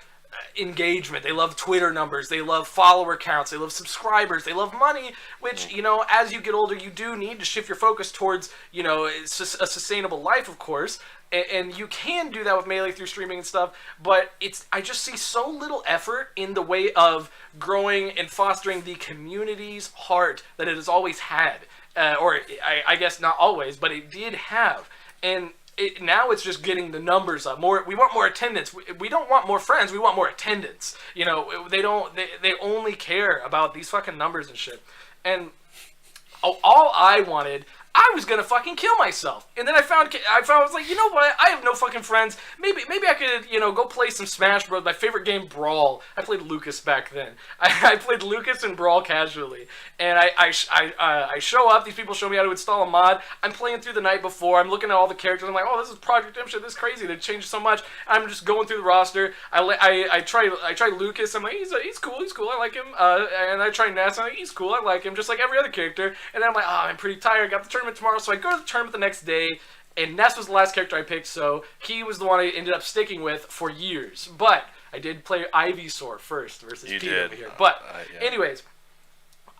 engagement. They love Twitter numbers. They love follower counts. They love subscribers. They love money, which, as you get older, you do need to shift your focus towards, a sustainable life, of course. And you can do that with Melee through streaming and stuff, but I just see so little effort in the way of growing and fostering the community's heart that it has always had. I guess not always, but it did have. And now it's just getting the numbers up. We want more attendance. We don't want more friends. We want more attendance. They only care about these fucking numbers and shit. And all I wanted, I was gonna fucking kill myself. And then I was like, you know what? I have no fucking friends. Maybe I could, go play some Smash Bros. My favorite game, Brawl. I played Lucas back then. I played Lucas and Brawl casually. And I show up. These people show me how to install a mod. I'm playing through the night before. I'm looking at all the characters. I'm like, oh, this is Project M shit. This is crazy. They changed so much. I'm just going through the roster. I try Lucas. I'm like, he's cool. He's cool. I like him. And I try Ness. I'm like, he's cool. I like him. Just like every other character. And then I'm like, oh, I'm pretty tired. Got the tournament tomorrow, so I go to the tournament the next day, and Ness was the last character I picked, so he was the one I ended up sticking with for years. But I did play Ivysaur first versus Pete over here. But anyways,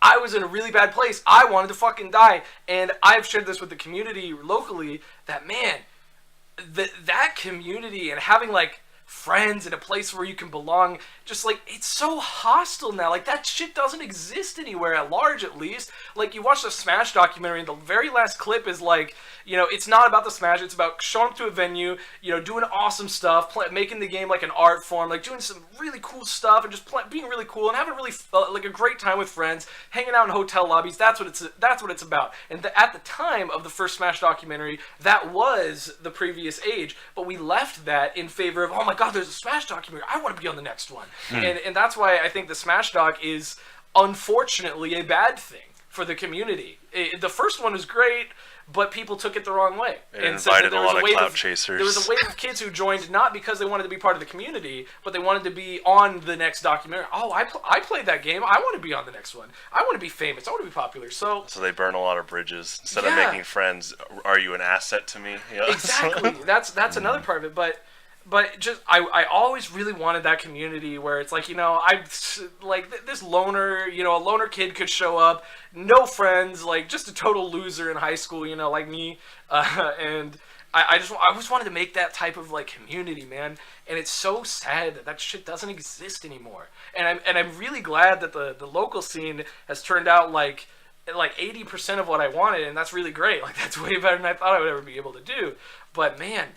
I was in a really bad place. I wanted to fucking die, and I've shared this with the community locally that, man, that community and having like friends in a place where you can belong, just like, it's so hostile now. Like, that shit doesn't exist anywhere at large, at least. Like, you watch the Smash documentary, and the very last clip is like, it's not about the Smash, it's about showing up to a venue, doing awesome stuff, making the game like an art form, like doing some really cool stuff, and just being really cool, and having really like a great time with friends, hanging out in hotel lobbies. That's what it's about. And at the time of the first Smash documentary, that was the previous age, but we left that in favor of, oh my god, there's a Smash documentary, I want to be on the next one. And that's why I think the Smash doc is unfortunately a bad thing for the community. The first one is great, but people took it the wrong way. It and invited a lot of clout chasers. There was a wave of kids who joined not because they wanted to be part of the community, but they wanted to be on the next documentary. Oh, I played that game. I want to be on the next one. I want to be famous. I want to be popular. So they burn a lot of bridges. Instead of making friends, are you an asset to me? Exactly. That's another part of it. But just I always really wanted that community where it's like, I like this loner, a loner kid could show up, no friends, like just a total loser in high school, like me, and I always wanted to make that type of like community, man. And it's so sad that shit doesn't exist anymore. And I'm really glad that the local scene has turned out like 80% of what I wanted, and that's really great. Like, that's way better than I thought I would ever be able to do. But man,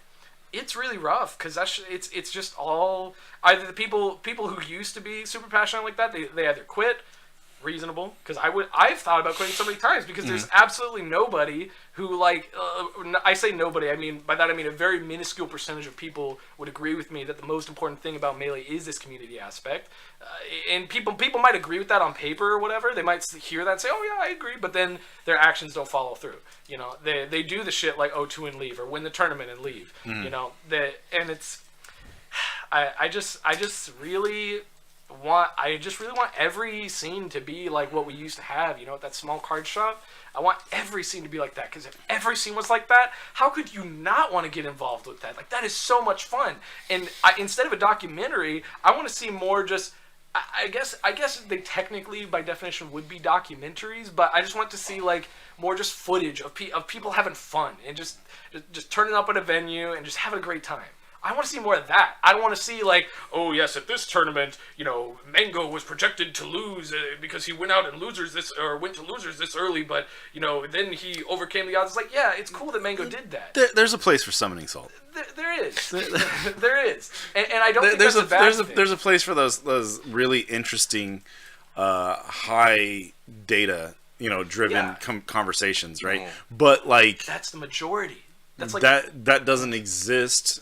it's really rough because it's just all either the people who used to be super passionate like that, they either quit, reasonable, because I've thought about quitting so many times because there's absolutely nobody who like I say nobody, I mean by that I mean a very minuscule percentage of people would agree with me that the most important thing about Melee is this community aspect, and people might agree with that on paper or whatever. They might hear that and say, oh yeah, I agree, but then their actions don't follow through. They do the shit like 0-2 and leave, or win the tournament and leave. And it's I just really want every scene to be like what we used to have, at that small card shop. I want every scene to be like that, because if every scene was like that, how could you not want to get involved with that? Like, that is so much fun. And instead of a documentary, I want to see more just, I guess they technically, by definition, would be documentaries, but I just want to see like more just footage of people having fun and just turning up at a venue and just having a great time. I want to see more of that. I don't want to see like, oh yes, at this tournament, Mango was projected to lose because he went to losers this early, but then he overcame the odds. It's like, yeah, it's cool that Mango did that. There's a place for summoning salt. There is, there is, and I don't think that's a bad thing. There's a place for those really interesting, high data, driven conversations, right? But like, that's the majority. That's like that doesn't exist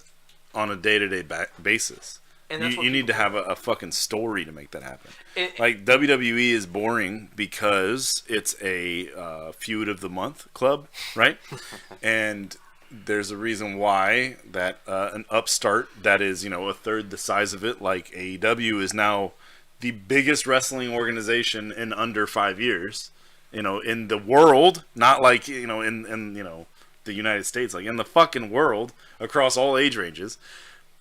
on a day-to-day basis. And you need to have a fucking story to make that happen. Like, WWE is boring because it's a feud of the month club, right? And there's a reason why that an upstart that is, a third the size of it, like AEW, is now the biggest wrestling organization in under 5 years. In the world, not like in the United States, like in the fucking world, across all age ranges,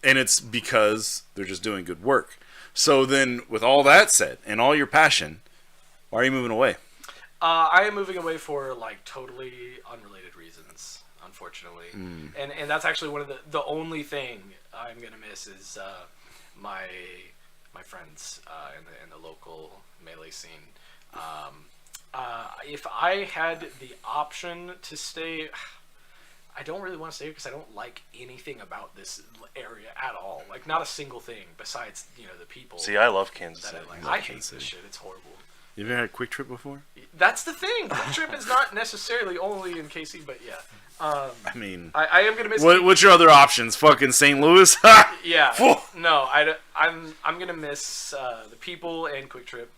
and it's because they're just doing good work. So then, with all that said, and all your passion, why are you moving away? I am moving away for like totally unrelated reasons, unfortunately, and that's actually one of the only thing I'm gonna miss is my friends in the local Melee scene. If I had the option to stay, I don't really want to stay because I don't like anything about this area at all. Like, not a single thing besides the people. See, I love Kansas that City. I like. I hate this shit. It's horrible. You ever had a Quick Trip before? That's the thing. Quick Trip is not necessarily only in KC, but yeah. I mean, I am gonna miss. What's your other options? Fucking St. Louis? Yeah. No, I'm gonna miss the people and Quick Trip.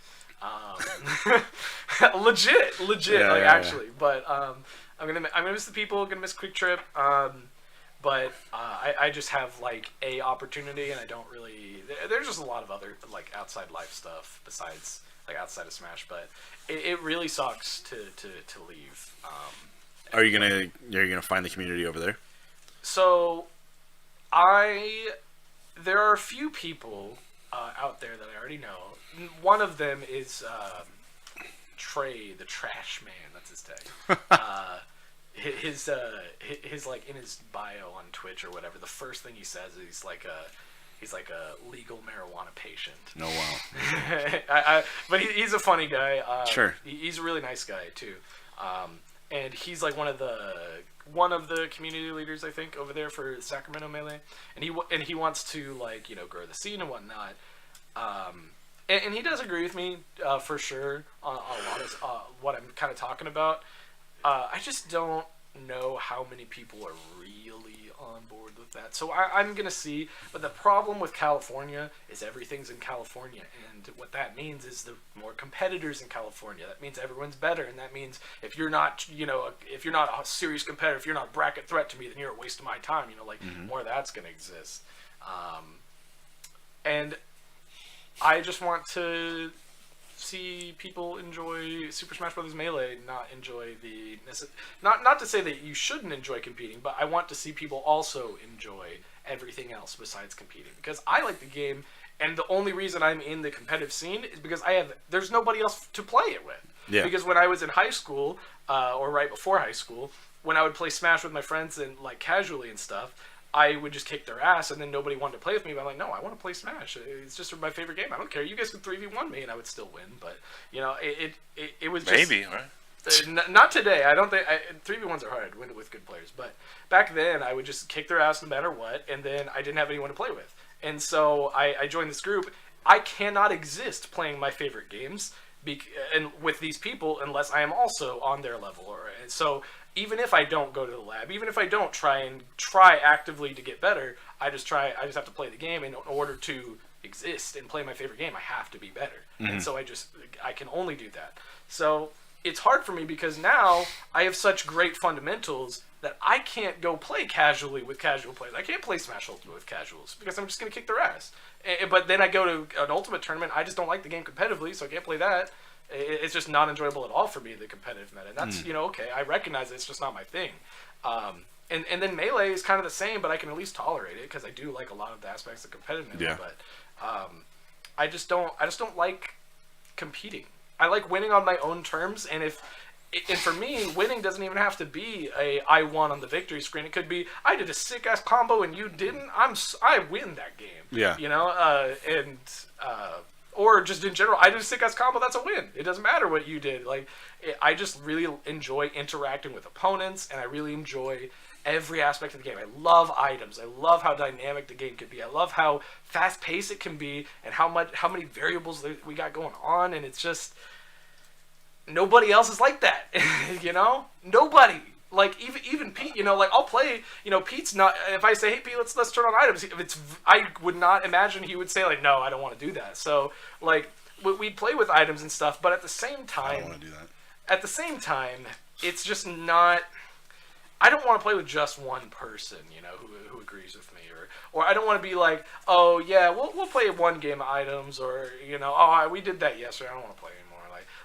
Legit. Yeah, Actually. But I'm gonna miss the people. Gonna miss Quick Trip. But I just have like a opportunity, and I don't really. There's just a lot of other like outside life stuff besides like outside of Smash. But it really sucks to leave. Are you gonna find the community over there? So, there are a few people out there that I already know. One of them is Trey, the Trash Man. That's his tag. His like in his bio on Twitch or whatever, the first thing he says is he's like a legal marijuana patient. No, wow. But he's a funny guy. Sure. He's a really nice guy too. And he's like one of the community leaders, I think, over there for Sacramento Melee, and he wants to like grow the scene and whatnot. And he does agree with me for sure on a lot of what I'm kind of talking about. I just don't know how many people are really on board with that. So I'm going to see. But the problem with California is everything's in California. And what that means is the more competitors in California. That means everyone's better. And that means if you're not, if you're not a serious competitor, if you're not a bracket threat to me, then you're a waste of my time. More of that's going to exist. And I just want to see people enjoy Super Smash Bros. Melee, not enjoy not to say that you shouldn't enjoy competing, but I want to see people also enjoy everything else besides competing, because I like the game, and the only reason I'm in the competitive scene is because there's nobody else to play it with. Yeah. Because when I was in high school, or right before high school, when I would play Smash with my friends and like casually and stuff, I would just kick their ass, and then nobody wanted to play with me. But I'm like, no, I want to play Smash. It's just my favorite game. I don't care. You guys can 3v1 me, and I would still win. But it was just, Maybe, right? Not today. I don't think 3v1s are hard. Win it with good players. But back then, I would just kick their ass no matter what, and then I didn't have anyone to play with. And so I joined this group. I cannot exist playing my favorite games and with these people unless I am also on their level. So even if I don't go to the lab, even if I don't try actively to get better, I just have to play the game, and in order to exist and play my favorite game, I have to be better. And so I can only do that. So it's hard for me because now I have such great fundamentals that I can't go play casually with casual players. I can't play Smash Ultimate with casuals because I'm just going to kick their ass. But then I go to an Ultimate tournament, I just don't like the game competitively, so I can't play that. It's just not enjoyable at all for me, the competitive meta. And that's, okay, I recognize it's just not my thing. And then Melee is kind of the same, but I can at least tolerate it because I do like a lot of the aspects of competitive meta. Yeah. But I just don't like competing. I like winning on my own terms, and for me, winning doesn't even have to be I won on the victory screen. It could be I did a sick ass combo and you didn't. I win that game. Yeah. Or just in general, I did a sick ass combo. That's a win. It doesn't matter what you did. I just really enjoy interacting with opponents, and I really enjoy every aspect of the game. I love items. I love how dynamic the game can be. I love how fast paced it can be, and how many variables we got going on. And it's just nobody else is like that. Nobody. Like even Pete, I'll play. Pete's not. If I say, "Hey Pete, let's turn on items," I would not imagine he would say "No, I don't want to do that." So we'd play with items and stuff, but at the same time, I don't want to do that. At the same time, it's just not. I don't want to play with just one person, who agrees with me, or I don't want to be like, oh yeah, we'll play one game of items, or we did that yesterday. I don't want to play anymore.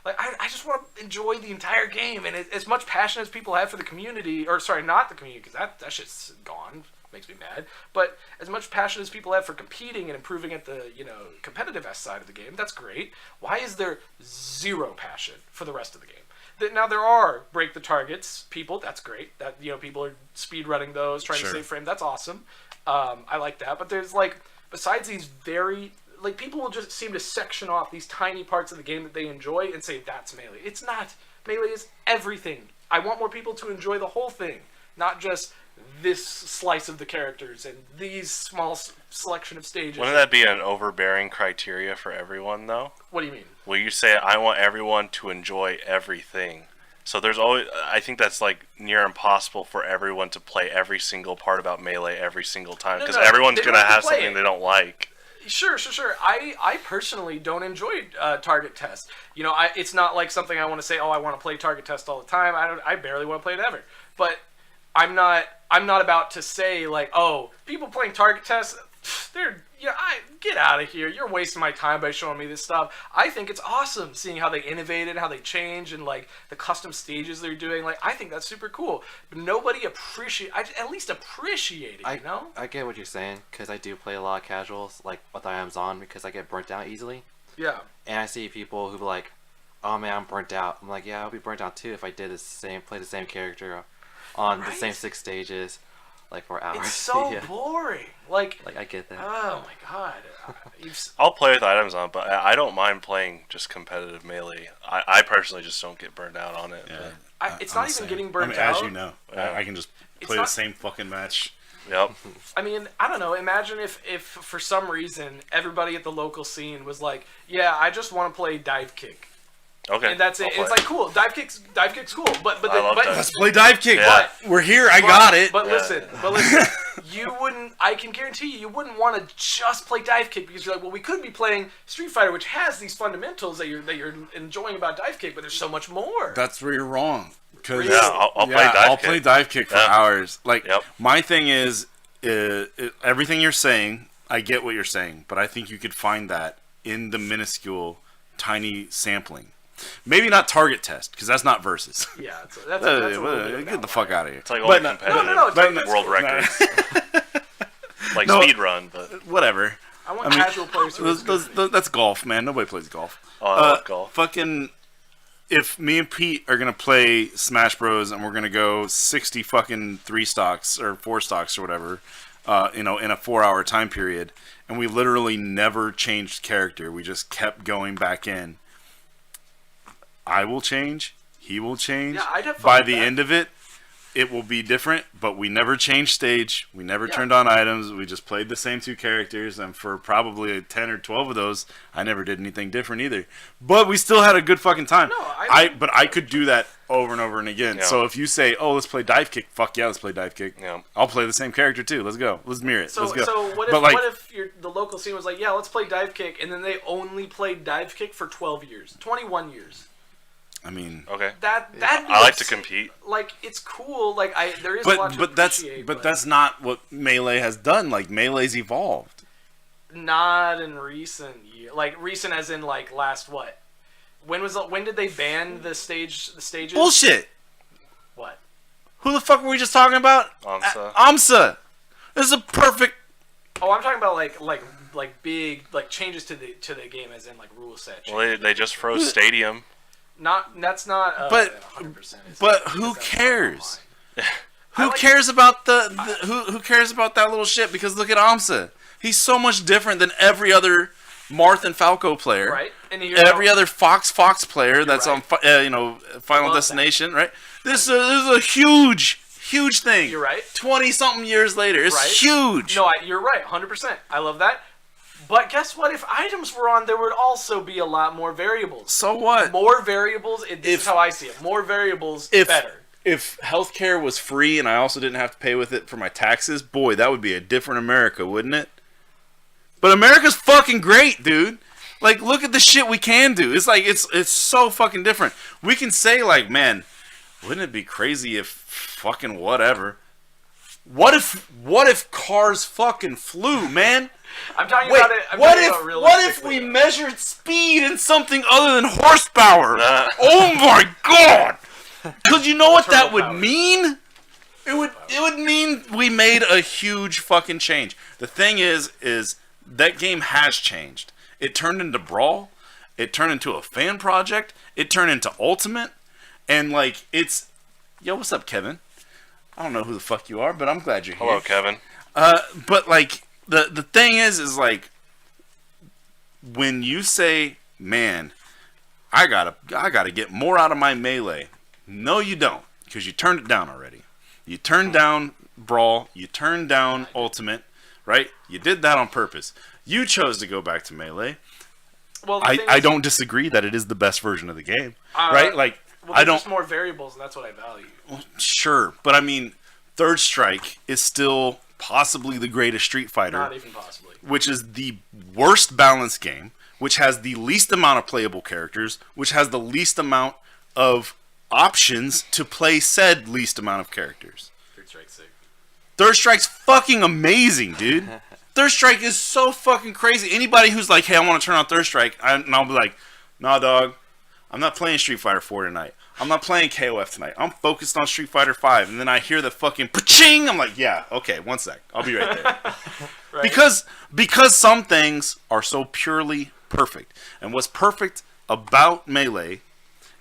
Like I just want to enjoy the entire game, and as much passion as people have for the community, or sorry, not the community, because that shit's gone. Makes me mad. But as much passion as people have for competing and improving at the competitive side of the game, that's great. Why is there zero passion for the rest of the game? Now there are break the targets people. That's great. That people are speed running those, trying to save frame. That's awesome. I like that. But there's besides these very people will just seem to section off these tiny parts of the game that they enjoy and say that's Melee. It's not. Melee is everything. I want more people to enjoy the whole thing, not just this slice of the characters and these small selection of stages. Wouldn't that be an overbearing criteria for everyone, though? What do you mean? Well, you say, I want everyone to enjoy everything. So there's always, I think that's near impossible for everyone to play every single part about Melee every single time, because everyone's going to have something they don't like. Sure. I personally don't enjoy target test. It's not like something I want to say, oh, I want to play target test all the time. I barely want to play it ever. But I'm not about to say oh, people playing target tests, get out of here. You're wasting my time by showing me this stuff. I think it's awesome seeing how they innovated, how they change, and the custom stages they're doing. I think that's super cool. But nobody at least appreciate it. I get what you're saying, because I do play a lot of casuals with items on, because I get burnt out easily. Yeah. And I see people who be like, oh man, I'm burnt out. I'm like, yeah, I'll be burnt out too if I play the same character on the same 6 stages, for hours. It's so boring. I get that. Oh my god. I'll play with items on, but I don't mind playing just competitive Melee. I personally just don't get burned out on it. Yeah. It's not even getting burnt out. As you know, I can just play the same fucking match. Yep. I mean, I don't know. Imagine if for some reason everybody at the local scene was like, yeah, I just want to play dive kick. Okay. And that's it. It's cool. Dive kick's cool. But let's play dive kick. Yeah. We're here. I got it. But listen, you wouldn't. I can guarantee you wouldn't want to just play dive kick, because you're like, well, we could be playing Street Fighter, which has these fundamentals that you're enjoying about dive kick, but there's so much more. That's where you're wrong. Really? I'll play dive kick. I'll play dive kick for hours. Yep. My thing is, everything you're saying, I get what you're saying, but I think you could find that in the minuscule, tiny sampling. Maybe not target test, because that's not versus. Yeah, that's a little bit get the fuck out of here. It's only competitive world records. Speed run, but whatever. I want casual players to that's golf, man. Nobody plays golf. Oh, I love golf. Fucking, if me and Pete are gonna play Smash Bros. And we're gonna go 60 fucking 3 stocks or 4 stocks or whatever, in a 4-hour time period, and we literally never changed character. We just kept going back in. I will change. He will change. Yeah, I'd have fun By with the that. end of it, it will be different, but we never changed stage. We never turned on items. We just played the same 2 characters, and for probably 10 or 12 of those, I never did anything different either. But we still had a good fucking time. No, but I could do that over and over and again. Yeah. So if you say, oh, let's play dive kick, fuck yeah, let's play dive kick. Yeah. I'll play the same character too. Let's go. Let's mirror it. So, let's go. so what if the local scene was like, yeah, let's play dive kick, and then they only played dive kick for 12 years, 21 years. I mean, okay. I like to compete. It's cool. There is a lot to appreciate. But that's not what Melee has done. Melee's evolved. Not in recent years. Recent as in last what? When did they ban the stages? Bullshit. What? Who the fuck were we just talking about? AMSA. This is a perfect. Oh, I'm talking about big changes to the game, as in rule set changes. Well, they just froze Stadium. That's not. But 100% but who cares? Who cares about who cares about that little shit? Because look at AMSA. He's so much different than every other Marth and Falco player. Right. And every other Fox player that's right. on Final Destination. That. Right. This is a huge thing. You're right. 20-something years later, it's huge. No, you're right. 100%. I love that. But guess what? If items were on, there would also be a lot more variables. So what? More variables. This is how I see it. More variables, better. If healthcare was free and I also didn't have to pay with it for my taxes, boy, that would be a different America, wouldn't it? But America's fucking great, dude. Look at the shit we can do. It's it's so fucking different. We can say man, Wouldn't it be crazy if fucking whatever? What if cars fucking flew, man? I'm talking Wait, about it. I'm what talking if about we realistically. measured speed in something other than horsepower? Nah. Oh my god! Because you know what that Turbo would power. mean? It would mean we made a huge fucking change. The thing is that game has changed. It turned into Brawl. It turned into a fan project. It turned into Ultimate. And like it's, yo, what's up, Kevin? I don't know who the fuck you are, but I'm glad you're here. Hello, Kevin. But like the thing is like when you say, man, I gotta get more out of my melee. No, you don't, because you turned it down already. You turned down Brawl. You turned down Ultimate, right? You did that on purpose. You chose to go back to melee. Well, the thing I is, don't disagree that it is the best version of the game, right? Like Well, I there's don't. just more variables, and that's what I value. Sure, but I mean, Third Strike is still possibly the greatest Street Fighter, Not even possibly. which is the worst balanced game, which has the least amount of playable characters, which has the least amount of options to play said least amount of characters. Third Strike's sick. Third Strike's fucking amazing, dude. Third Strike is so fucking crazy. Anybody who's like, hey, I want to turn on Third Strike, and I'll be like, nah, dog, I'm not playing Street Fighter 4 tonight. I'm not playing KOF tonight. I'm focused on Street Fighter 5. And then I hear the fucking pa-ching. I'm like, yeah, okay, one sec. I'll be right there. Right? Because some things are so purely perfect. And what's perfect about Melee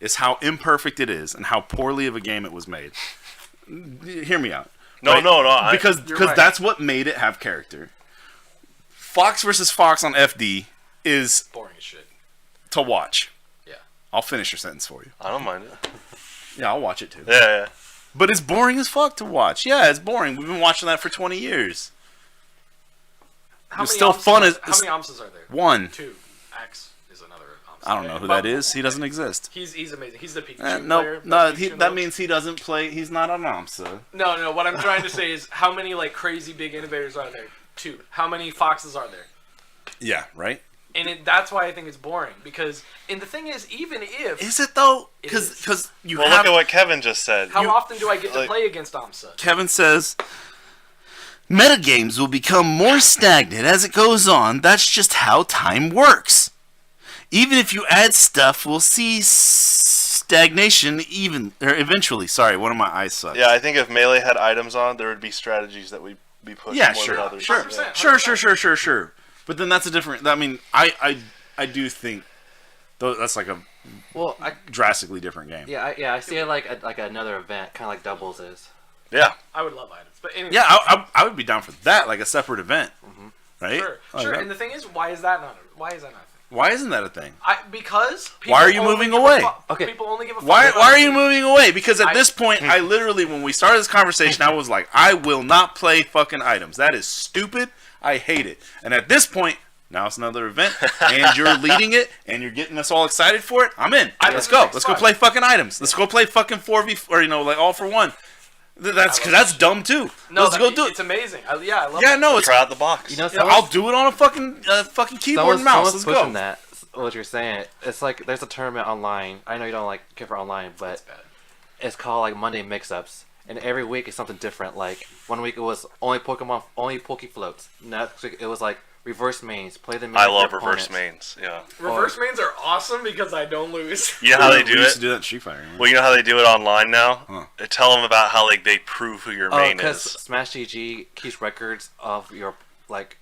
is how imperfect it is and how poorly of a game it was made. Hear me out. No, right? no, no. Because right. that's what made it have character. Fox versus Fox on FD is Boring as shit. to watch. Yeah. I'll finish your sentence for you. I don't mind it. Yeah, I'll watch it too. Yeah. But it's boring as fuck to watch. Yeah, it's boring. We've been watching that for 20 years. How It's many still Amsas fun Are, as- how many Amsas are there? One. 2. Axe is another Amsa. I don't know who that is. He doesn't exist. He's amazing. He's the Pikachu No, player. no, Pikachu that knows. means he doesn't play. He's not an AMSA. No. What I'm trying to say is, how many like crazy big innovators are there? 2. How many foxes are there? Yeah, right? And that's why I think it's boring. And the thing is, even if Is it though? It is. Because you Well, have. look at what Kevin just said. how often do I get to like- play against Amsa? Kevin says, metagames will become more stagnant as it goes on. That's just how time works. Even if you add stuff, we'll see stagnation eventually. Sorry, one of my eyes sucks. Yeah, I think if Melee had items on, there would be strategies that we'd be pushing Yeah, more sure, than others. sure, 100%. sure. But then that's a different. I mean, I do think that's like a Well, drastically different game. I see it like another event, kind of like Doubles is. Yeah. I would love items, but anyway. Yeah, I would be down for that, like a separate event, right? Sure. Like Sure. that. And the thing is, why is that not a thing? Why isn't that a thing? Because people Why are you only moving give a away? Okay. People only give a fuck Why about are you it. moving away? Because at I- this point, I literally, when we started this conversation, I was like, I will not play fucking items. That is stupid. I hate it. And at this point, now it's another event, and you're leading it, and you're getting us all excited for it. I'm in. Let's go. Let's go play fucking items. Let's go play fucking 4v, or like all for one. That's because that's dumb too. No, Let's go do It's it. amazing. I love Yeah, it. no, it's. Try out the box. You know, Yeah, I'll do it on a fucking keyboard and mouse. Let's someone's pushing go. that. What you're saying, it's like there's a tournament online. I know you don't like care for online, but bad. it's called like Monday Mix-Ups, and every week is something different. Like one week it was only Poke Floats. Next week it was like reverse mains. Play the main. I with love your reverse opponents. mains. Yeah. Reverse mains are awesome because I don't lose. You know how they do We used it? to do that in Street Fighter. man. Well, you know how they do it online now? Huh. They tell them about how like they prove who your Oh, main because is. Smash GG keeps records of your like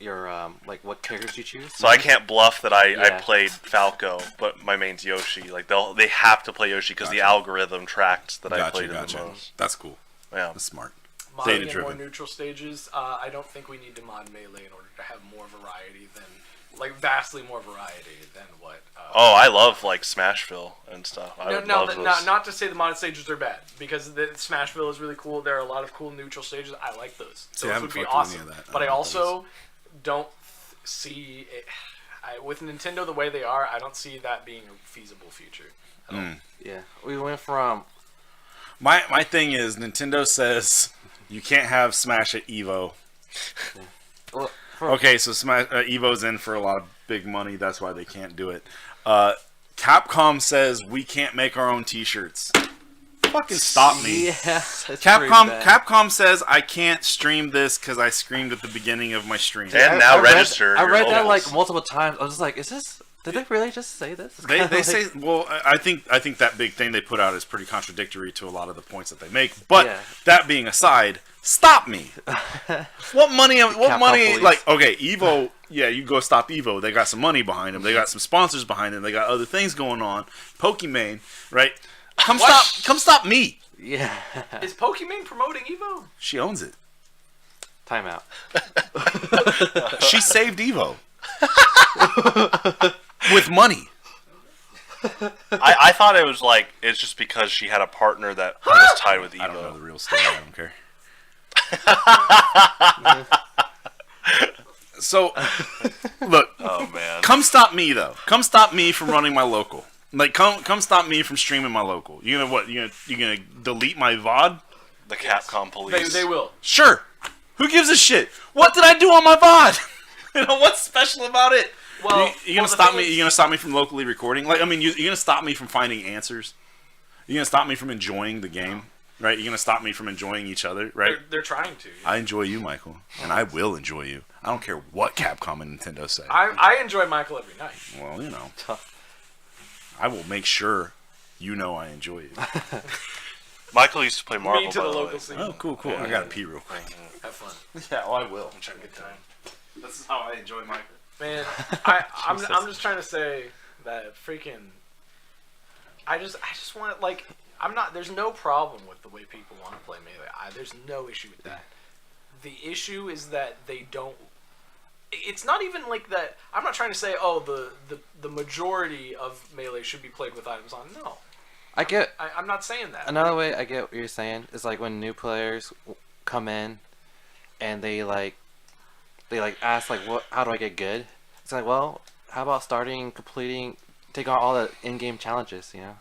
what characters you choose. So I can't bluff that I Yeah. played Falco, but my main's Yoshi. Like they have to play Yoshi because the Gotcha. algorithm tracked that I Gotcha, played it gotcha. the most. That's cool. Yeah. That's smart. Modding in more Data-driven. neutral stages. I don't think we need to mod melee in order to have more variety than, like, vastly more variety than what. Oh, I love like Smashville and stuff. I would love those. Not to say the modded stages are bad, because the Smashville is really cool. There are a lot of cool neutral stages. I like those. See, I Those haven't would be fucked with any awesome. of that. But I don't also don't see it. With Nintendo the way they are, I don't see that being a feasible future. Yeah, we went from My thing is Nintendo says you can't have Smash at Evo. well, Okay, so Smash Evo's in for a lot of big money. That's why they can't do it. Capcom says we can't make our own T-shirts. Fucking stop me. Yeah, that's pretty Capcom bad. Capcom says I can't stream this because I screamed at the beginning of my stream. And now register. I your read that locals. like multiple times. I was just like, is this? Did they really just say this? They Like, say, well, I think that big thing they put out is pretty contradictory to a lot of the points that they make. But Yeah. that being aside, stop me. What money? Capcom police. Like, okay, Evo. Yeah, you go stop Evo. They got some money behind them. They got some sponsors behind them. They got other things going on. Pokimane, right? Come stop me. Yeah. Is Pokimane promoting Evo? She owns it. Timeout. She saved Evo with money. I thought it was like it's just because she had a partner that was tied with I don't know the Evo. real story. I don't care. So, look, Oh man. come stop me though. Come stop me from running my local. Like, come stop me from streaming my local. You gonna what? You gonna delete my VOD? The Capcom police. They will. Sure. Who gives a shit? What did I do on my VOD? You know what's special about it? Well, you gonna the stop thing me? is- You gonna stop me from locally recording? Like, I mean, you gonna stop me from finding answers? You gonna stop me from enjoying the game? Right? You gonna stop me from enjoying each other? Right? They're trying to. I enjoy you, Michael, and I will enjoy you. I don't care what Capcom and Nintendo say. I enjoy Michael every night. Well, you know, I will make sure you know I enjoy you. Michael used to play Marvel. Me to by the the way. local scene. Oh, cool. I gotta pee real quick. Have fun. Yeah, well, I will. I'm good time. This is how I enjoy Michael. Man, I'm Jesus. just trying to say that freaking. I just want like I'm not. There's no problem with the way people want to play Melee. There's no issue with that. The issue is that they don't. It's not even like that. I'm not trying to say the majority of Melee should be played with items on. No, I get I'm not saying that. another way. I get what you're saying is like when new players come in, and they ask like, what? How do I get good? It's like, well, how about completing, take on all the in-game challenges? You know.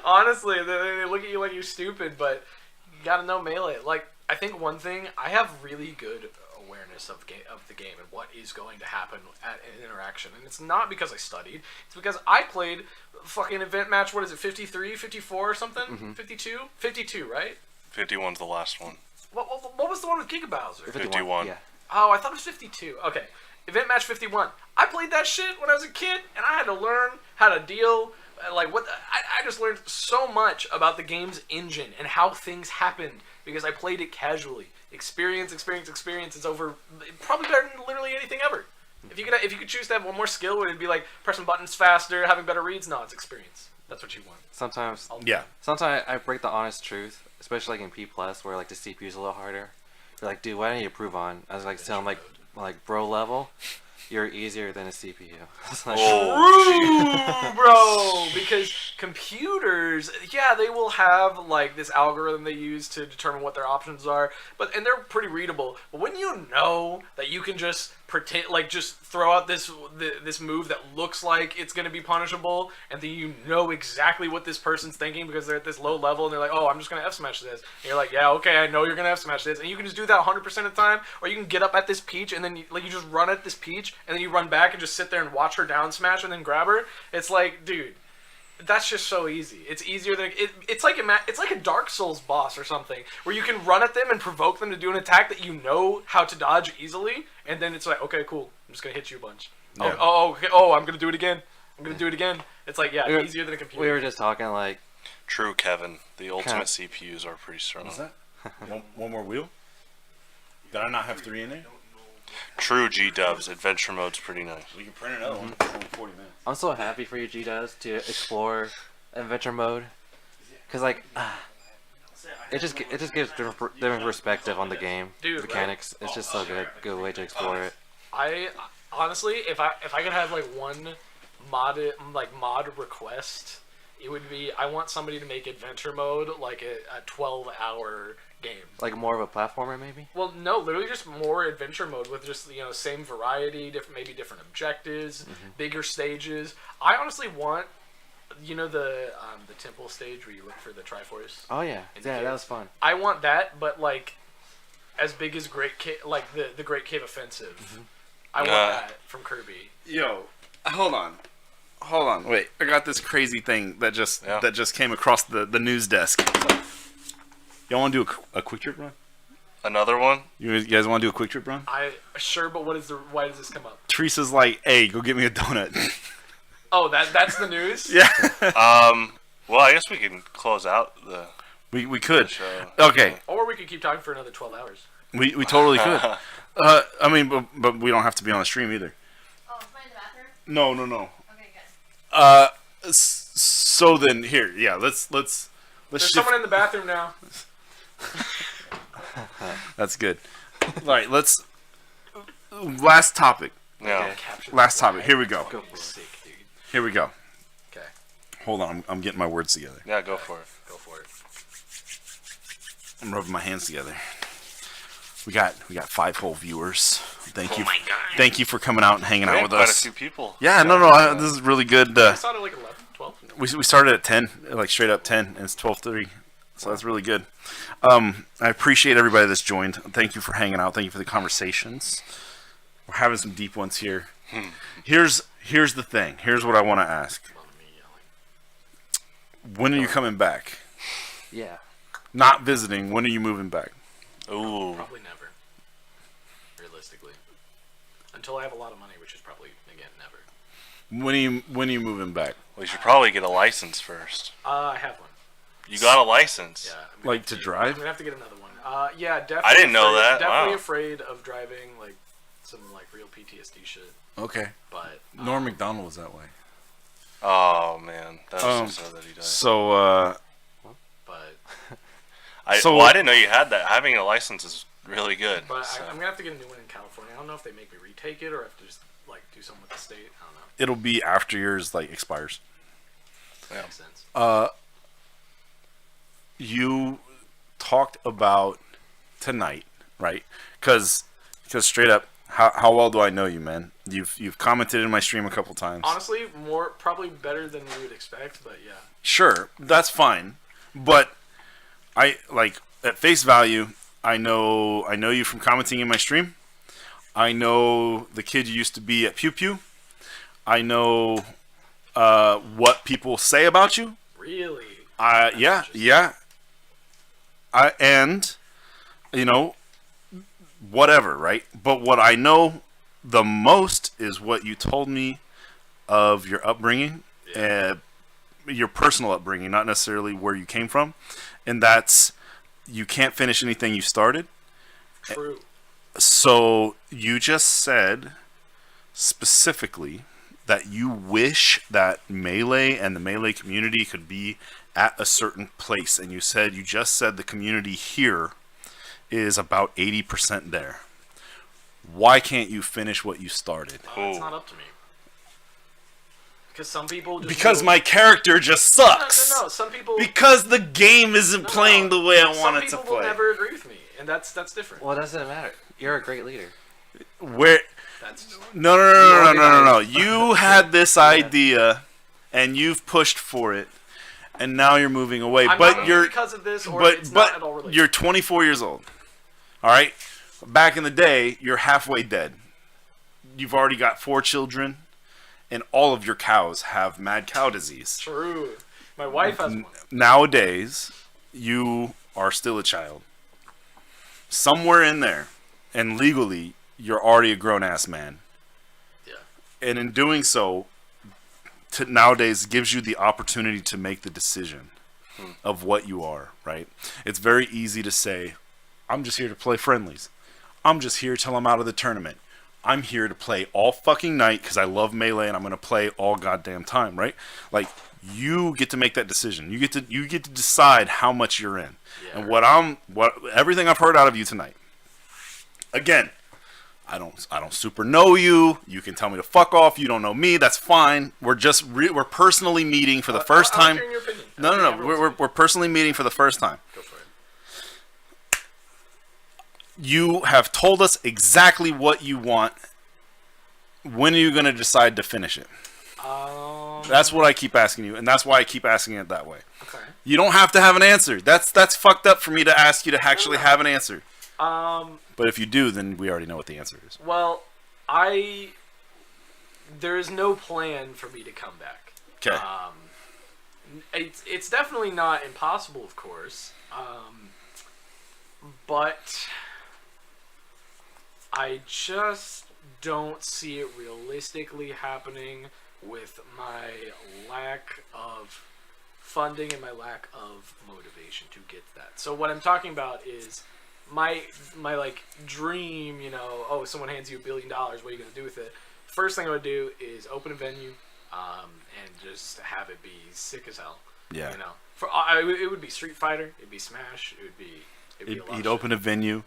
Honestly, they look at you like you're stupid, but you gotta know Melee. Like, I think one thing, I have really good awareness of the game and what is going to happen at an interaction. And it's not because I studied. It's because I played fucking event match, what is it, 53, 54 or something? 52? 52, right? 51's the last one. What was the one with Giga Bowser? 51. Yeah. Oh, I thought it was 52. Okay. Event match 51. I played that shit when I was a kid, and I had to learn how to deal. Like, I just learned so much about the game's engine and how things happened because I played it casually. Experience is over. Probably better than literally anything ever. If you could choose to have one more skill, would it be like pressing buttons faster, having better reads? No, it's experience. That's what you want. Sometimes Yeah. Sometimes I break the honest truth, especially like in P plus where like the CPU's a little harder. You're like, dude, what do I need to improve on? I was like telling like bro level, you're easier than a CPU. It's like, True, bro. Because computers, yeah, they will have like this algorithm they use to determine what their options are, and they're pretty readable. But when you know that you can just pretend, like just throw out this move that looks like it's gonna be punishable, and then you know exactly what this person's thinking because they're at this low level, and they're like, oh, I'm just gonna F smash this. And you're like, yeah, okay, I know you're gonna F smash this, and you can just do that 100% of the time, or you can get up at this peach and then you just run at this peach, and then you run back and just sit there and watch her down smash and then grab her. It's like, dude, that's just so easy. It's easier than it's like a Dark Souls boss or something where you can run at them and provoke them to do an attack that you know how to dodge easily, and then it's like, okay, cool, I'm just gonna hit you a bunch. Yeah. Okay, I'm gonna do it again. It's like, yeah, easier than a computer. we were just talking like, True, Kevin. The ultimate CPUs are pretty strong. What's that? One more wheel? Did I not have 3 in there? True, G-dubs. Adventure mode's pretty nice. We can print another one. It's only 40 minutes. I'm so happy for you, G-Does, to explore adventure mode, cause like, it just gives different perspective on the game, Dude, mechanics. It's just so good way to explore it. I honestly, if I could have like one mod request, it would be I want somebody to make adventure mode like a 12-hour game. Like more of a platformer, maybe. Well, no, literally just more adventure mode with just same variety, maybe different objectives, bigger stages. I honestly want the temple stage where you look for the Triforce. Oh yeah, In the yeah, cave. that was fun. I want that, but like as big as Great Cave, like the Great Cave Offensive. I want that from Kirby. Yo, hold on. hold on, wait. I got this crazy thing that just came across the news desk. Y'all want to do a quick trip run? Another one? You guys want to do a quick trip run? Sure, but why does this come up? Teresa's like, hey, go get me a donut. Oh, that's the news? Yeah. Well, I guess we can close out the We could. show. Okay. Or we could keep talking for another 12 hours. We totally could. I mean, but we don't have to be on the stream either. Oh, is mine in the bathroom? No. Okay, good. So then here, yeah, let's There's shift. someone in the bathroom now. That's good. All right, let's. Last topic. Yeah. Capture Last the topic. Here we go. Go for it. Sick, dude. Here we go. Okay, Hold on, I'm getting my words together. Yeah, go for it. go for it. I'm rubbing my hands together. We got 5 whole viewers. Thank you. my God. Thank you for coming out and hanging We out had with quite us. a few people. Yeah, no, this is really good. I saw it at like 11, 12. We started at 10, like straight up 10, and it's 12:30. So that's really good. I appreciate everybody that's joined. Thank you for hanging out. Thank you for the conversations. We're having some deep ones here. Here's the thing. Here's what I want to ask. When are you coming back? Yeah. Not visiting. When are you moving back? Ooh. Probably never. Realistically. Until I have a lot of money, which is probably, again, never. When are you moving back? Well, you should probably get a license first. I have one. You got a license? Yeah. Like to drive? I'm gonna have to get another one. Yeah, definitely. I didn't know afraid- that. Definitely Wow. afraid of driving like some like real PTSD shit. Okay. But Norm Macdonald was that way. Oh, man. That's so sad that he died. So, but I so- didn't know you had that. Having a license is really good. So. I'm gonna have to get a new one in California. I don't know if they make me retake it or have to just like do something with the state. I don't know. it'll be after yours like expires. Yeah. Makes sense. You talked about tonight, right? Because straight up, how well do I know you, man? You've commented in my stream a couple times. Honestly, probably better than you would expect, but yeah. Sure, that's fine. But I like at face value, I know you from commenting in my stream. I know the kid you used to be at Pew Pew. I know what people say about you. Really. Yeah. And you know, whatever, right? But what I know the most is what you told me of your upbringing, your personal upbringing, not necessarily where you came from, and that's you can't finish anything you started. True. So you just said specifically that you wish that Melee and the Melee community could be at a certain place, and you just said the community here is about 80% there. Why can't you finish what you started? It's not up to me. Because some people just Because really- my character just sucks. No. Some people. Because the game isn't playing the way I want it to Some people will play. never agree with me, and that's different. Well, it doesn't matter. You're a great leader. Where? That's No. You had this idea, and you've pushed for it, and now you're moving away. I'm but not you're because of this, or but it's not at all but related. you're 24 years old. All right. Back in the day, you're halfway dead. You've already got 4 children, and all of your cows have mad cow disease. True. My wife has one. Nowadays, you are still a child. Somewhere in there, and legally, you're already a grown-ass man. Yeah. And in doing so, nowadays gives you the opportunity to make the decision of what you are, right? It's very easy to say, I'm just here to play friendlies. I'm just here till I'm out of the tournament. I'm here to play all fucking night because I love Melee and I'm going to play all goddamn time, right? Like, you get to make that decision. You get to decide how much you're in. Yeah. And everything I've heard out of you tonight. Again, I don't super know you. You can tell me to fuck off. You don't know me. That's fine. We're just we're personally meeting for the first I like time. hearing your opinion. I No. like everyone's We're personally meeting for the first time. Go for it. You have told us exactly what you want. When are you going to decide to finish it? That's what I keep asking you, and that's why I keep asking it that way. Okay. You don't have to have an answer. That's fucked up for me to ask you to actually have an answer. But if you do, then we already know what the answer is. Well, I there is no plan for me to come back. Okay. It's definitely not impossible, of course, but I just don't see it realistically happening with my lack of funding and my lack of motivation to get that. So what I'm talking about is my like dream, you know, oh, someone hands you $1 billion, what are you going to do with it? First thing I would do is open a venue and just have it be sick as hell. Yeah. You know, it would be Street Fighter, it'd be Smash, it'd be a lot of He'd shit. open a venue.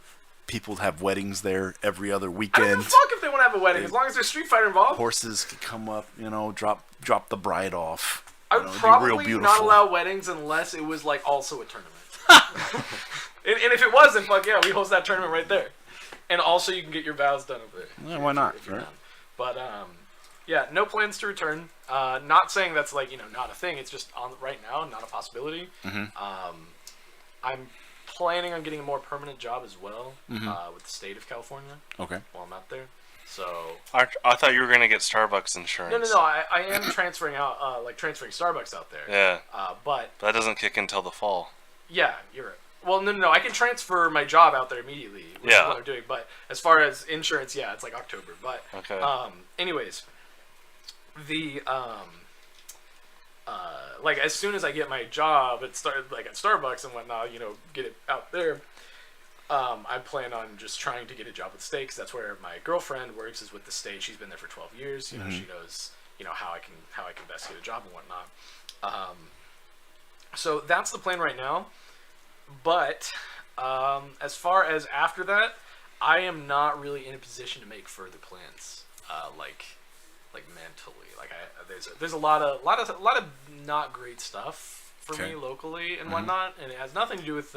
People would have weddings there every other I don't weekend. give a fuck if they want to have a wedding, as long as there's Street Fighter involved. Horses could come up, you know, drop the bride off. I You would know, it'd be probably real beautiful. not allow weddings unless it was like also a tournament. and if it wasn't, fuck yeah, we host that tournament right there. And also you can get your vows done over there. Yeah, why not, If you're right? down. But yeah, no plans to return. Not saying that's like, you know, not a thing. It's just on right now, not a possibility. I'm planning on getting a more permanent job as well with the state of California Okay. while I'm out there. So I thought you were gonna get Starbucks insurance. no. I am transferring out, transferring Starbucks out there. Yeah, But that doesn't kick in till the fall. yeah, you're right. Well, no. I can transfer my job out there immediately, which is Yeah. what I'm doing. But as far as insurance, yeah, it's like October. But Okay. anyways, the like as soon as I get my job at Starbucks and whatnot, you know, get it out there. I plan on just trying to get a job with the state, 'cause that's where my girlfriend works, is with the state. She's been there for 12 years. You know, she knows, you know, how I can best get a job and whatnot. So that's the plan right now. But as far as after that, I am not really in a position to make further plans. Like mentally, like there's a lot of not great stuff for Okay. me locally and whatnot, and it has nothing to do with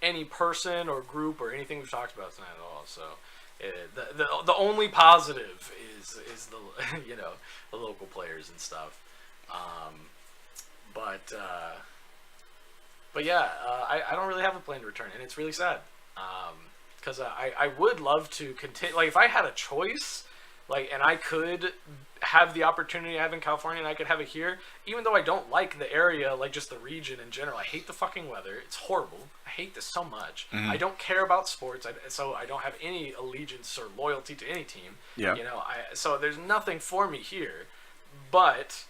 any person or group or anything we've talked about tonight at all. So the only positive is the you know, the local players and stuff. But yeah, I don't really have a plan to return, and it's really sad. Because I would love to continue. Like, if I had a choice, like, and I could have the opportunity I have in California and I could have it here, even though I don't like the area, like just the region in general. I hate the fucking weather. It's horrible. I hate this so much. I don't care about sports, so I don't have any allegiance or loyalty to any team. Yeah. You know, so there's nothing for me here. But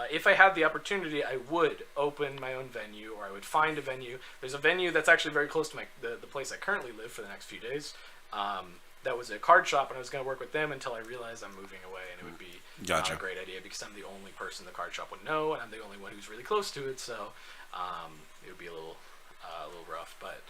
if I had the opportunity, I would open my own venue, or I would find a venue. There's a venue that's actually very close to the place I currently live for the next few days. That was a card shop, and I was going to work with them until I realized I'm moving away, and it would be not Gotcha. a great idea because I'm the only person the card shop would know, and I'm the only one who's really close to it. So it would be a little rough. But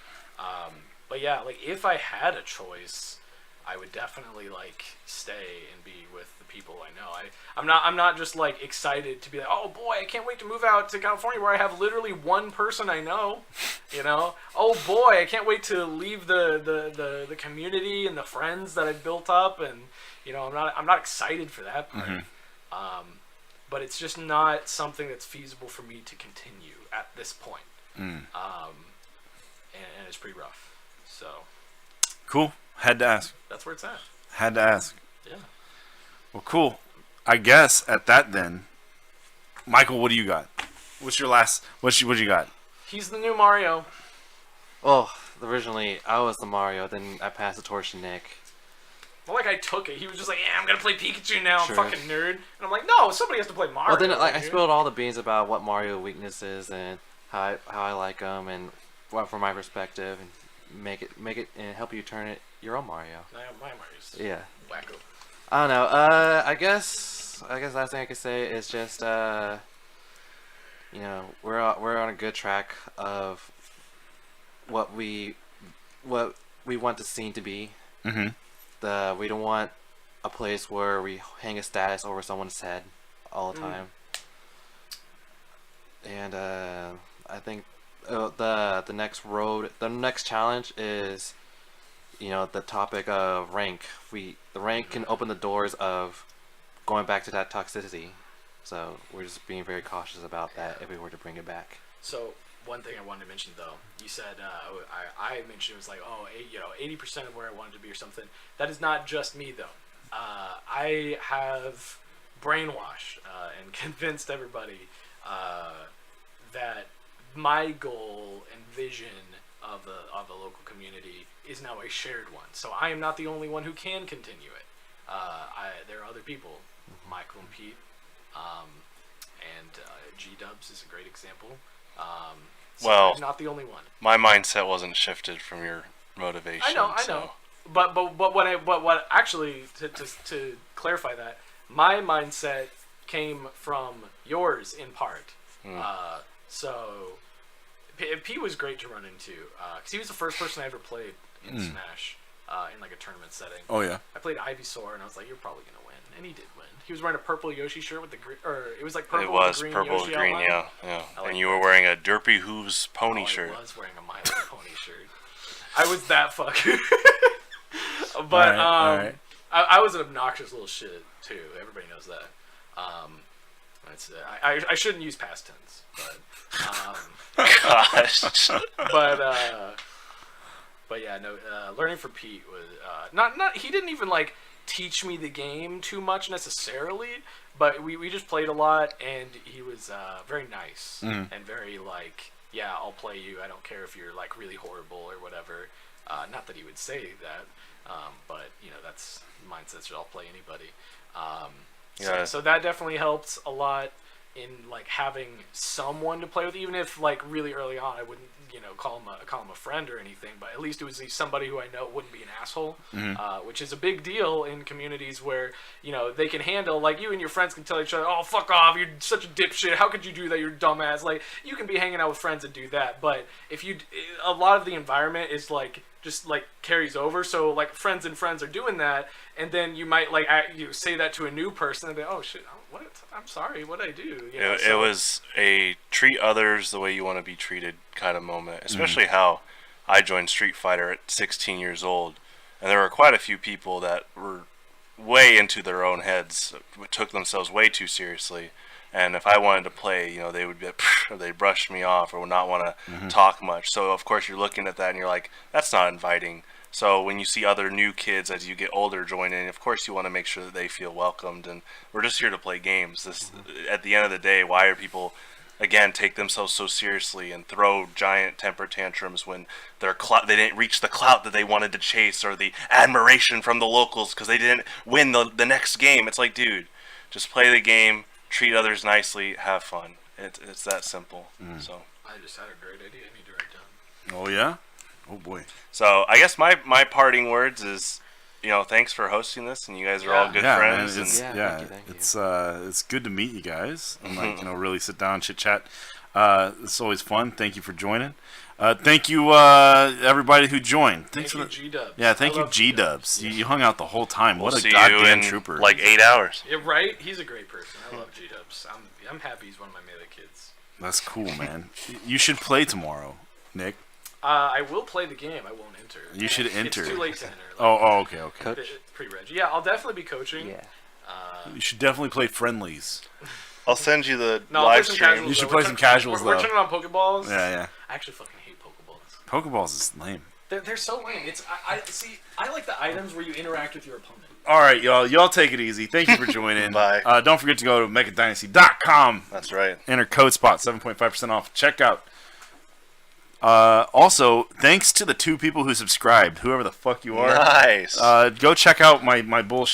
yeah, like if I had a choice, I would definitely like stay and be with the people I know. I'm not just like excited to be like, oh boy, I can't wait to move out to California where I have literally one person I know, you know. Oh boy, I can't wait to leave the community and the friends that I've built up, and you know, I'm not excited for that part. But it's just not something that's feasible for me to continue at this point. And it's pretty rough. So Cool. Had to ask. that's where it's at. Had to ask. Yeah. Well, cool. I guess at that then, Michael, what do you got? What's your last? What you got? He's the new Mario. Oh, originally I was the Mario, then I passed the torch to Nick. Well, like I took it. He was just like, "Yeah, I'm gonna play Pikachu now, Sure. fucking nerd." And I'm like, "No, somebody has to play Mario." Well, then like I dude." spilled all the beans about what Mario weaknesses and how I like them, and what from my perspective, and make it and help you turn it your own Mario. Nah, my Mario's Yeah. wacko. I don't know. I guess last thing I could say is just you know, we're on a good track of what we want the scene to be. We don't want a place where we hang a status over someone's head all the time. And I think the next challenge is, you know, the topic of rank. The rank can open the doors of going back to that toxicity. So we're just being very cautious about that if we were to bring it back. So one thing I wanted to mention though, you said I mentioned it was like, 80% of where I wanted to be or something. That is not just me though. I have brainwashed and convinced everybody that my goal and vision of the local community is now a shared one. So I am not the only one who can continue it. There are other people, Michael and Pete, and G Dubs is a great example. So Well, I'm not the only one. My mindset wasn't shifted from your motivation. I know. so- But what actually to clarify that, my mindset came from yours in part. So P was great to run into because he was the first person I ever played in Smash in like a tournament setting. Oh yeah. I played Ivysaur and I was like, you're probably gonna win, and he did win. He was wearing a purple Yoshi shirt with the green, or it was like purple. It was with the green purple Yoshi with green, outline. yeah. I like And you were that. wearing a Derpy Hooves pony Oh, shirt. I was wearing a My Little Pony shirt. I was that fucker. But All right. I was an obnoxious little shit too. Everybody knows that. I shouldn't use past tense, Gosh. but yeah, no. Learning from Pete was not. He didn't even like teach me the game too much necessarily, but we just played a lot, and he was very nice and very like, yeah, I'll play you. I don't care if you're like really horrible or whatever. Not that he would say that, but you know, that's mindset. I'll play anybody. Yeah. So that definitely helped a lot in like having someone to play with, even if like really early on I wouldn't, you know, call him a friend or anything, but at least it was somebody who I know wouldn't be an asshole, which is a big deal in communities where, you know, they can handle, like, you and your friends can tell each other, oh, fuck off, you're such a dipshit, how could you do that, you're a dumbass. Like, you can be hanging out with friends and do that, but if you, a lot of the environment is like just like carries over, so like friends and friends are doing that, and then you might like you say that to a new person and be, oh shit, what, I'm sorry, what did I do? You know, It was a treat others the way you want to be treated kind of moment, especially how I joined Street Fighter at 16 years old, and there were quite a few people that were way into their own heads, took themselves way too seriously, and if I wanted to play, you know, they would be, or they'd brush me off or would not want to talk much. So of course you're looking at that and you're like, that's not inviting. So when you see other new kids as you get older join in, of course you want to make sure that they feel welcomed, and we're just here to play games. This, at the end of the day, why are people, again, take themselves so seriously and throw giant temper tantrums when they didn't reach the clout that they wanted to chase, or the admiration from the locals because they didn't win the next game? It's like, dude, just play the game, treat others nicely, have fun. It's that simple. So I just had a great idea I need to write down. Oh yeah. Oh boy. So I guess my parting words is, you know, thanks for hosting this, and you guys are all good Yeah, man, friends. it's, and thank you. it's good to meet you guys and like, you know, really sit down, chit chat. It's always fun. Thank you for joining. Thank you everybody who joined. Thanks Thank for you, G-Dubs. Yeah, thank I you, love G-Dubs. You hung out the whole time. we'll What see a you goddamn in trooper. like 8 hours. Yeah, right? He's a great person. I love G-Dubs. I'm happy he's one of my Melee kids. That's cool, man. You should play tomorrow, Nick. I will play the game. I won't enter. You should enter. It's too late to enter. Okay. Coach? It's pre-reg. Yeah, I'll definitely be coaching. Yeah. You should definitely play friendlies. I'll send you the No, I'll live play some stream. casuals, You should though. play We're some turn- casuals, We're though. turning on Pokeballs. Yeah. I actually fucking hate Pokeballs. Pokeballs is lame. They're so lame. I like the items where you interact with your opponent. All right, y'all. Y'all take it easy. Thank you for joining. Bye. Don't forget to go to mechadynasty.com. That's right. Enter code SPOT, 7.5% off. Checkout. Also, thanks to the 2 people who subscribed, whoever the fuck you are. Nice. Go check out my bullshit.